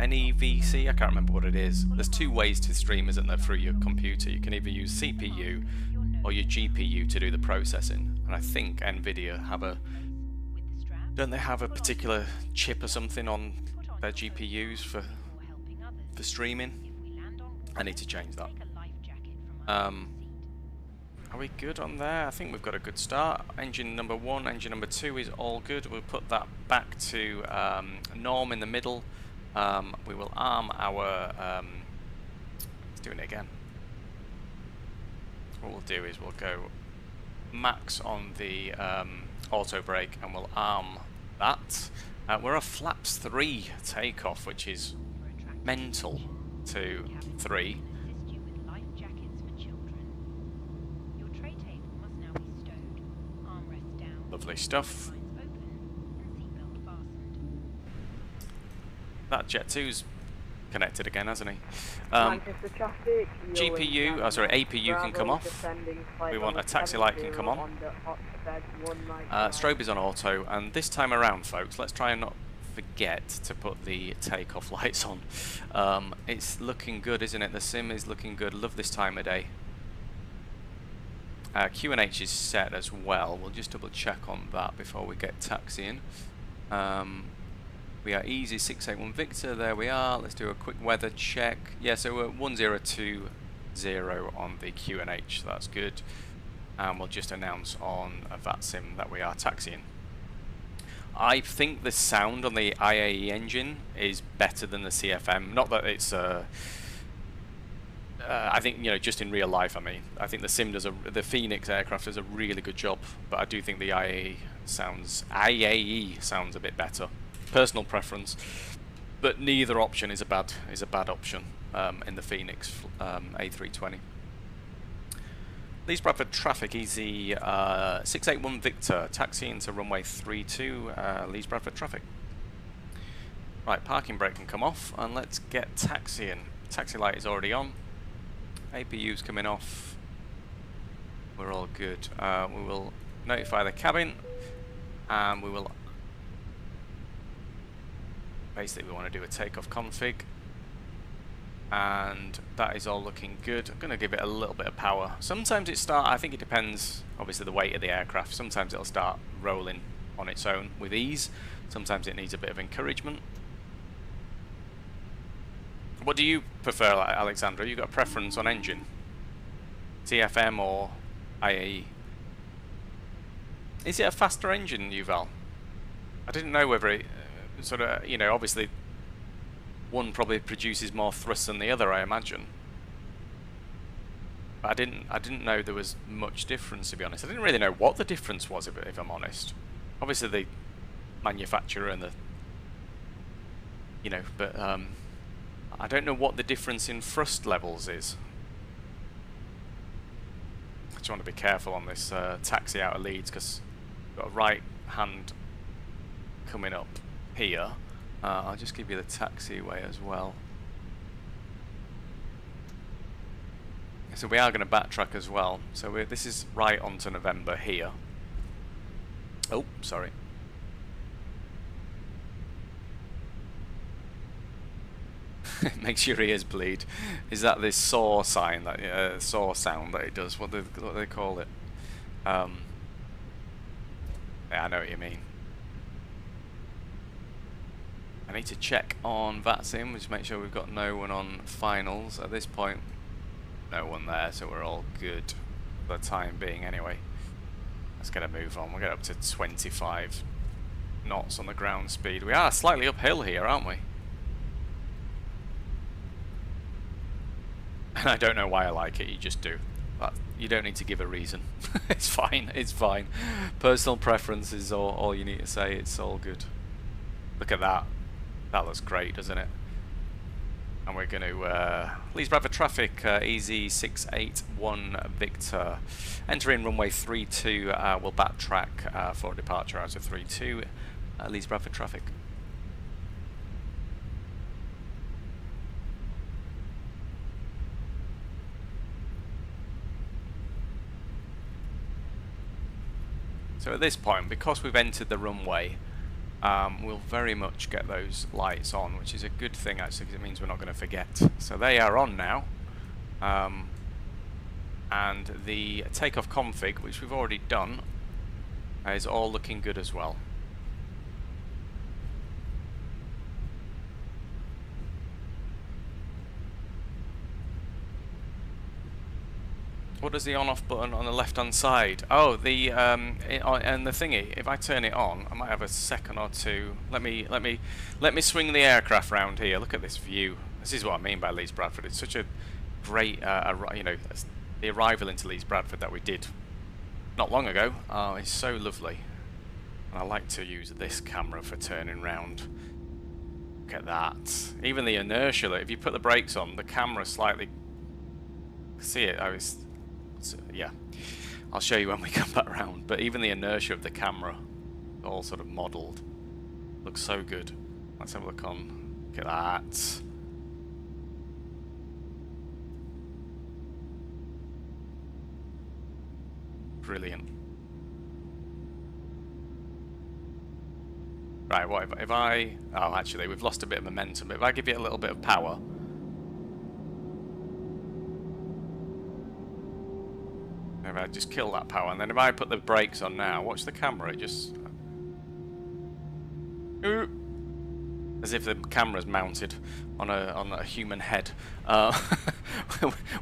NEVC? I can't remember what it is. There's 2 ways to stream, isn't there, through your computer. You can either use CPU or your GPU to do the processing, and I think Nvidia have don't they have a particular chip or something on their GPUs for streaming? I need to change that. Are we good on there? I think we've got a good start. Engine number 1, engine number 2 is all good. We'll put that back to norm in the middle. We will arm our... let's do it again. What we'll do is we'll go max on the auto brake, and we'll arm that. We're a flaps 3 takeoff, which is mental to 3. Lovely stuff. That Jet 2's connected again, hasn't he? GPU, APU can come off. We want a taxi light can come on. Strobe is on auto, and this time around, folks, let's try and not forget to put the takeoff lights on. It's looking good, isn't it? The sim is looking good. Love this time of day. QNH is set as well. We'll just double check on that before we get taxiing. We are easy 681 Victor, there we are. Let's do a quick weather check. Yeah, so we're 1020 on the QNH, so that's good. And we'll just announce on a VATSIM that we are taxiing. I think the sound on the IAE engine is better than the CFM. Not that it's I think, you know, just in real life, I mean, I think the sim does the Fenix aircraft does a really good job, but I do think the IAE sounds a bit better. Personal preference, but neither option is a bad option in the Fenix A320. Leeds Bradford traffic, easy 681 Victor, taxiing to runway 32, Leeds Bradford traffic. Right, parking brake can come off, and let's get taxiing. Taxi light is already on. APU's coming off. We're all good. We will notify the cabin, and we will. Basically, we want to do a takeoff config, and that is all looking good. I'm going to give it a little bit of power. Sometimes it starts. I think it depends, obviously, the weight of the aircraft. Sometimes it'll start rolling on its own with ease. Sometimes it needs a bit of encouragement. What do you prefer, Alexandra? You got a preference on engine? CFM or IAE? Is it a faster engine, Yuval? I didn't know whether it sort of, you know, obviously one probably produces more thrust than the other, I imagine. But I didn't know there was much difference, to be honest. I didn't really know what the difference was, if I'm honest. Obviously the manufacturer and the, you know, but I don't know what the difference in thrust levels is. I just want to be careful on this taxi out of Leeds, because I've got a right hand coming up here. I'll just give you the taxiway as well. So we are going to backtrack as well. So this is right onto November here. Oh, sorry. It makes your ears bleed. Is that this saw sign, that saw sound that it does? What do they call it? Yeah, I know what you mean. I need to check on VATSIM, just make sure we've got no one on finals at this point. No one there, so we're all good for the time being anyway. Let's get a move on. We'll get up to 25 knots on the ground speed. We are slightly uphill here, aren't we? And I don't know why I like it, you just do. But you don't need to give a reason. It's fine, it's fine. Personal preference is all you need to say, it's all good. Look at that. That looks great, doesn't it? And we're going to Leeds Bradford traffic, easy 681 Victor. Entering runway 32, we'll backtrack for departure out of 32, Leeds Bradford traffic. So at this point, because we've entered the runway, we'll very much get those lights on, which is a good thing actually, because it means we're not going to forget. So they are on now, and the takeoff config, which we've already done, is all looking good as well. What does the on-off button on the left-hand side? Oh, the and the thingy. If I turn it on, I might have a second or two. Let me swing the aircraft round here. Look at this view. This is what I mean by Leeds Bradford. It's such a great, you know, the arrival into Leeds Bradford that we did not long ago. Oh, it's so lovely. And I like to use this camera for turning round. Look at that. Even the inertia. If you put the brakes on, the camera slightly. See it? Yeah, I'll show you when we come back around, but even the inertia of the camera, all sort of modelled, looks so good. Let's have a look on. Look at that. Brilliant. Right, what if I... Oh, actually, we've lost a bit of momentum, but if I give it a little bit of power... If I just kill that power, and then if I put the brakes on now, watch the camera, it just... As if the camera's mounted on a human head.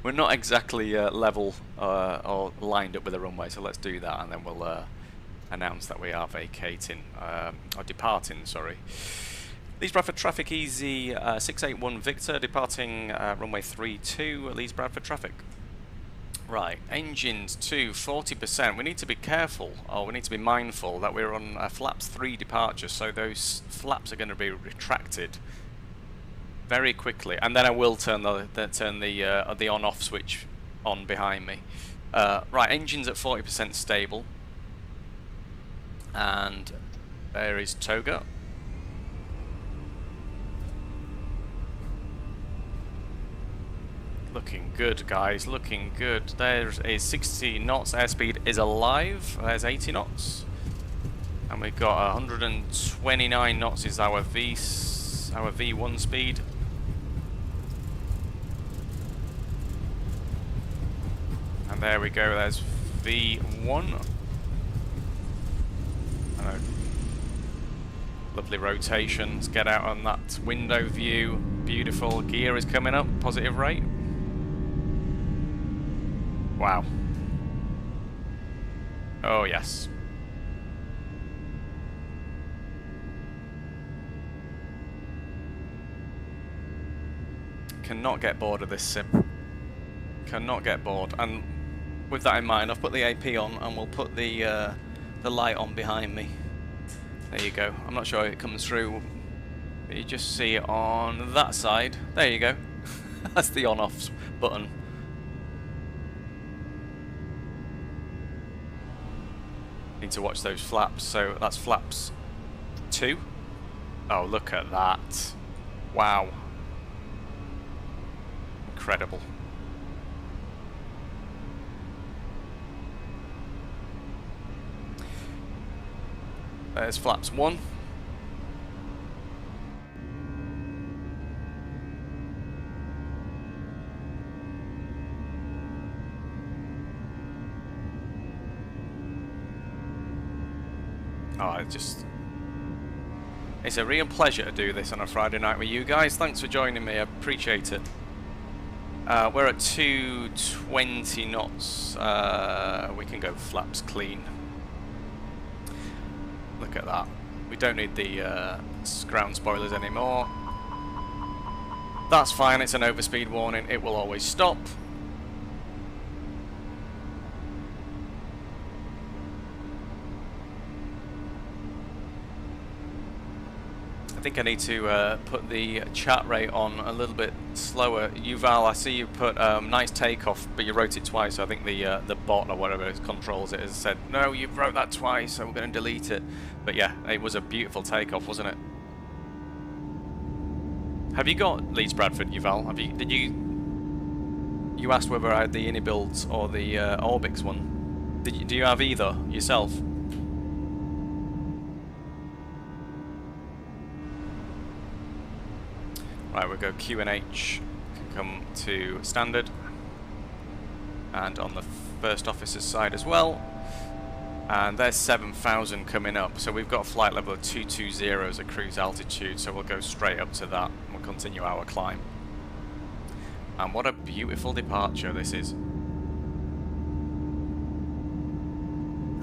We're not exactly level or lined up with the runway, so let's do that, and then we'll announce that we are vacating, or departing, sorry. Leeds Bradford traffic, Easy 681 Victor, departing runway 32, Leeds Bradford traffic. Right, engines to 40%. We need to be careful, or we need to be mindful that we're on a flaps 3 departure, so those flaps are going to be retracted very quickly. And then I will turn the on-off switch on behind me. Right, engines at 40% stable, and there is Toga. Looking good, guys, looking good. There is 60 knots, airspeed is alive. There's 80 knots. And we've got 129 knots is our V1 speed. And there we go, there's V1. Lovely rotations, get out on that window view. Beautiful, gear is coming up, positive rate. Wow. Oh yes. Cannot get bored of this sim. Cannot get bored. And with that in mind, I've put the AP on, and we'll put the light on behind me. There you go. I'm not sure if it comes through, but you just see it on that side. There you go. That's the on-off button. Need to watch those flaps. So that's flaps 2. Oh, look at that. Wow. Incredible. There's flaps 1. Oh, it's a real pleasure to do this on a Friday night with you guys. Thanks for joining me, I appreciate it. We're at 220 knots. We can go flaps clean. Look at that. We don't need the ground spoilers anymore. That's fine, it's an overspeed warning. It will always stop. I think I need to put the chat rate on a little bit slower. Yuval, I see you put nice takeoff, but you wrote it twice. So I think the bot or whatever controls it has said, no, you wrote that twice, so we're going to delete it. But yeah, it was a beautiful takeoff, wasn't it? Have you got Leeds Bradford, Yuval? Did you asked whether I had the Ini builds or the Orbix one? Do you have either yourself? Right, we'll go Q&H, can come to standard, and on the first officer's side as well. And there's 7,000 coming up, so we've got a flight level of 220 as a cruise altitude, so we'll go straight up to that and we'll continue our climb. And what a beautiful departure this is.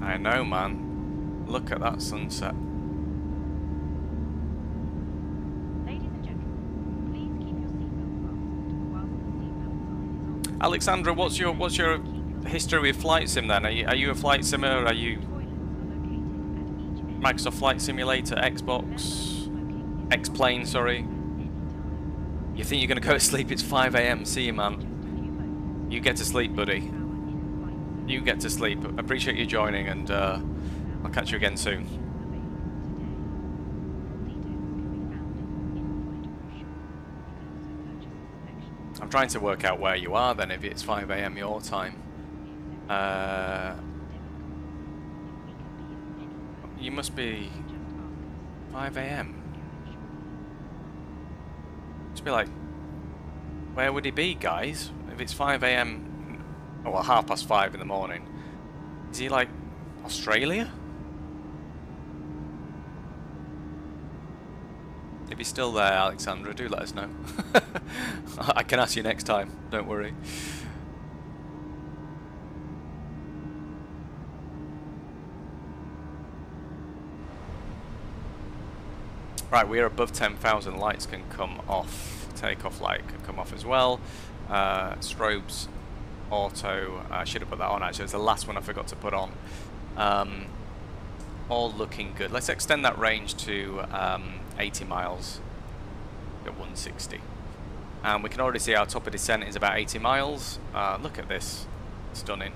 I know, man. Look at that sunset. Alexandra, what's your history with Flight Sim then? Are you a Flight Simmer? Are you Microsoft Flight Simulator, Xbox, X-Plane, sorry? You think you're going to go to sleep? It's 5 AM. See you, man. You get to sleep, buddy. You get to sleep. Appreciate you joining, and I'll catch you again soon. I'm trying to work out where you are then, if it's 5 AM your time. You must be 5 AM. Just be like, where would he be, guys? If it's 5 AM Oh well, 5:30 in the morning. Is he like Australia? If you're still there, Alexandra, do let us know. I can ask you next time, don't worry. Right, we are above 10,000. Lights can come off. Takeoff light can come off as well. Strobes, auto. I should have put that on actually. It's the last one I forgot to put on. All looking good. Let's extend that range to 80 miles at 160. And we can already see our top of descent is about 80 miles. Look at this. Stunning.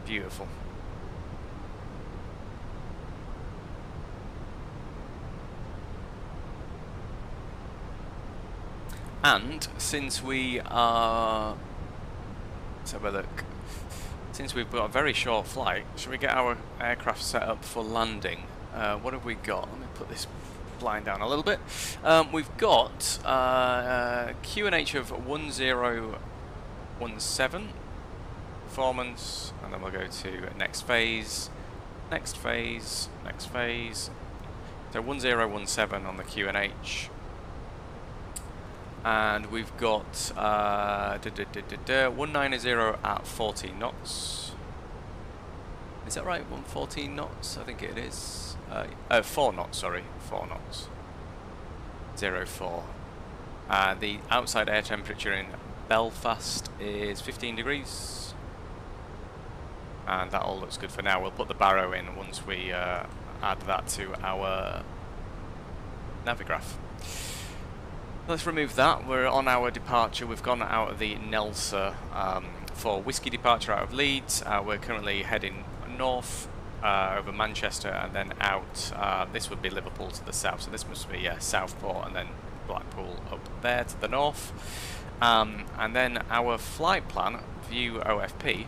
Beautiful. And since we are... Let's have a look. Since we've got a very short flight, should we get our aircraft set up for landing? What have we got? Let me put this blind down a little bit. We've got QNH of 1017 performance, and then we'll go to next phase, next phase, next phase. So 1017 on the QNH. And we've got 190 at 14 knots. Is that right? 114 knots? I think it is. 4 knots, sorry. 4 knots. 04. The outside air temperature in Belfast is 15 degrees. And that all looks good for now. We'll put the barrow in once we add that to our navigraph. Let's remove that. We're on our departure. We've gone out of the Nelsa for whiskey departure out of Leeds. We're currently heading north over Manchester and then out. This would be Liverpool to the south, so this must be Southport and then Blackpool up there to the north. And then our flight plan, view OFP,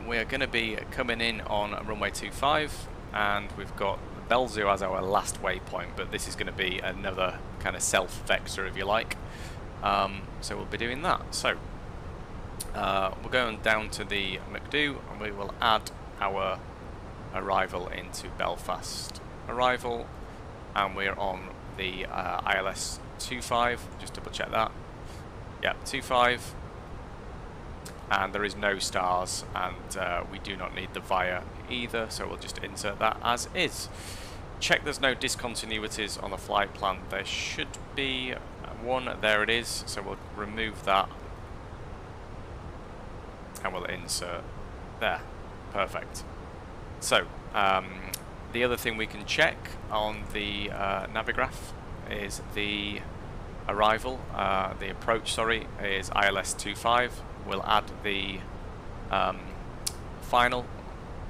we're going to be coming in on runway 25 and we've got Belzoo as our last waypoint, but this is going to be another kind of self-vector if you like. So we'll be doing that. So we're going down to the McDo and we will add our arrival into Belfast. Arrival, and we're on the ILS 25, just double check that. Yeah, 25. And there is no stars, and we do not need the via either, so we'll just insert that as is. Check there's no discontinuities on the flight plan. There should be one. There it is, so we'll remove that and we'll insert there. Perfect. So the other thing we can check on the navigraph is the arrival, the approach, sorry, is ILS 25. We'll add the final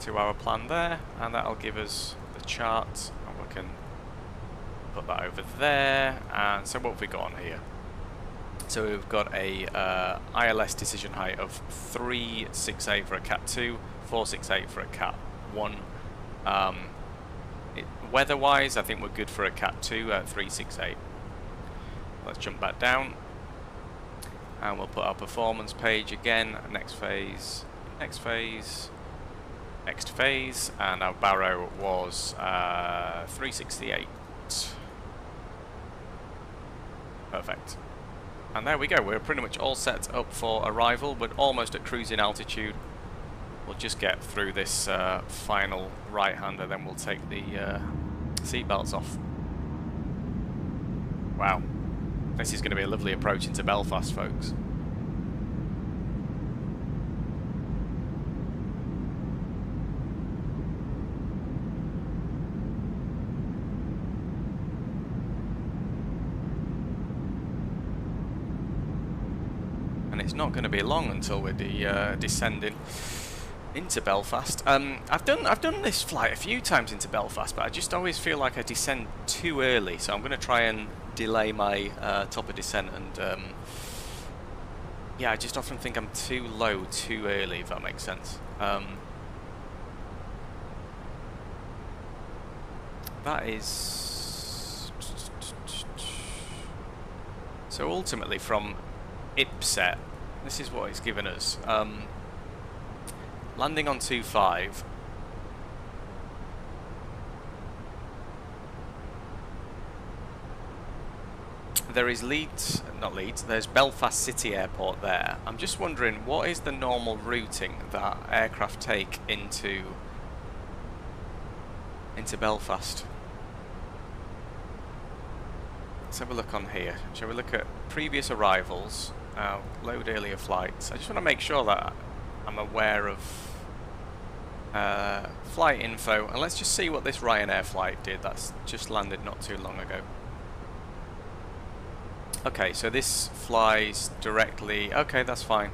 to our plan there, and that'll give us the chart, and we can put that over there. And so what have we got on here? So we've got a ILS decision height of 368 for a Cat 2, 468 for a Cat 1. Weather-wise, I think we're good for a Cat 2 at 368. Let's jump back down. And we'll put our performance page again, next phase, next phase, next phase, and our barrow was 368. Perfect. And there we go, we're pretty much all set up for arrival. We're almost at cruising altitude. We'll just get through this final right-hander, then we'll take the seatbelts off. Wow. This is going to be a lovely approach into Belfast, folks. And it's not going to be long until we're descending into Belfast. I've done this flight a few times into Belfast, but I just always feel like I descend too early, so I'm going to try and delay my top of descent, and yeah, I just often think I'm too low too early, if that makes sense. That is So ultimately from EasyJet, this is what it's given us. Landing on 2.5. There is there's Belfast City Airport there. I'm just wondering, what is the normal routing that aircraft take into Belfast? Let's have a look on here. Shall we look at previous arrivals, load earlier flights? I just want to make sure that I'm aware of flight info, and let's just see what this Ryanair flight did. That's just landed not too long ago. Okay, so this flies directly. Okay, that's fine.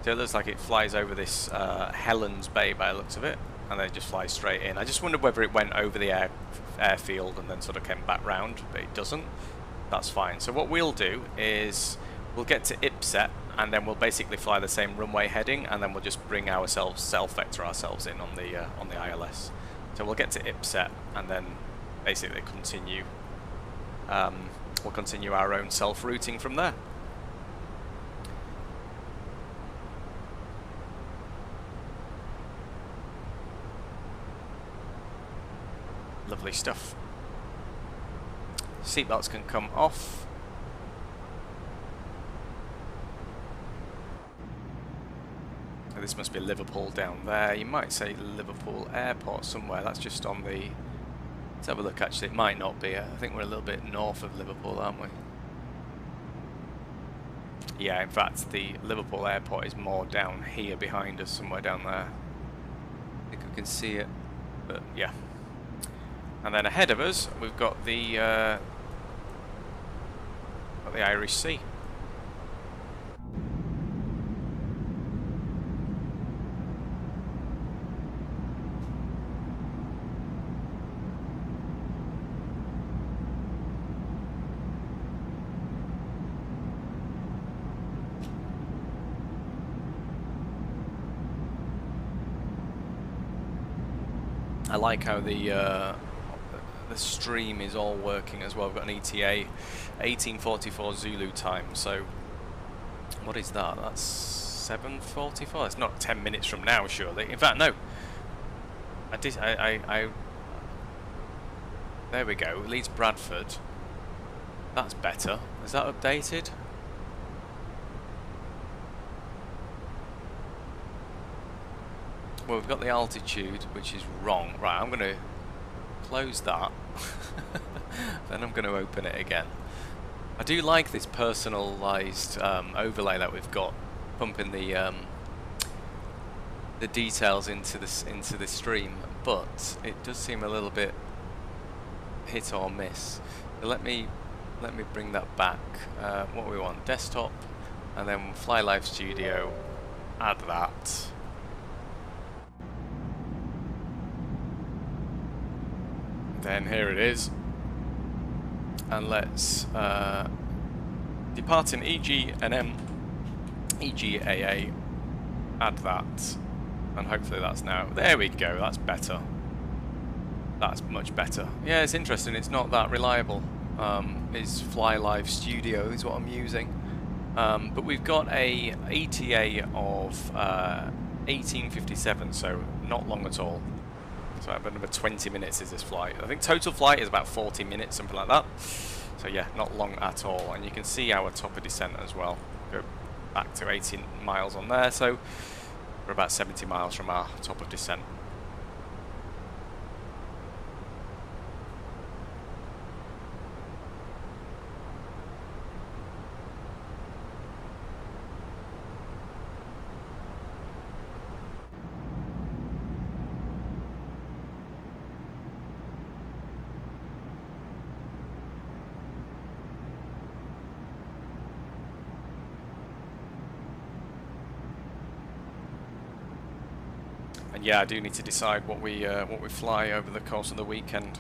So it looks like it flies over this Helens Bay by the looks of it, and then it just flies straight in. I just wondered whether it went over the airfield and then sort of came back round, but it doesn't. That's fine. So what we'll do is we'll get to EasyJet, and then we'll basically fly the same runway heading, and then we'll just bring ourselves, self-vector ourselves in on the ILS. So we'll get to EasyJet, and then basically continue. We'll continue our own self-routing from there. Lovely stuff. Seatbelts can come off. So this must be Liverpool down there. You might say Liverpool Airport somewhere. That's just on the... Let's have a look, actually. It might not be. I think we're a little bit north of Liverpool, aren't we? Yeah, in fact, the Liverpool airport is more down here behind us, somewhere down there. I think we can see it, but yeah. And then ahead of us, we've got the Irish Sea. I like how the stream is all working as well. We've got an ETA 1844 Zulu time. So what is that? That's 7:44. It's not 10 minutes from now, surely. In fact, no. There we go. Leeds Bradford. That's better. Is that updated? Well, we've got the altitude, which is wrong. Right, I'm going to close that. Then I'm going to open it again. I do like this personalised overlay that we've got, pumping the details into the stream, but it does seem a little bit hit or miss. So let me bring that back. What we want: desktop, and then Fly Live Studio. Add that. Then here it is, and let's depart in EGNM, EGAA, add that, and hopefully that's now, there we go, that's better, that's much better. Yeah, it's interesting, it's not that reliable. Is Fly Live Studio is what I'm using, but we've got a ETA of 1857, so not long at all. So about another 20 minutes is this flight. I think total flight is about 40 minutes, something like that. So yeah, not long at all. And you can see our top of descent as well. Go back to 18 miles on there. So we're about 70 miles from our top of descent. And yeah, I do need to decide what we fly over the course of the weekend.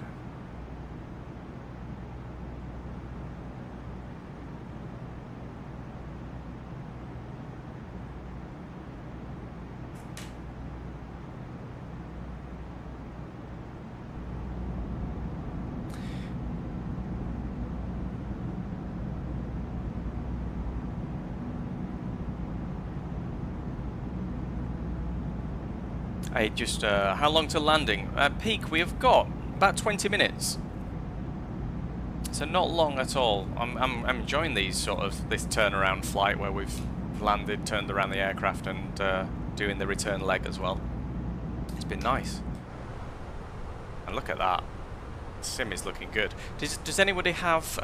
Hey, just how long to landing? Peak, we have got about 20 minutes. So not long at all. I'm enjoying these sort of this turnaround flight where we've landed, turned around the aircraft, and doing the return leg as well. It's been nice. And look at that. Sim is looking good. Does anybody have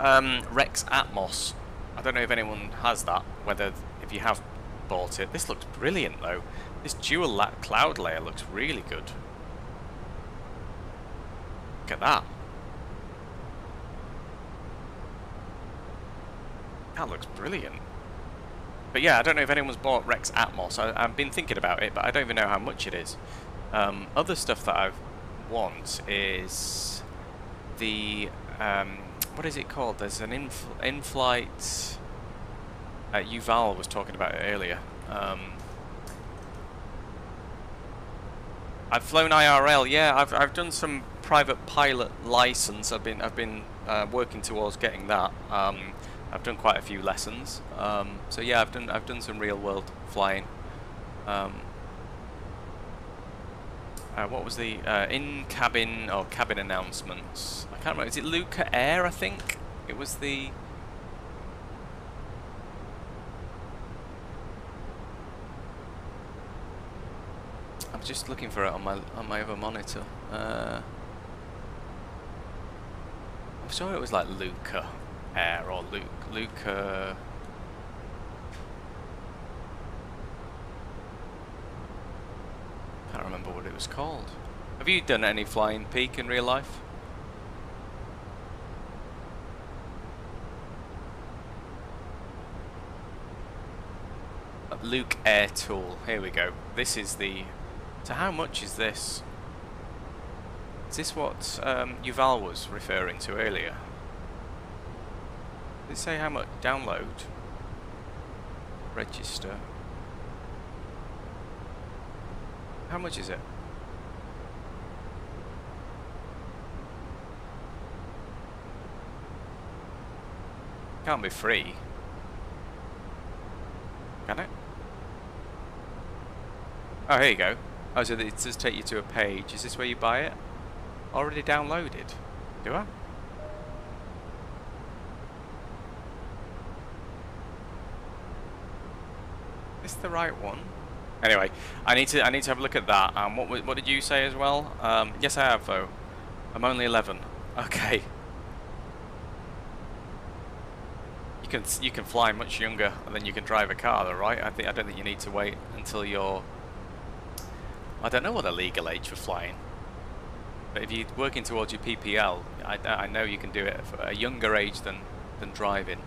Rex Atmos? I don't know if anyone has that. Whether if you have bought it. This looks brilliant though. This dual cloud layer looks really good. Look at that. That looks brilliant. But yeah, I don't know if anyone's bought Rex Atmos. I've been thinking about it, but I don't even know how much it is. Other stuff that I want is the what is it called? There's an in-flight. Yuval was talking about it earlier. I've flown IRL. Yeah, I've done some private pilot license. I've been working towards getting that. I've done quite a few lessons. So yeah, I've done some real world flying. What was the in-cabin or cabin announcements? I can't remember. Is it Luca Air? I think it was the. I'm just looking for it on my other monitor. I'm sure it was like Luca Air or Luca. Can't remember what it was called. Have you done any flying, Peak, in real life? Luke Air Tool. Here we go. This is the. So how much is this? Is this what Yuval was referring to earlier? Did it say how much? Download. Register. How much is it? Can't be free. Can it? Oh, here you go. Oh, so it does take you to a page. Is this where you buy it? Already downloaded. Do I? Is this the right one? Anyway, I need to have a look at that. What did you say as well? Yes, I have though. I'm only 11. Okay. You can fly much younger and then you can drive a car though, right? I don't think you need to wait until you're. I don't know what the legal age for flying. But if you're working towards your PPL, I know you can do it at a younger age than driving.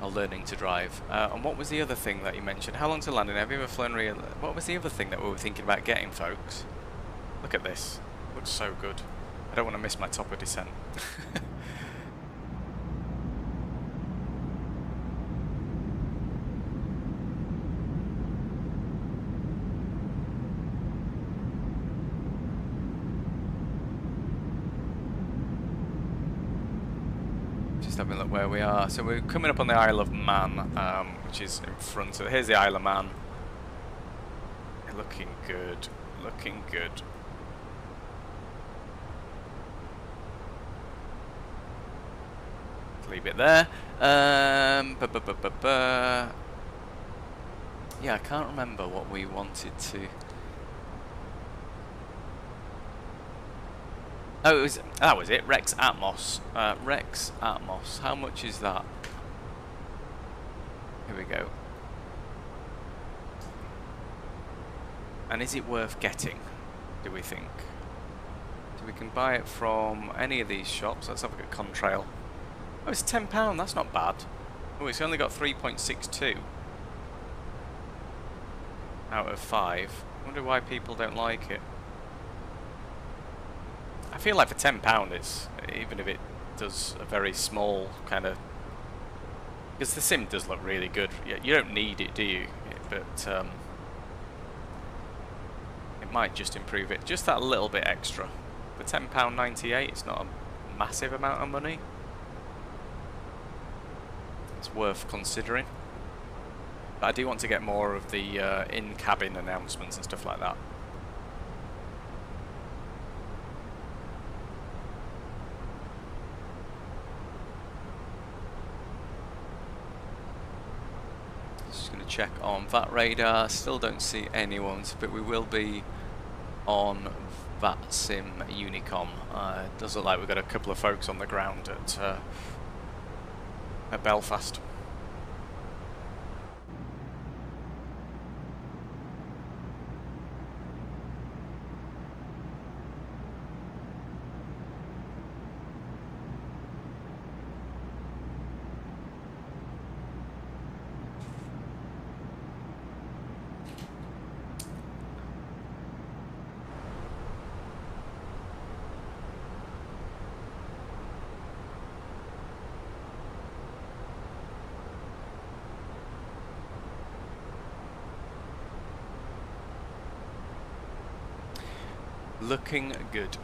Or learning to drive. And what was the other thing that you mentioned? How long to landing? Have you ever flown real? What was the other thing that we were thinking about getting, folks? Look at this. Looks so good. I don't want to miss my top of descent. Having a look where we are. So we're coming up on the Isle of Man, which is in front of. Here's the Isle of Man. Looking good. Looking good. Leave it there. Yeah, I can't remember what we wanted to. Oh, that was it. Rex Atmos. Rex Atmos. How much is that? Here we go. And is it worth getting? Do we think? So we can buy it from any of these shops. Let's have a look at Contrail. Oh, it's £10. That's not bad. Oh, it's only got 3.62 out of 5. I wonder why people don't like it. I feel like for £10, it's, even if it does a very small kind of, because the sim does look really good. You don't need it, do you? But it might just improve it just that little bit extra. For £10.98, it's not a massive amount of money. It's worth considering. But I do want to get more of the in-cabin announcements and stuff like that. going to check on VAT radar. Still don't see anyone, but we will be on VATSIM Unicom. It does look like we've got a couple of folks on the ground at Belfast. Looking good.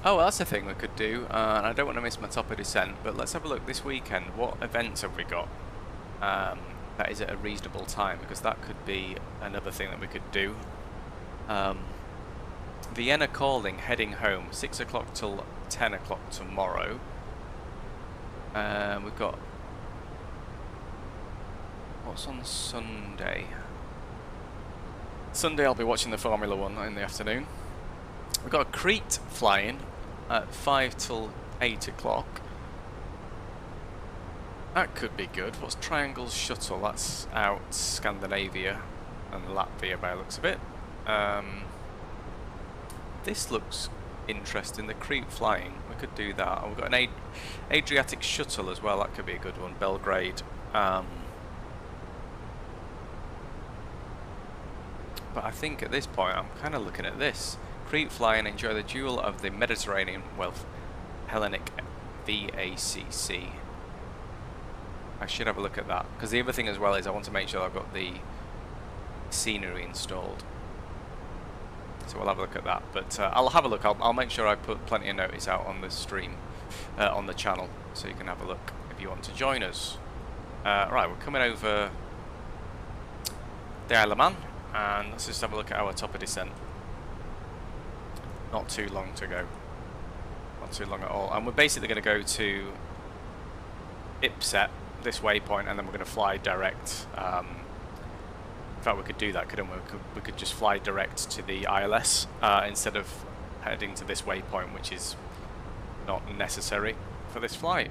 Oh, well, that's the thing we could do, and I don't want to miss my top of descent, but let's have a look this weekend. What events have we got that is at a reasonable time, because that could be another thing that we could do. Vienna calling, heading home, 6 o'clock till 10 o'clock tomorrow. We've got... what's on Sunday? Sunday I'll be watching the Formula 1 in the afternoon. We've got a Crete flying at 5 till 8 o'clock. That could be good. What's Triangle's shuttle? That's out Scandinavia and Latvia by the looks of it. This looks interesting. The Crete flying. We could do that. We've got an Adriatic shuttle as well. That could be a good one. Belgrade. But I think at this point I'm kind of looking at this. Crete fly and enjoy the jewel of the Mediterranean wealth. Hellenic VACC. I should have a look at that. Because the other thing as well is I want to make sure I've got the scenery installed. So we'll have a look at that. But I'll have a look. I'll make sure I put plenty of notice out on the stream, on the channel. So you can have a look if you want to join us. Right, we're coming over the Isle of Man. And let's just have a look at our top of descent. Not too long to go. Not too long at all. And we're basically going to go to Ipset, this waypoint, and then we're going to fly direct. In fact, we could do that, couldn't we? We could just fly direct to the ILS instead of heading to this waypoint, which is not necessary for this flight.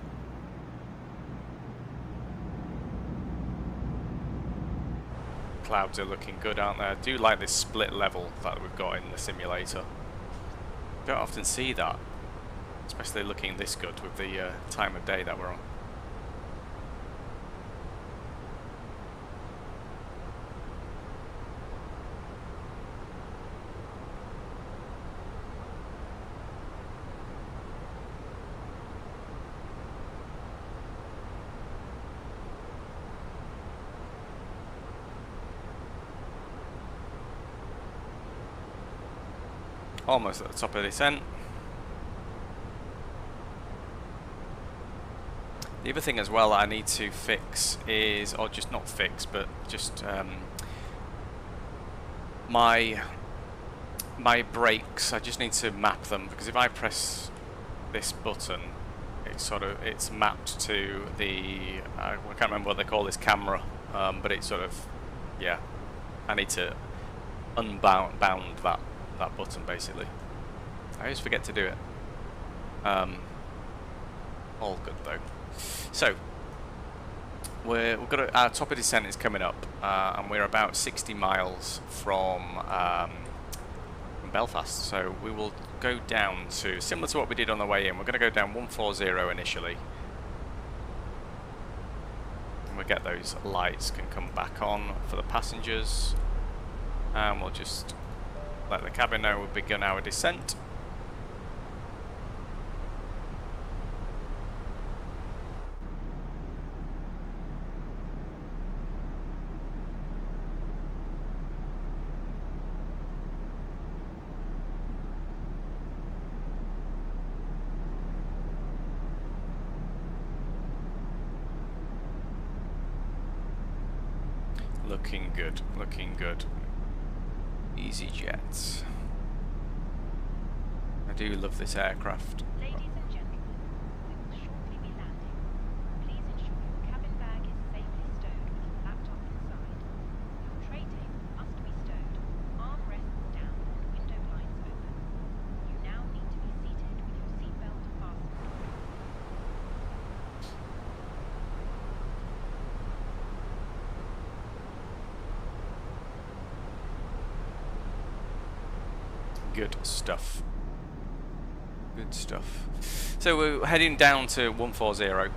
Clouds are looking good, aren't they? I do like this split level that we've got in the simulator. Don't often see that, especially looking this good with the time of day that we're on. Almost at the top of the descent. The other thing as well that I need to fix is, or just not fix, but just my brakes. I just need to map them, because if I press this button, it's mapped to the I can't remember what they call this camera, but it's sort of, yeah. I need to unbound that button basically. I always forget to do it. All good though. So we've got our top of descent is coming up, and we're about 60 miles from Belfast. So we will go down to, similar to what we did on the way in, we're going to go down 140 initially. And we'll get those lights can come back on for the passengers, and we'll just let the cabin know we've begun our descent. Looking good, looking good. EasyJet. I do love this aircraft. Ladies and gentlemen, we will shortly be landing. Please ensure Good stuff. Good stuff. So we're heading down to 140,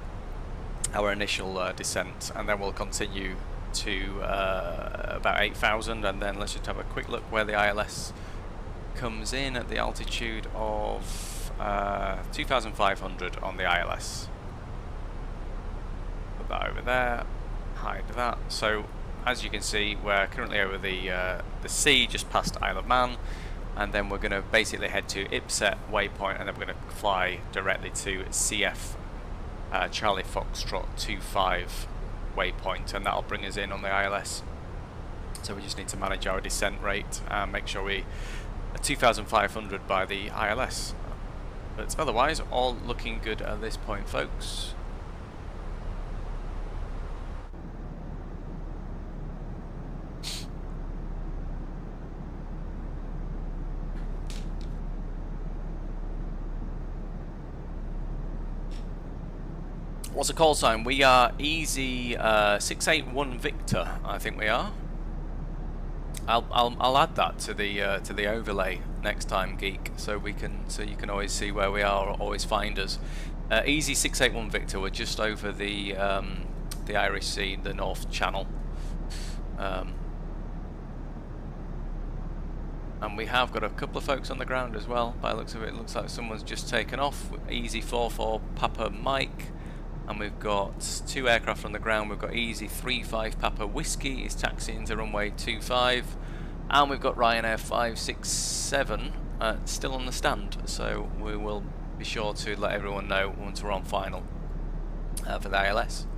our initial descent, and then we'll continue to about 8,000, and then let's just have a quick look where the ILS comes in at the altitude of 2,500 on the ILS. Put that over there, hide that. So as you can see, we're currently over the sea, just past Isle of Man, and then we're going to basically head to EasyJet waypoint, and then we're going to fly directly to CF Charlie Foxtrot 25 waypoint, and that'll bring us in on the ILS. So we just need to manage our descent rate and make sure we are 2,500 by the ILS. But otherwise, all looking good at this point, folks. What's the call sign? We are Easy 681 Victor, I think we are. I'll add that to the overlay next time, Geek, so you can always see where we are, or always find us. Easy 681 Victor. We're just over the Irish Sea, the North Channel, and we have got a couple of folks on the ground as well. By the looks of it, it looks like someone's just taken off. Easy 44 Papa Mike. And we've got 2 aircraft on the ground. We've got Easy 35 Papa Whiskey is taxiing to runway 25, and we've got Ryanair 567 still on the stand. So we will be sure to let everyone know once we're on final for the ILS.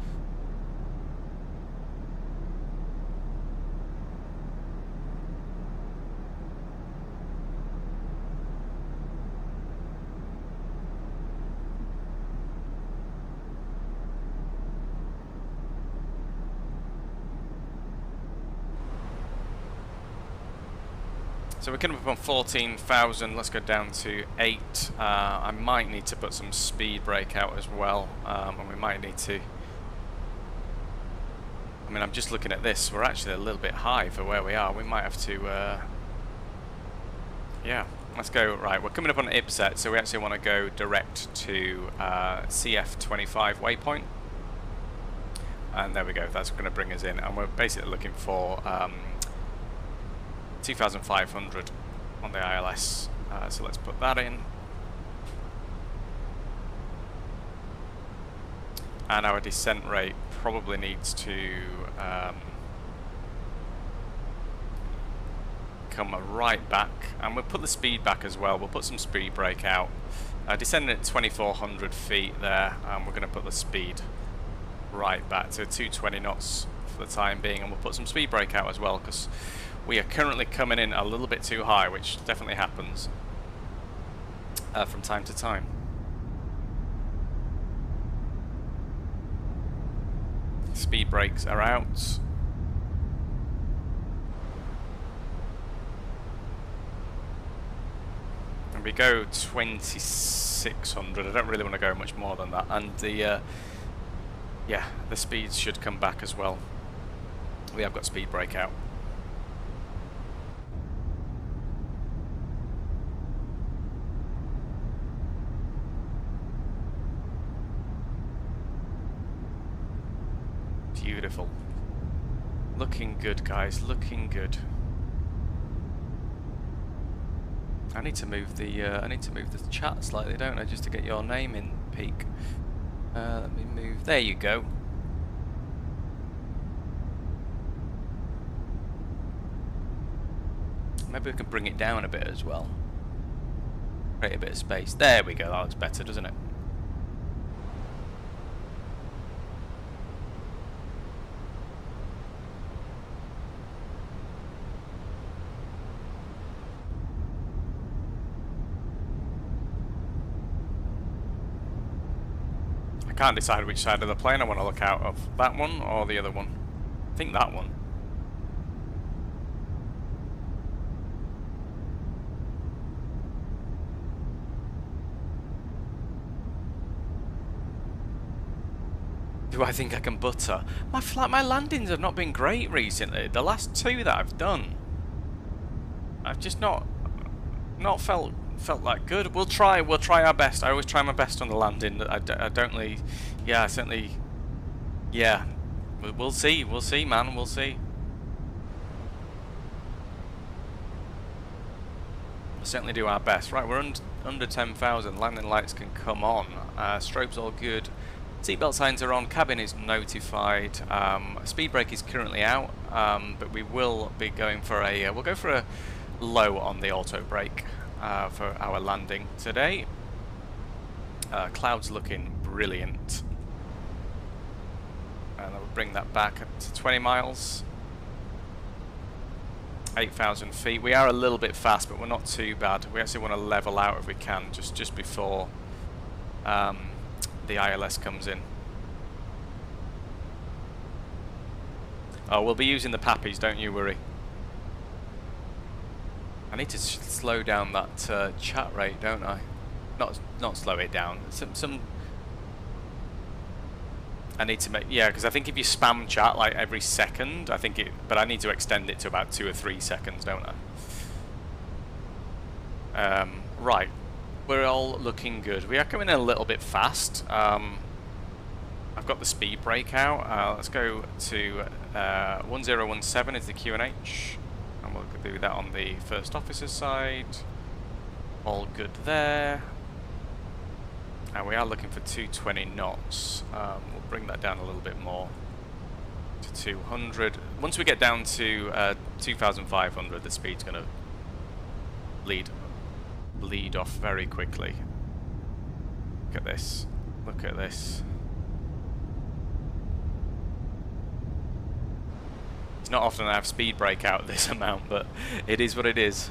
So we're coming up on 14,000, let's go down to 8. I might need to put some speed brake out as well, and we might need to... I mean, I'm just looking at this, we're actually a little bit high for where we are. We might have to... yeah, let's go. Right, we're coming up on EasyJet, so we actually want to go direct to CF25 waypoint. And there we go, that's going to bring us in, and we're basically looking for 2,500 on the ILS, so let's put that in. And our descent rate probably needs to come right back, and we'll put the speed back as well. We'll put some speed brake out, descending at 2,400 feet there, and we're going to put the speed right back to 220 knots for the time being, and we'll put some speed brake out as well, because we are currently coming in a little bit too high, which definitely happens from time to time. Speed brakes are out. And we go 2,600. I don't really want to go much more than that. And the yeah, the speeds should come back as well. We have got speed brake out. Beautiful. Looking good, guys. Looking good. I need to move the chat slightly, don't I, just to get your name in peak. Let me move. There you go. Maybe we can bring it down a bit as well. Create a bit of space. There we go. That looks better, doesn't it? I can't decide which side of the plane I want to look out of. That one or the other one? I think that one. Do I think I can butter? My landings have not been great recently. The last 2 that I've done, I've just not not felt that good. We'll try our best. I always try my best on the landing. I don't really, yeah, certainly, yeah. We'll see, man, we'll see. We'll certainly do our best. Right, we're under 10,000. Landing lights can come on. Strobes all good. Seatbelt signs are on. Cabin is notified. Speed brake is currently out, but we will be going for a. We'll go for a low on the auto brake for our landing today. Clouds looking brilliant. And I will bring that back to 20 miles. 8,000 feet. We are a little bit fast, but we're not too bad. We actually want to level out if we can, just before the ILS comes in. Oh, we'll be using the Pappies, don't you worry. I need to slow down that chat rate, don't I? Not slow it down. Some. I need to make, yeah, because I think if you spam chat like every second, I think it, but I need to extend it to about 2 or 3 seconds, don't I? Right, we're all looking good. We are coming in a little bit fast. I've got the speed brake out. Let's go to 1017 is the QNH, and we'll do that on the first officer's side. All good there. And we are looking for 220 knots. We'll bring that down a little bit more to 200. Once we get down to 2,500, the speed's going to lead off very quickly. Look at this. Look at this. It's not often I have speed brake out this amount, but it is what it is.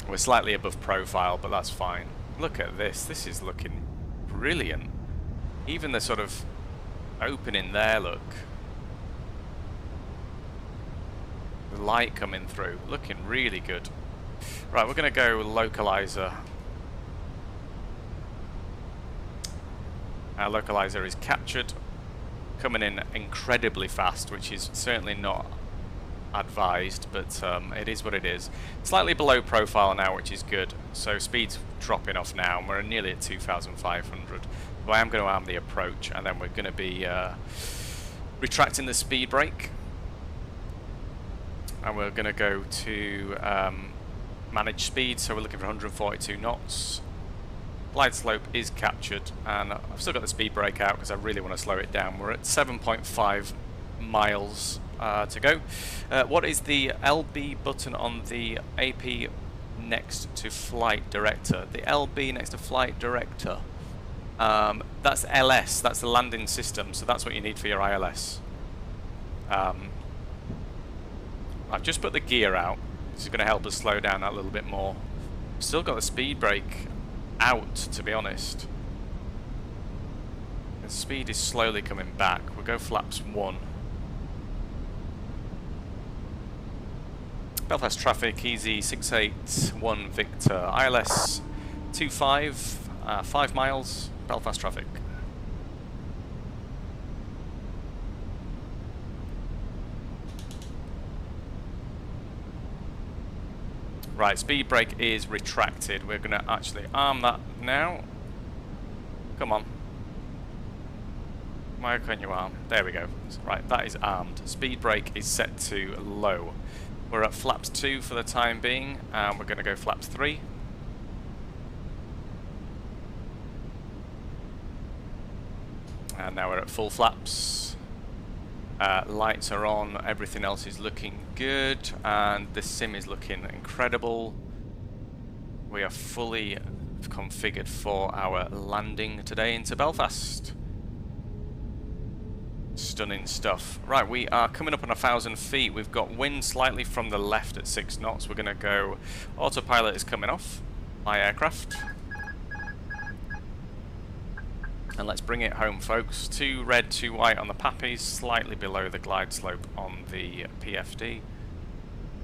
We're slightly above profile, but that's fine. Look at this. This is looking brilliant. Even the sort of opening there, look. The light coming through. Looking really good. Right, we're going to go localizer. Our localizer is captured. Coming in incredibly fast, which is certainly not advised, but it is what it is. Slightly below profile now, which is good. So speed's dropping off now, and we're nearly at 2,500. But I am going to arm the approach, and then we're going to be retracting the speed brake, and we're going to go to manage speed. So we're looking for 142 knots. Glide slope is captured, and I've still got the speed brake out because I really want to slow it down. We're at 7.5 miles to go. What is the LB button on the AP next to flight director? The LB next to flight director. That's LS, that's the landing system, so that's what you need for your ILS. I've just put the gear out. This is going to help us slow down that a little bit more. Still got the speed brake out, to be honest. The speed is slowly coming back. We'll go flaps 1. Belfast traffic, easy 681 Victor, ILS 25, 5 miles, Belfast traffic. Right, speed brake is retracted. We're going to actually arm that now. Come on. Why can't you arm? There we go. Right, that is armed. Speed brake is set to low. We're at flaps 2 for the time being, and we're going to go flaps 3. And now we're at full flaps. Lights are on, everything else is looking good, and the sim is looking incredible. We are fully configured for our landing today into Belfast. Stunning stuff. Right, we are coming up on 1,000 feet. We've got wind slightly from the left at 6 knots. We're going to go, autopilot is coming off my aircraft. And let's bring it home, folks. 2 red, 2 white on the Pappies, slightly below the glide slope on the PFD. You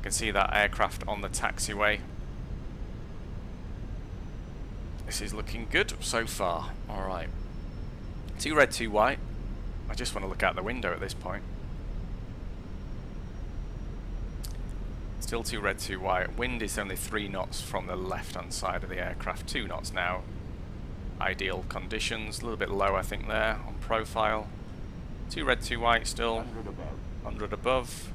can see that aircraft on the taxiway. This is looking good so far. Alright. 2 red, 2 white. I just want to look out the window at this point. Still 2 red, 2 white. Wind is only 3 knots from the left-hand side of the aircraft. 2 knots now. Ideal conditions. A little bit low, I think, there on profile. 2 red, 2 white still. 100 above. 100 above.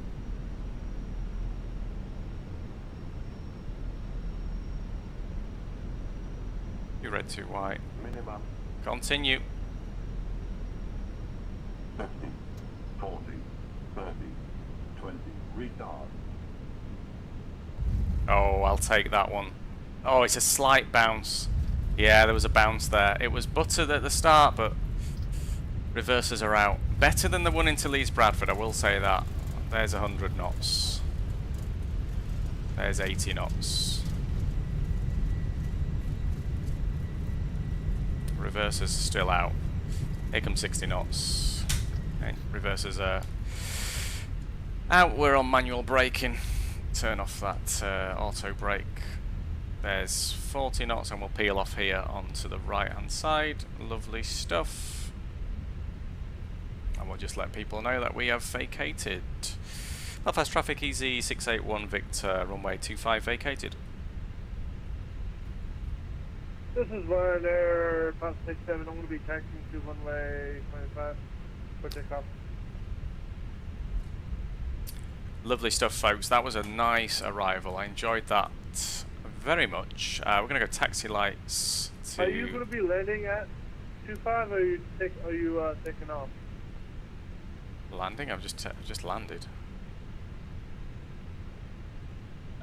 Two red, 2 white. Minimum Continue. 50, 40, 30, 20. Retard. Oh, I'll take that one. Oh, it's a slight bounce. Yeah, there was a bounce there. It was buttered at the start, but reversers are out. Better than the one into Leeds Bradford, I will say that. There's 100 knots. There's 80 knots. Reversers still out. Here comes 60 knots. Okay, reversers are out. We're on manual braking. Turn off that auto brake. There's 40 knots and we'll peel off here onto the right hand side. Lovely stuff. And we'll just let people know that we have vacated. Belfast traffic easy 681 Victor, runway 25 vacated. This is Ryanair, Past 67. I'm going to be taxiing to runway 25 for takeoff. Lovely stuff, folks. That was a nice arrival. I enjoyed that very much. We're going to go taxi lights to... Are you going to be landing at 25 or are you taking off? Landing? I've just landed.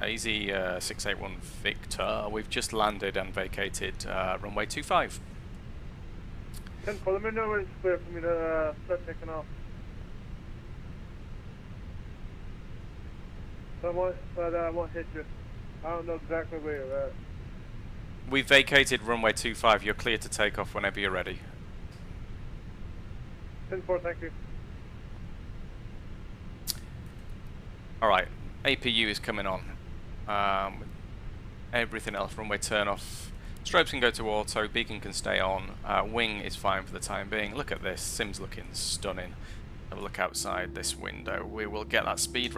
Easy 681 Victor. We've just landed and vacated runway 25. 10 for, let me know when it's clear for me to start taking off. I won't hit you. I don't know exactly where you're at. We've vacated runway 25. You're clear to take off whenever you're ready. 10-4, thank you. Alright, APU is coming on. Everything else, runway turn off. Strobes can go to auto, beacon can stay on. Wing is fine for the time being. Look at this, Sim's looking stunning. Have a look outside this window. We will get that speed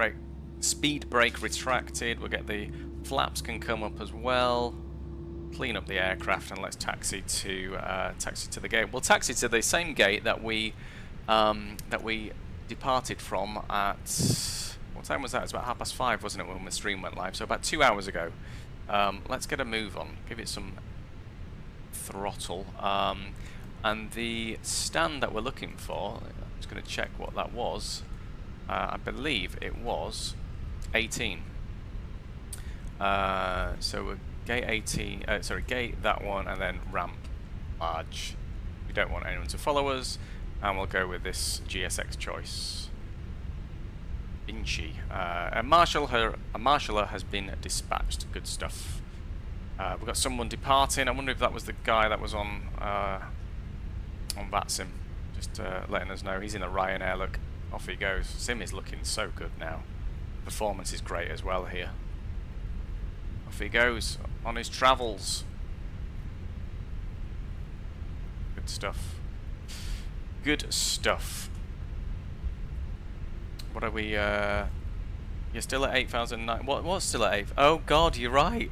brake retracted. We'll get the flaps can come up as well. Clean up the aircraft and let's taxi to the gate. We'll taxi to the same gate that we departed from at, what time was that? It was about 5:30, wasn't it, when the stream went live? So about 2 hours ago. Let's get a move on. Give it some throttle. And the stand that we're looking for, I'm just going to check what that was. I believe it was 18. So we're gate 18, sorry, gate that one, and then ramp large. We don't want anyone to follow us, and we'll go with this GSX choice. Inchi. A marshaller has been dispatched. Good stuff. We've got someone departing. I wonder if that was the guy that was on VATSIM. Just letting us know. He's in the Ryanair. Look, off he goes. Sim is looking so good now. Performance is great as well here. Off he goes on his travels. Good stuff. Good stuff. What are we, you're still at 8,009. What's still at 8? Oh god, you're right.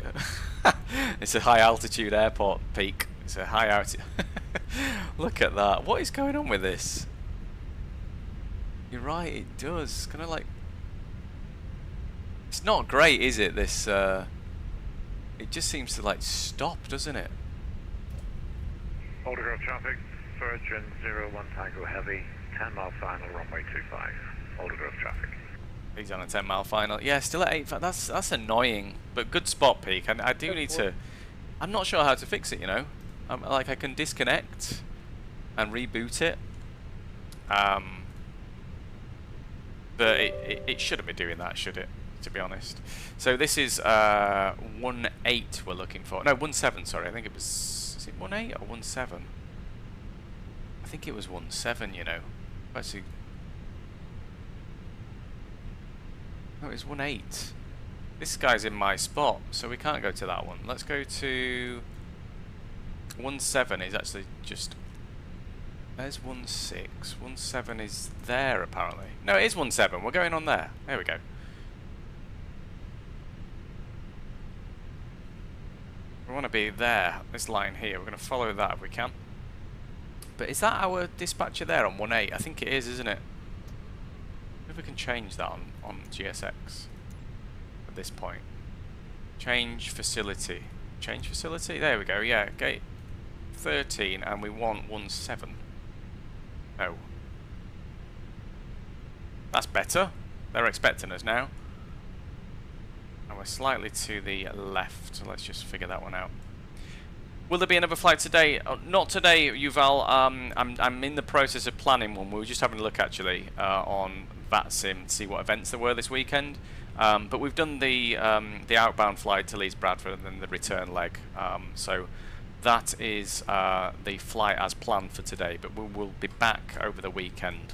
It's a high altitude airport peak. It's a high altitude. Look at that. What is going on with this? You're right, it does. Kind of like, it's not great, is it? This, it just seems to like stop, doesn't it? Autograph traffic, Virgin 01 Tango Heavy, 10 mile final, runway 25. Autograph traffic. He's on a 10-mile final. Yeah, still at 8. That's annoying, but good spot peak. And I do need to. I'm not sure how to fix it. You know, like I can disconnect and reboot it. But it shouldn't be doing that, should it? To be honest. So this is 1.8 we're looking for. No, 1.7. Sorry, I think it was. Is it 1.8 or 1.7? I think it was 1.7. You know, actually. No, it's 1.8. This guy's in my spot, so we can't go to that one. Let's go to 1.7. Is actually just There's 16. 17 is there apparently. No, it is 17. We're going on there. There we go. We want to be there. This line here. We're going to follow that if we can. But is that our dispatcher there on 18? I think it is, isn't it? If we can change that on GSX at this point. Change facility. Change facility? There we go. Yeah, gate 13, and we want 17. Oh. That's better. They're expecting us now. And we're slightly to the left, so let's just figure that one out. Will there be another flight today? Not today, Yuval. I'm in the process of planning one. We were just having a look actually on VATSIM to see what events there were this weekend. But we've done the outbound flight to Leeds Bradford and then the return leg. So that is the flight as planned for today. But we will be back over the weekend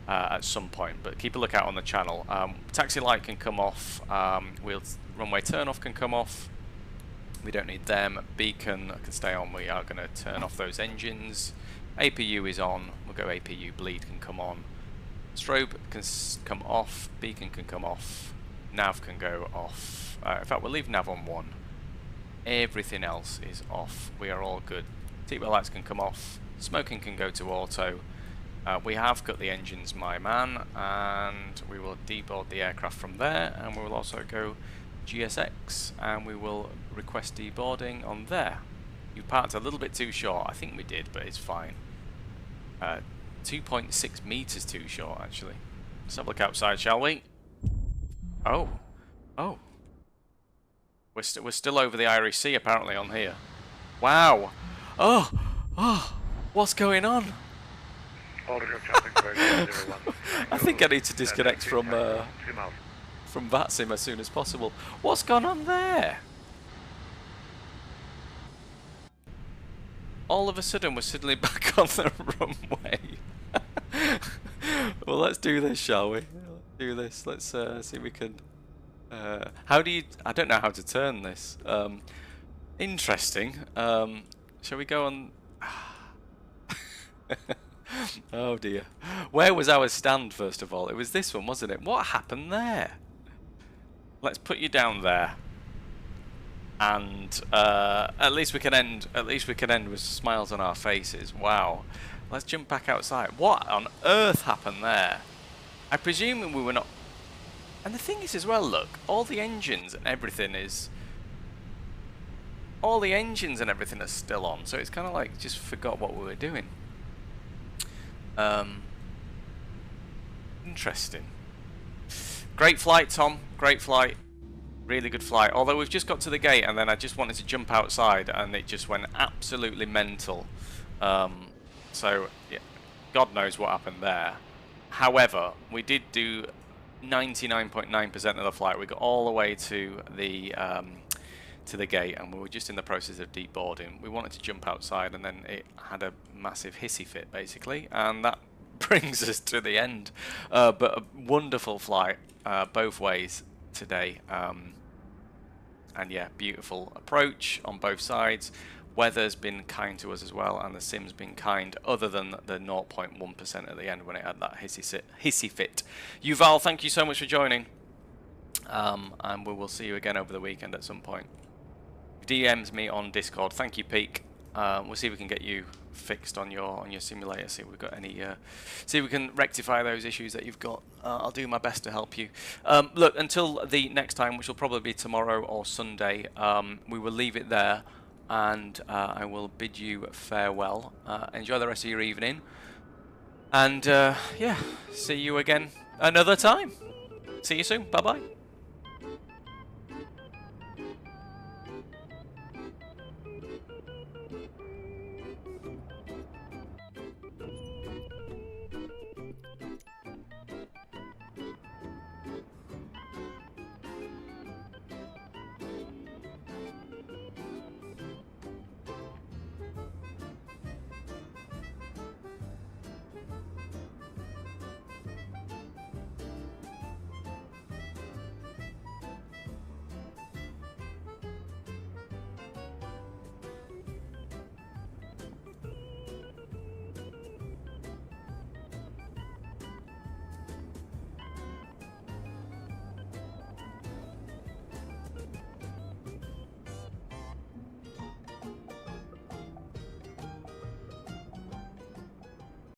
at some point. But keep a lookout on the channel. Taxi light can come off. Runway turn off can come off. We don't need them. Beacon can stay on. We are going to turn off those engines. APU is on. We'll go APU. Bleed can come on. Strobe can come off. Beacon can come off. Nav can go off. In fact, we'll leave nav on 1. Everything else is off. We are all good. Seatbelt lights can come off. Smoking can go to auto. We have got the engines, my man, and we will deboard the aircraft from there, and we will also go GSX, and we will request deboarding on there. You parked a little bit too short. I think we did, but it's fine. 2.6 meters too short, actually. Let's have a look outside, shall we? Oh. Oh. We're still over the Irish Sea, apparently, on here. Wow. Oh. Oh. What's going on? I think I need to disconnect from VATSIM as soon as possible. What's gone on there? All of a sudden, we're suddenly back on the runway. Well, let's do this, shall we? Let's do this. Let's see if we can. How do you? I don't know how to turn this. Interesting. Shall we go on? Oh dear. Where was our stand first of all? It was this one, wasn't it? What happened there? Let's put you down there. And at least we can end with smiles on our faces. Wow. Let's jump back outside. What on earth happened there? I presume we were not. And the thing is as well, look, all the engines and everything is still on, so it's kind of like just forgot what we were doing. Interesting. Great flight, Tom. Great flight. Really good flight. Although we've just got to the gate and then I just wanted to jump outside and it just went absolutely mental. So yeah, God knows what happened there. However, we did do 99.9% of the flight. We got all the way to the gate and we were just in the process of deboarding. We wanted to jump outside and then it had a massive hissy fit basically, and that brings us to the end. But a wonderful flight both ways today, and yeah, beautiful approach on both sides. Weather's been kind to us as well, and the sim's been kind, other than the 0.1% at the end when it had that hissy fit. Yuval, thank you so much for joining, and we will see you again over the weekend at some point. DMs me on Discord. Thank you, Peak. We'll see if we can get you fixed on your simulator. See if we've got any. See if we can rectify those issues that you've got. I'll do my best to help you. Look, until the next time, which will probably be tomorrow or Sunday, we will leave it there, and I will bid you farewell. Enjoy the rest of your evening, and yeah, see you again another time. See you soon. Bye bye.